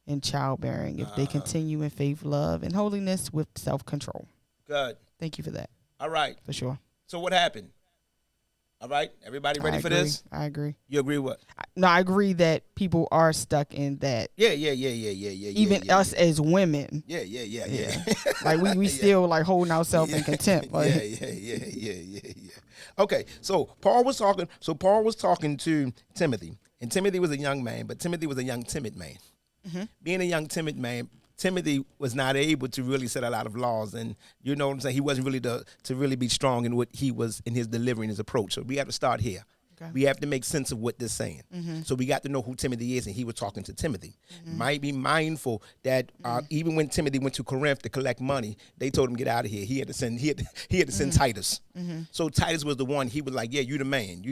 S1: in childbearing if they continue in faith, love, and holiness with self-control.
S2: Good.
S1: Thank you for that,
S2: All right.
S1: for sure.
S2: So what happened? All right. Everybody ready
S1: I
S2: for
S1: agree.
S2: this?
S1: I agree.
S2: You agree what?
S1: No, I agree that people are stuck in that.
S2: Yeah.
S1: Even us as women.
S2: Yeah.
S1: Yeah. Like we still like holding ourselves in contempt. Like,
S2: Yeah. Okay, so Paul was talking to Timothy, and Timothy was a young man, but Timothy was a young timid man. Being a young timid man, Timothy was not able to really set a lot of laws, and you know what I'm saying. He wasn't really to really be strong in what he was in his delivery and his approach. So we have to start here.
S1: Okay.
S2: We have to make sense of what they're saying. So we got to know who Timothy is, and he was talking to Timothy. Might be mindful that even when Timothy went to Corinth to collect money, they told him get out of here. He had to send Titus. So Titus was the one. He was like, yeah, you the man.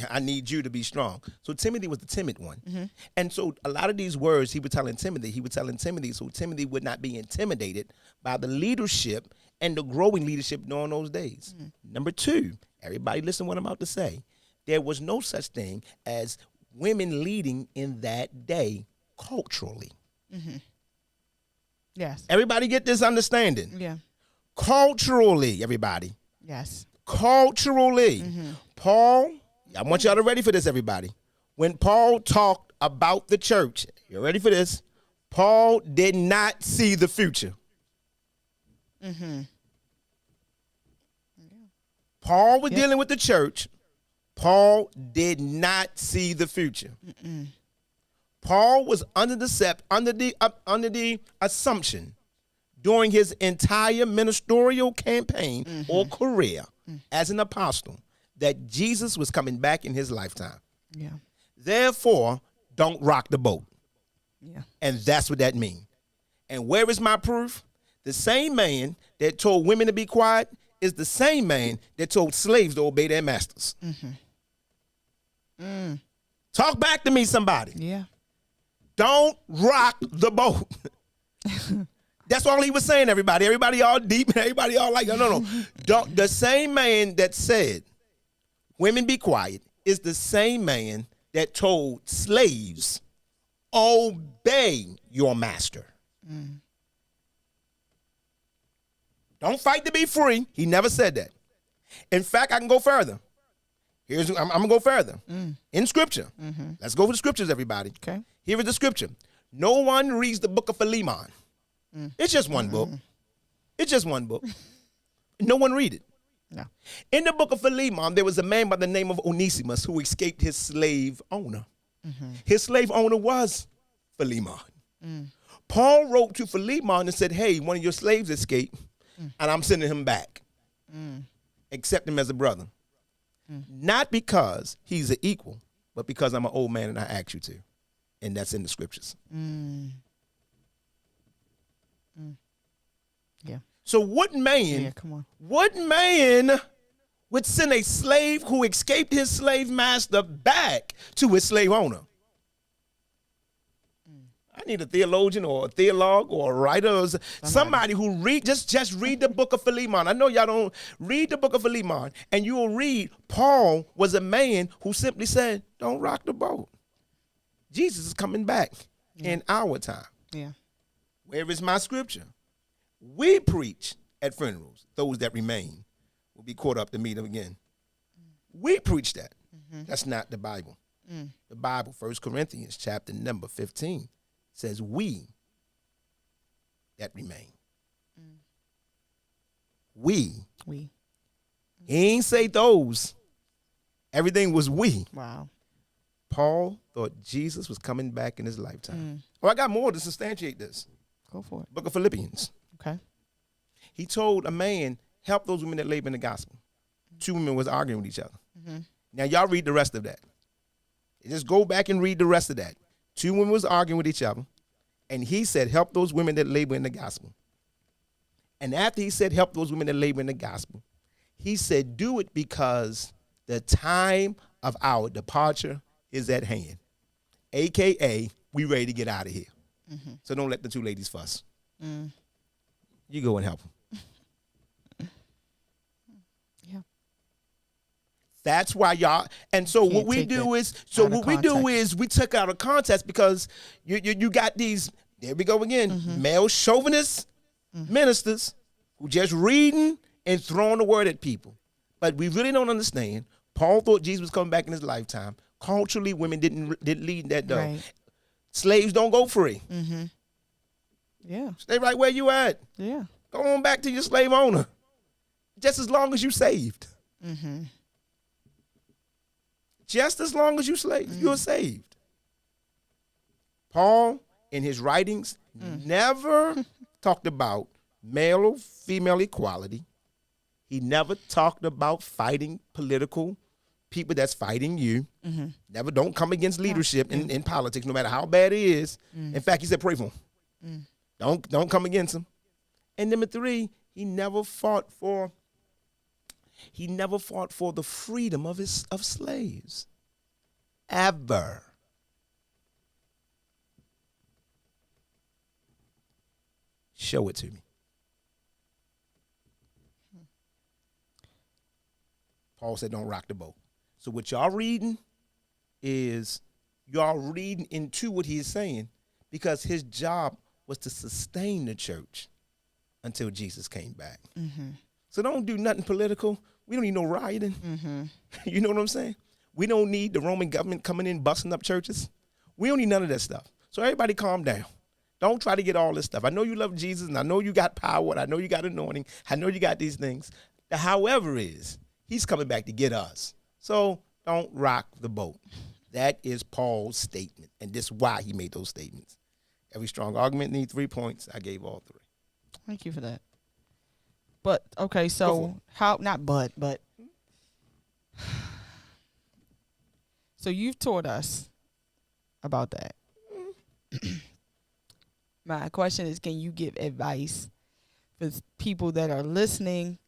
S2: I need you to be strong. So Timothy was the timid one. And so a lot of these words he was telling Timothy so Timothy would not be intimidated by the leadership and the growing leadership during those days. Number two, everybody listen to what I'm about to say. There was no such thing as women leading in that day culturally.
S1: yes.
S2: Everybody get this understanding?
S1: Yeah.
S2: Culturally, everybody.
S1: Yes.
S2: Culturally. Paul, I want y'all to ready for this, everybody. When Paul talked about the church, you ready for this? Paul did not see the future. Paul was dealing with the church. Paul did not see the future. Paul was under the assumption during his entire ministerial campaign or career as an apostle that Jesus was coming back in his lifetime.
S1: Yeah.
S2: Therefore, don't rock the boat.
S1: Yeah.
S2: And that's what that means. And where is my proof? The same man that told women to be quiet is the same man that told slaves to obey their masters. Talk back to me, somebody.
S1: Yeah.
S2: Don't rock the boat. That's all he was saying, everybody. Everybody all deep and everybody all like, no. Don't. The same man that said, women be quiet, is the same man that told slaves, obey your master. Don't fight to be free. He never said that. In fact, I can go further. I'm going to go further. In Scripture. Let's go for the Scriptures, everybody.
S1: Okay.
S2: Here is the Scripture. No one reads the book of Philemon. It's just one book. It's just one book. No one read it.
S1: No.
S2: In the book of Philemon, there was a man by the name of Onesimus who escaped his slave owner. His slave owner was Philemon. Paul wrote to Philemon and said, hey, one of your slaves escaped, and I'm sending him back. Accept him as a brother. Not because he's an equal, but because I'm an old man and I asked you to. And that's in the Scriptures.
S1: Yeah.
S2: So what man,
S1: Yeah, come on.
S2: what man would send a slave who escaped his slave master back to his slave owner? I need a theologian or a theologue or a writer or somebody who read just read the book of Philemon. I know y'all don't read the book of Philemon, and you will read Paul was a man who simply said, don't rock the boat. Jesus is coming back in our time.
S1: Yeah.
S2: Where is my scripture? We preach at funerals. Those that remain will be caught up to meet them again. We preach that. That's not the Bible. The Bible, 1 Corinthians chapter number 15, says we that remain. We.
S1: We.
S2: He ain't say those. Everything was we.
S1: Wow.
S2: Paul thought Jesus was coming back in his lifetime. Well, I got more to substantiate this.
S1: Go for it.
S2: Book of Philippians.
S1: Okay.
S2: He told a man, help those women that labor in the gospel. 2 women was arguing with each other. Now, y'all read the rest of that. Just go back and read the rest of that. 2 women was arguing with each other. And he said, help those women that labor in the gospel. And after he said, help those women that labor in the gospel, he said, do it because the time of our departure is at hand. AKA, we ready to get out of here. So don't let the 2 ladies fuss. You go and help them.
S1: Yeah.
S2: That's why y'all. And so what we do is, we took out of context because you got these, there we go again, male chauvinist ministers who just reading and throwing the word at people. But we really don't understand. Paul thought Jesus was coming back in his lifetime. Culturally, women didn't lead that though.
S1: Right.
S2: Slaves don't go free.
S1: Yeah.
S2: Stay right where you at.
S1: Yeah.
S2: Go on back to your slave owner. Just as long as you saved. Just as long as you're saved. Paul, in his writings, never talked about male or female equality. He never talked about fighting political people that's fighting you. Never, don't come against leadership in politics, no matter how bad it is. In fact, he said, pray for him. Don't come against him. And number 3, he never fought for the freedom of slaves. Ever. Show it to me. Paul said, don't rock the boat. So what y'all reading is y'all reading into what he is saying because his job was to sustain the church until Jesus came back. So don't do nothing political. We don't need no rioting. You know what I'm saying? We don't need the Roman government coming in busting up churches. We don't need none of that stuff. So everybody calm down. Don't try to get all this stuff. I know you love Jesus, and I know you got power, and I know you got anointing. I know you got these things. The however is, he's coming back to get us. So don't rock the boat. That is Paul's statement, and this is why he made those statements. Every strong argument needs 3 points. I gave all 3.
S1: Thank you for that. But, okay, so but. So you've taught us about that. My question is, can you give advice for people that are listening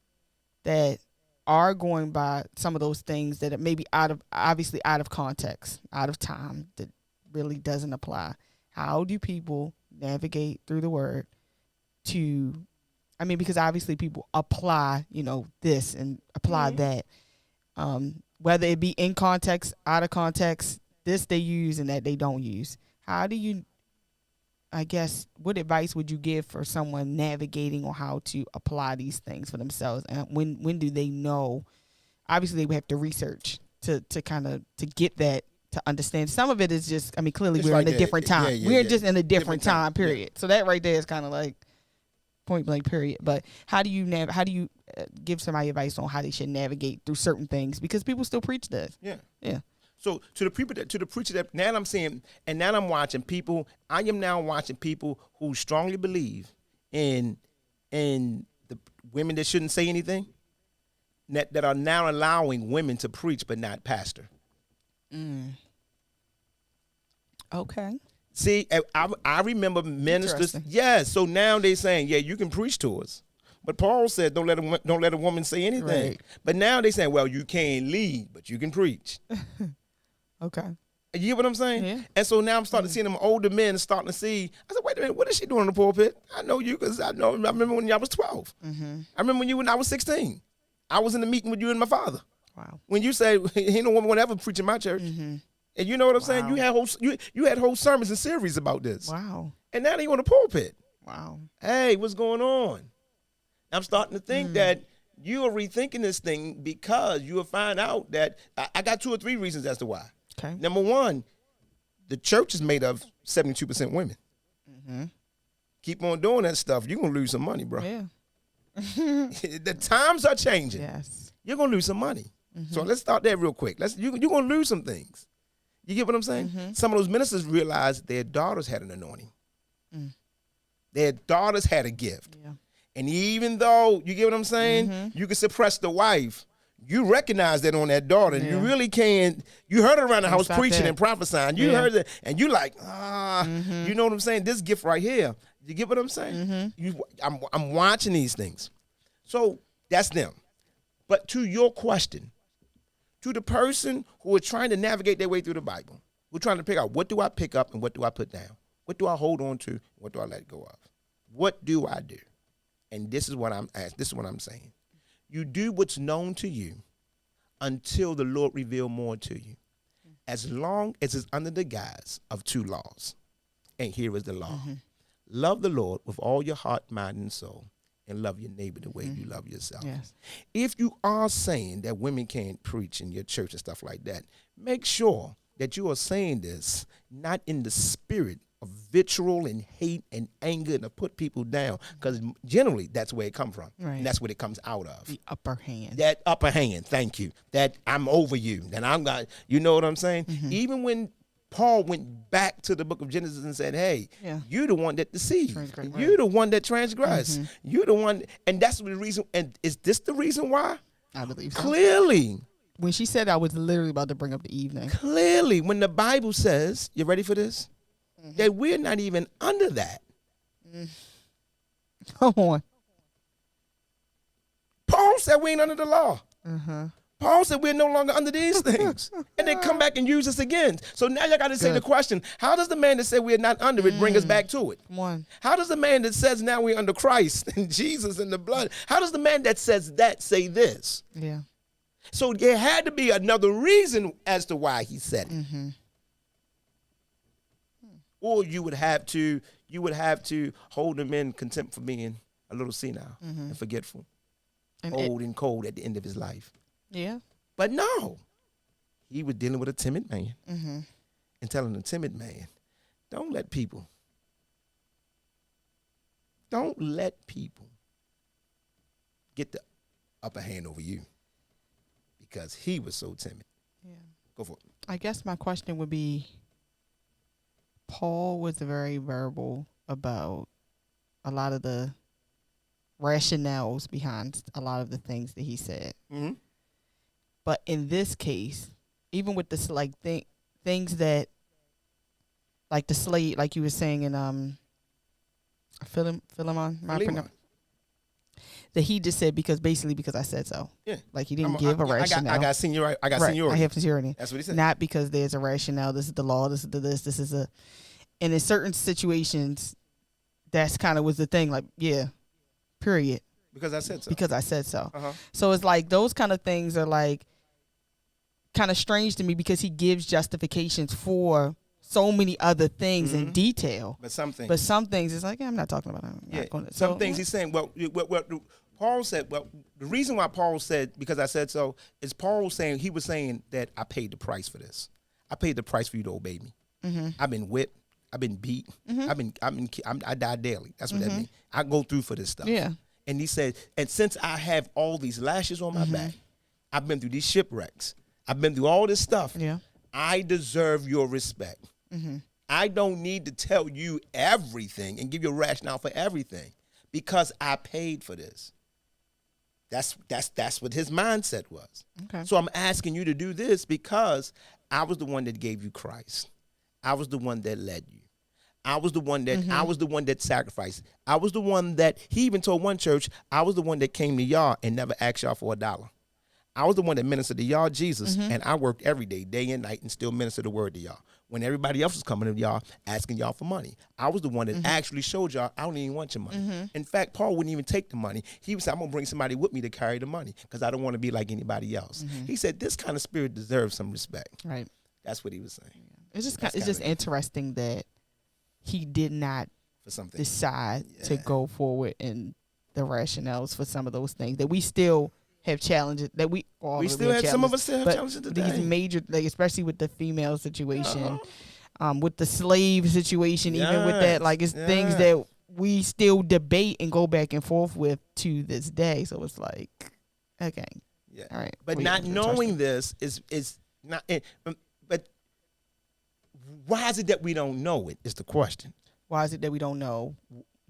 S1: that are going by some of those things that are maybe obviously out of context, out of time, that really doesn't apply? How do people navigate through the word because obviously people apply, this and apply that. Whether it be in context, out of context, this they use and that they don't use. How do you, what advice would you give for someone navigating on how to apply these things for themselves? And when do they know? Obviously, they would have to research to get that, to understand. Some of it is just, clearly
S2: It's
S1: we're
S2: like
S1: in a different time. We're just in a different time period.
S2: Yeah.
S1: So that right there is kind of like point blank period. But how do you give somebody advice on how they should navigate through certain things, because people still preach this? Yeah.
S2: So to the preacher that now I'm saying, and now I'm watching people. I am now watching people who strongly believe in the women that shouldn't say anything, that are now allowing women to preach but not pastor.
S1: Okay.
S2: See, I remember ministers. Yeah, so now they saying, yeah, you can preach to us. But Paul said, don't let a woman say anything.
S1: Right.
S2: But now they saying, well, you can't lead, but you can preach.
S1: Okay.
S2: You hear what I'm saying?
S1: Yeah.
S2: And so now I'm starting to see them older men starting to see. I said, wait a minute, what is she doing in the pulpit? I know you because I remember when y'all was 12. I remember when I was 16. I was in the meeting with you and my father.
S1: Wow.
S2: When you say, ain't no woman would ever preach in my church. And you know what I'm saying? You had whole sermons and series about this.
S1: Wow.
S2: And now they on the pulpit.
S1: Wow.
S2: Hey, what's going on? I'm starting to think that you are rethinking this thing because you will find out that I got 2 or 3 reasons as to why.
S1: Okay.
S2: Number 1, the church is made of 72% women. keep on doing that stuff, you're going to lose some money, bro.
S1: Yeah.
S2: The times are changing.
S1: Yes.
S2: You're going to lose some money. So let's start there real quick. You're going to lose some things. You get what I'm saying? Some of those ministers realized their daughters had an anointing. Their daughters had a gift.
S1: Yeah.
S2: And even though, you get what I'm saying, you can suppress the wife, you recognize that on that daughter. And you really can't. You heard her around the house preaching and prophesying. You heard it, and you like, you know what I'm saying? This gift right here. You get what I'm saying? I'm watching these things. So that's them. But to your question, to the person who is trying to navigate their way through the Bible, we're trying to pick out, what do I pick up and what do I put down? What do I hold on to? What do I let go of? What do I do? And this is what I'm asking. This is what I'm saying. You do what's known to you until the Lord reveal more to you, as long as it's under the guise of two laws. And here is the law. Love the Lord with all your heart, mind, and soul, and love your neighbor the way you love yourself.
S1: Yes.
S2: If you are saying that women can't preach in your church and stuff like that, make sure that you are saying this not in the spirit of vitriol and hate and anger and to put people down, because generally that's where it comes from.
S1: Right.
S2: And that's what it comes out of.
S1: The upper hand.
S2: That upper hand, thank you. That I'm over you. That I'm not, you know what I'm saying? Even when Paul went back to the book of Genesis and said, hey, you're the one that deceived. You're the one that transgressed. You're the one, and that's the reason. And is this the reason why?
S1: I believe so.
S2: Clearly.
S1: When she said, I was literally about to bring up the evening.
S2: Clearly, when the Bible says, you ready for this? That we're not even under that.
S1: Come on.
S2: Paul said we ain't under the law. Paul said we're no longer under these things. And they come back and use us again. So now y'all got to say the question, how does the man that said we're not under it bring us back to it?
S1: Come on.
S2: How does the man that says now we're under Christ and Jesus and the blood, how does the man that says that say this?
S1: Yeah.
S2: So there had to be another reason as to why he said it. Or you would have to hold him in contempt for being a little senile and forgetful, and old and cold at the end of his life.
S1: Yeah.
S2: But no, he was dealing with a timid man and telling a timid man, don't let people get the upper hand over you, because he was so timid.
S1: Yeah.
S2: Go for it.
S1: I guess my question would be, Paul was very verbal about a lot of the rationales behind a lot of the things that he said. But in this case, even with this, like, things that, like the slave, like you were saying in Philemon, that he just said because I said so. Yeah. Like he didn't give a rationale.
S2: I got seniority. I have
S1: seniority.
S2: That's what he said.
S1: Not because there's a rationale. This is the law. This is this is a. And in certain situations, that's kind of was the thing. Like, yeah, period.
S2: Because I said so.
S1: Because I said so. So it's like those kind of things are like kind of strange to me, because he gives justifications for so many other things in detail.
S2: But some things
S1: it's like, I'm not talking about that.
S2: Some things he's saying, Paul said, the reason why Paul said, because I said so, is Paul saying, he was saying that I paid the price for this. I paid the price for you to obey me. I've been whipped. I've been beat. I die daily. That's what that means. I go through for this stuff.
S1: Yeah.
S2: And he said, and since I have all these lashes on my back, I've been through these shipwrecks. I've been through all this stuff.
S1: Yeah.
S2: I deserve your respect. I don't need to tell you everything and give you a rationale for everything, because I paid for this. That's what his mindset was.
S1: Okay.
S2: So I'm asking you to do this because I was the one that gave you Christ. I was the one that led you. I was the one that sacrificed. I was the one that, he even told one church, I was the one that came to y'all and never asked y'all for $1. I was the one that ministered to y'all Jesus, and I worked every day, day and night, and still ministered the word to y'all. When everybody else was coming to y'all, asking y'all for money, I was the one that actually showed y'all, I don't even want your money. In fact, Paul wouldn't even take the money. He would say, I'm going to bring somebody with me to carry the money, because I don't want to be like anybody else. He said, this kind of spirit deserves some respect.
S1: Right.
S2: That's what he was saying.
S1: It's just interesting that he did not decide to go forward in the rationales for some of those things that we still have challenges, that we still have, some of us still have challenges today. These major, like, especially with the female situation, with the slave situation, even with that, like, it's things that we still debate and go back and forth with to this day. So it's like, okay,
S2: Yeah.
S1: all right.
S2: But
S1: We-
S2: not
S1: we're
S2: knowing
S1: trusting.
S2: this is not. But why is it that we don't know it? Is the question.
S1: Why is it that we don't know?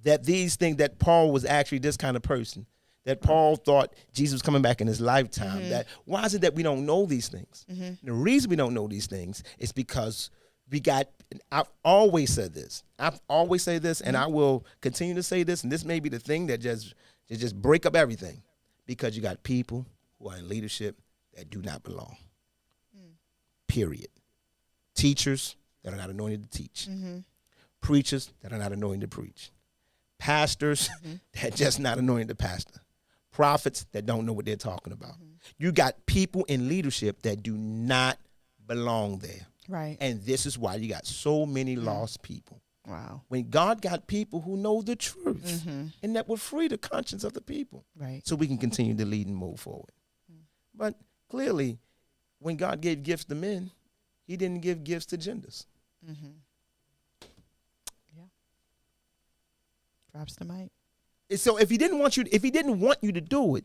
S2: That these things, that Paul was actually this kind of person, that Paul thought Jesus was coming back in his lifetime. That why is it that we don't know these things? The reason we don't know these things is because we got. I've always said this. I've always said this, and I will continue to say this. And this may be the thing that just break up everything, because you got people who are in leadership that do not belong. Period. Teachers that are not anointed to teach. Preachers that are not anointed to preach. Pastors that just not anointed to pastor. Prophets that don't know what they're talking about. You got people in leadership that do not belong there.
S1: Right.
S2: And this is why you got so many lost people.
S1: Wow.
S2: When God got people who know the truth and that will free the conscience of the people,
S1: Right.
S2: so we can continue to lead and move forward. But clearly, when God gave gifts to men, he didn't give gifts to genders.
S1: Yeah. Drops the mic.
S2: And so if he didn't want you to do it,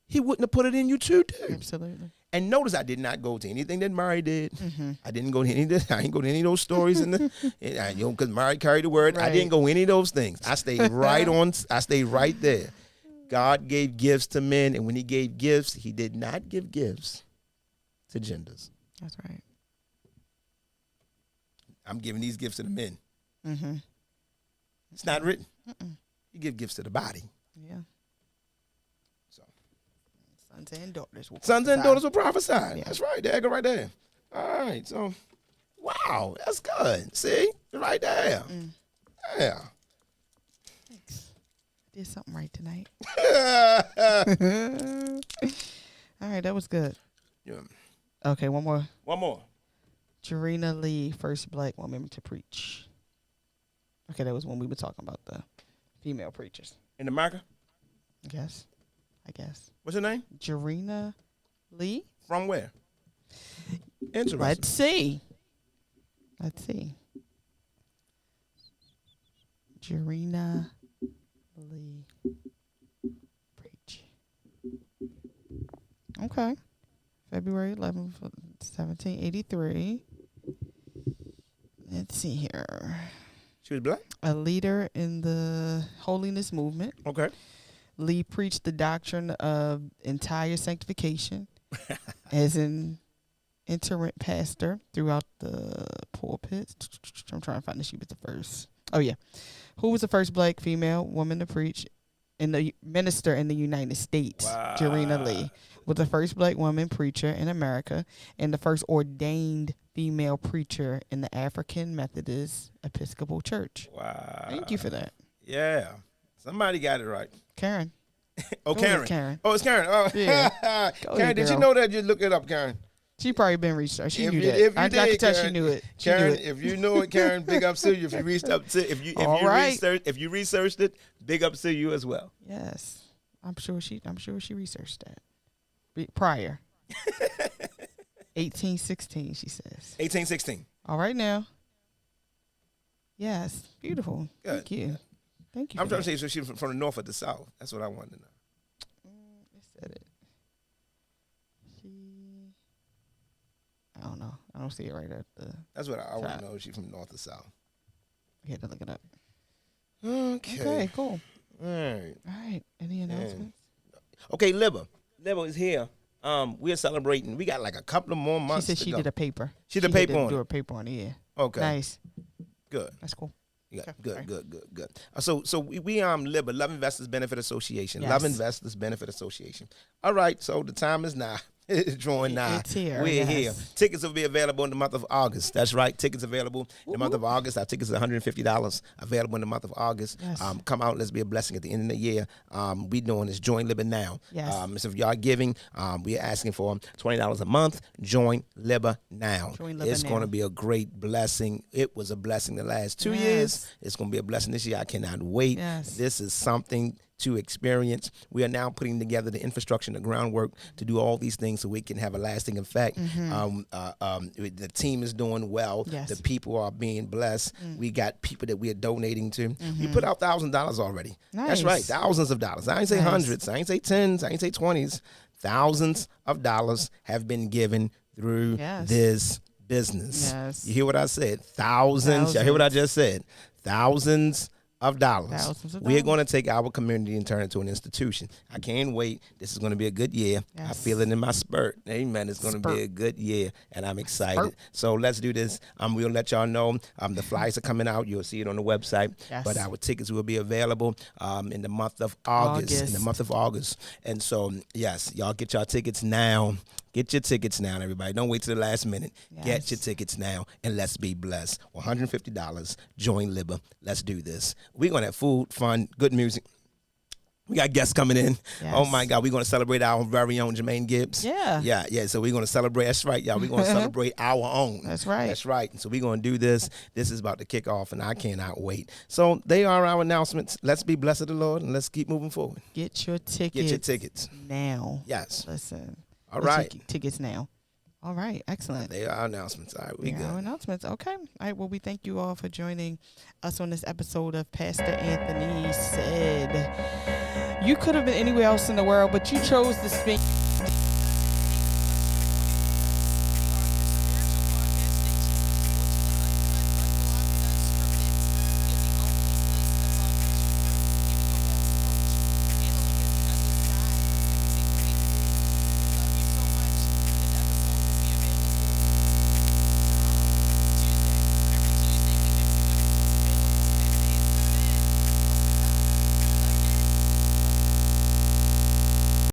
S2: he wouldn't have put it in you to do.
S1: Absolutely.
S2: And notice I did not go to anything that Mary did. I didn't go to any of this. I didn't go to any of those stories because Mary carried the word. I
S1: Right.
S2: didn't go any of those things. I stayed right on. I stayed right there. God gave gifts to men, and when he gave gifts, he did not give gifts to genders.
S1: That's right.
S2: I'm giving these gifts to the men.
S1: Mm-hmm.
S2: It's not written. You give gifts to the body.
S1: Yeah.
S2: So
S1: Sons and daughters. Will
S2: sons and
S1: prophesy.
S2: daughters will prophesy.
S1: Yeah.
S2: That's right. There, go right there. All right. So, wow, that's good. See, right there. Yeah.
S1: Thanks. I did something right tonight. All right, that was good.
S2: Yeah.
S1: Okay, one more.
S2: One more.
S1: Jarena Lee, first black woman to preach. Okay, that was when we were talking about the female preachers.
S2: In America?
S1: I guess.
S2: What's her name?
S1: Jarena Lee?
S2: From where? Interesting.
S1: Let's see. Jarena Lee. Preach. Okay. February 11th, 1783. Let's see here.
S2: She was black?
S1: A leader in the holiness movement.
S2: Okay.
S1: Lee preached the doctrine of entire sanctification as an itinerant pastor throughout the pulpit. I'm trying to find that she was the first. Oh, yeah. Who was the first black female woman to preach in the minister in the United States?
S2: Wow.
S1: Jarena Lee was the first black woman preacher in America and the first ordained female preacher in the African Methodist Episcopal Church.
S2: Wow.
S1: Thank you for that,
S2: Yeah. Somebody got it right.
S1: Karen.
S2: Oh,
S1: Go ahead,
S2: Karen.
S1: Karen.
S2: Oh, it's Karen. Oh,
S1: Yeah.
S2: Karen,
S1: ahead,
S2: did you
S1: girl.
S2: know that? Just look it up, Karen.
S1: She probably been researched. She
S2: If
S1: knew
S2: you-
S1: that.
S2: if you
S1: I
S2: did,
S1: could tell
S2: Karen.
S1: she knew it. She
S2: Karen,
S1: knew it.
S2: if you know it, Karen, big ups to you. If you reached up to,
S1: All right.
S2: if you researched it, big ups to you as well.
S1: Yes, I'm sure she researched that prior. 1816, she says.
S2: 1816.
S1: All right now. Yes, beautiful.
S2: Good.
S1: Thank you. Thank you.
S2: I'm
S1: for
S2: trying to
S1: that.
S2: say, so she's from the north or the south. That's what I wanted to know.
S1: It said it. I don't know. I don't see it right at the.
S2: That's what I want
S1: South.
S2: to know. Is she from north or south?
S1: I had to look it up.
S2: Okay.
S1: Okay, cool.
S2: All right.
S1: All right. Any announcements?
S2: Okay, Libba. Libba is here. We're celebrating. We got like a couple of more
S1: She
S2: months
S1: said
S2: to
S1: she
S2: go.
S1: did a paper.
S2: She did a paper on
S1: do
S2: it.
S1: a paper on it. Yeah.
S2: Okay.
S1: Nice.
S2: Good.
S1: That's cool.
S2: Yeah,
S1: Okay,
S2: good,
S1: sorry.
S2: good. So we LIBA, Love Investors Benefit Association.
S1: Yes.
S2: Love Investors Benefit Association. All right, so the time is now. It's drawing nigh.
S1: It's here,
S2: We're
S1: yes.
S2: here. Tickets will be available in the month of August. That's right. Tickets available in the month of August. Our tickets are $150 available in the month of August.
S1: Yes.
S2: Come out. Let's be a blessing at the end of the year. We doing this Join Libba Now.
S1: Yes.
S2: So if y'all are giving, we're asking for $20 a month. Join Libba Now.
S1: Join Libba
S2: It's
S1: Now.
S2: going to be a great blessing. It was a blessing the last 2
S1: Yes.
S2: years. It's going to be a blessing this year. I cannot wait.
S1: Yes.
S2: This is something to experience. We are now putting together the infrastructure and the groundwork to do all these things so we can have a lasting effect. The team is doing well.
S1: Yes.
S2: The people are being blessed. We got people that we are donating to. We put out $1,000 already.
S1: Nice.
S2: That's right, thousands of dollars. I ain't say hundreds. I ain't say tens. I ain't say 20s. Thousands of dollars have been given through this business.
S1: Yes.
S2: You hear what I said? Thousands. Y'all hear what I just said? Thousands of dollars. We're going to take our community and turn it into an institution. I can't wait. This is going to be a good year.
S1: Yes.
S2: I feel it in my spirit. Amen. It's going to be a good year, and I'm excited. So let's do this. We'll let y'all know. The flyers are coming out. You'll see it on the website.
S1: Yes.
S2: But our tickets will be available in the month of August. In the month of August. And so, yes, y'all get your tickets now. Get your tickets now, everybody. Don't wait till the last minute.
S1: Yes.
S2: Get your tickets now, and let's be blessed. $150. Join Libba. Let's do this. We're going to have food, fun, good music. We got guests coming in.
S1: Yes.
S2: Oh, my God. We're going to celebrate our very own Jermaine Gibbs.
S1: Yeah.
S2: Yeah. So we're going to celebrate. That's right, y'all. We're going to celebrate our own.
S1: That's right.
S2: That's right. And so we're going to do this. This is about to kick off, and I cannot wait. So they are our announcements. Let's be blessed of the Lord, and let's keep moving forward.
S1: Get your tickets.
S2: Get your tickets.
S1: Now.
S2: Yes.
S1: Listen.
S2: All right.
S1: Tickets now. All right. Excellent.
S2: They are our announcements. All right. We good.
S1: Our announcements. Okay. All right. Well, we thank you all for joining us on this episode of Pastor Anthony Said. You could have been anywhere else in the world, but you chose to spend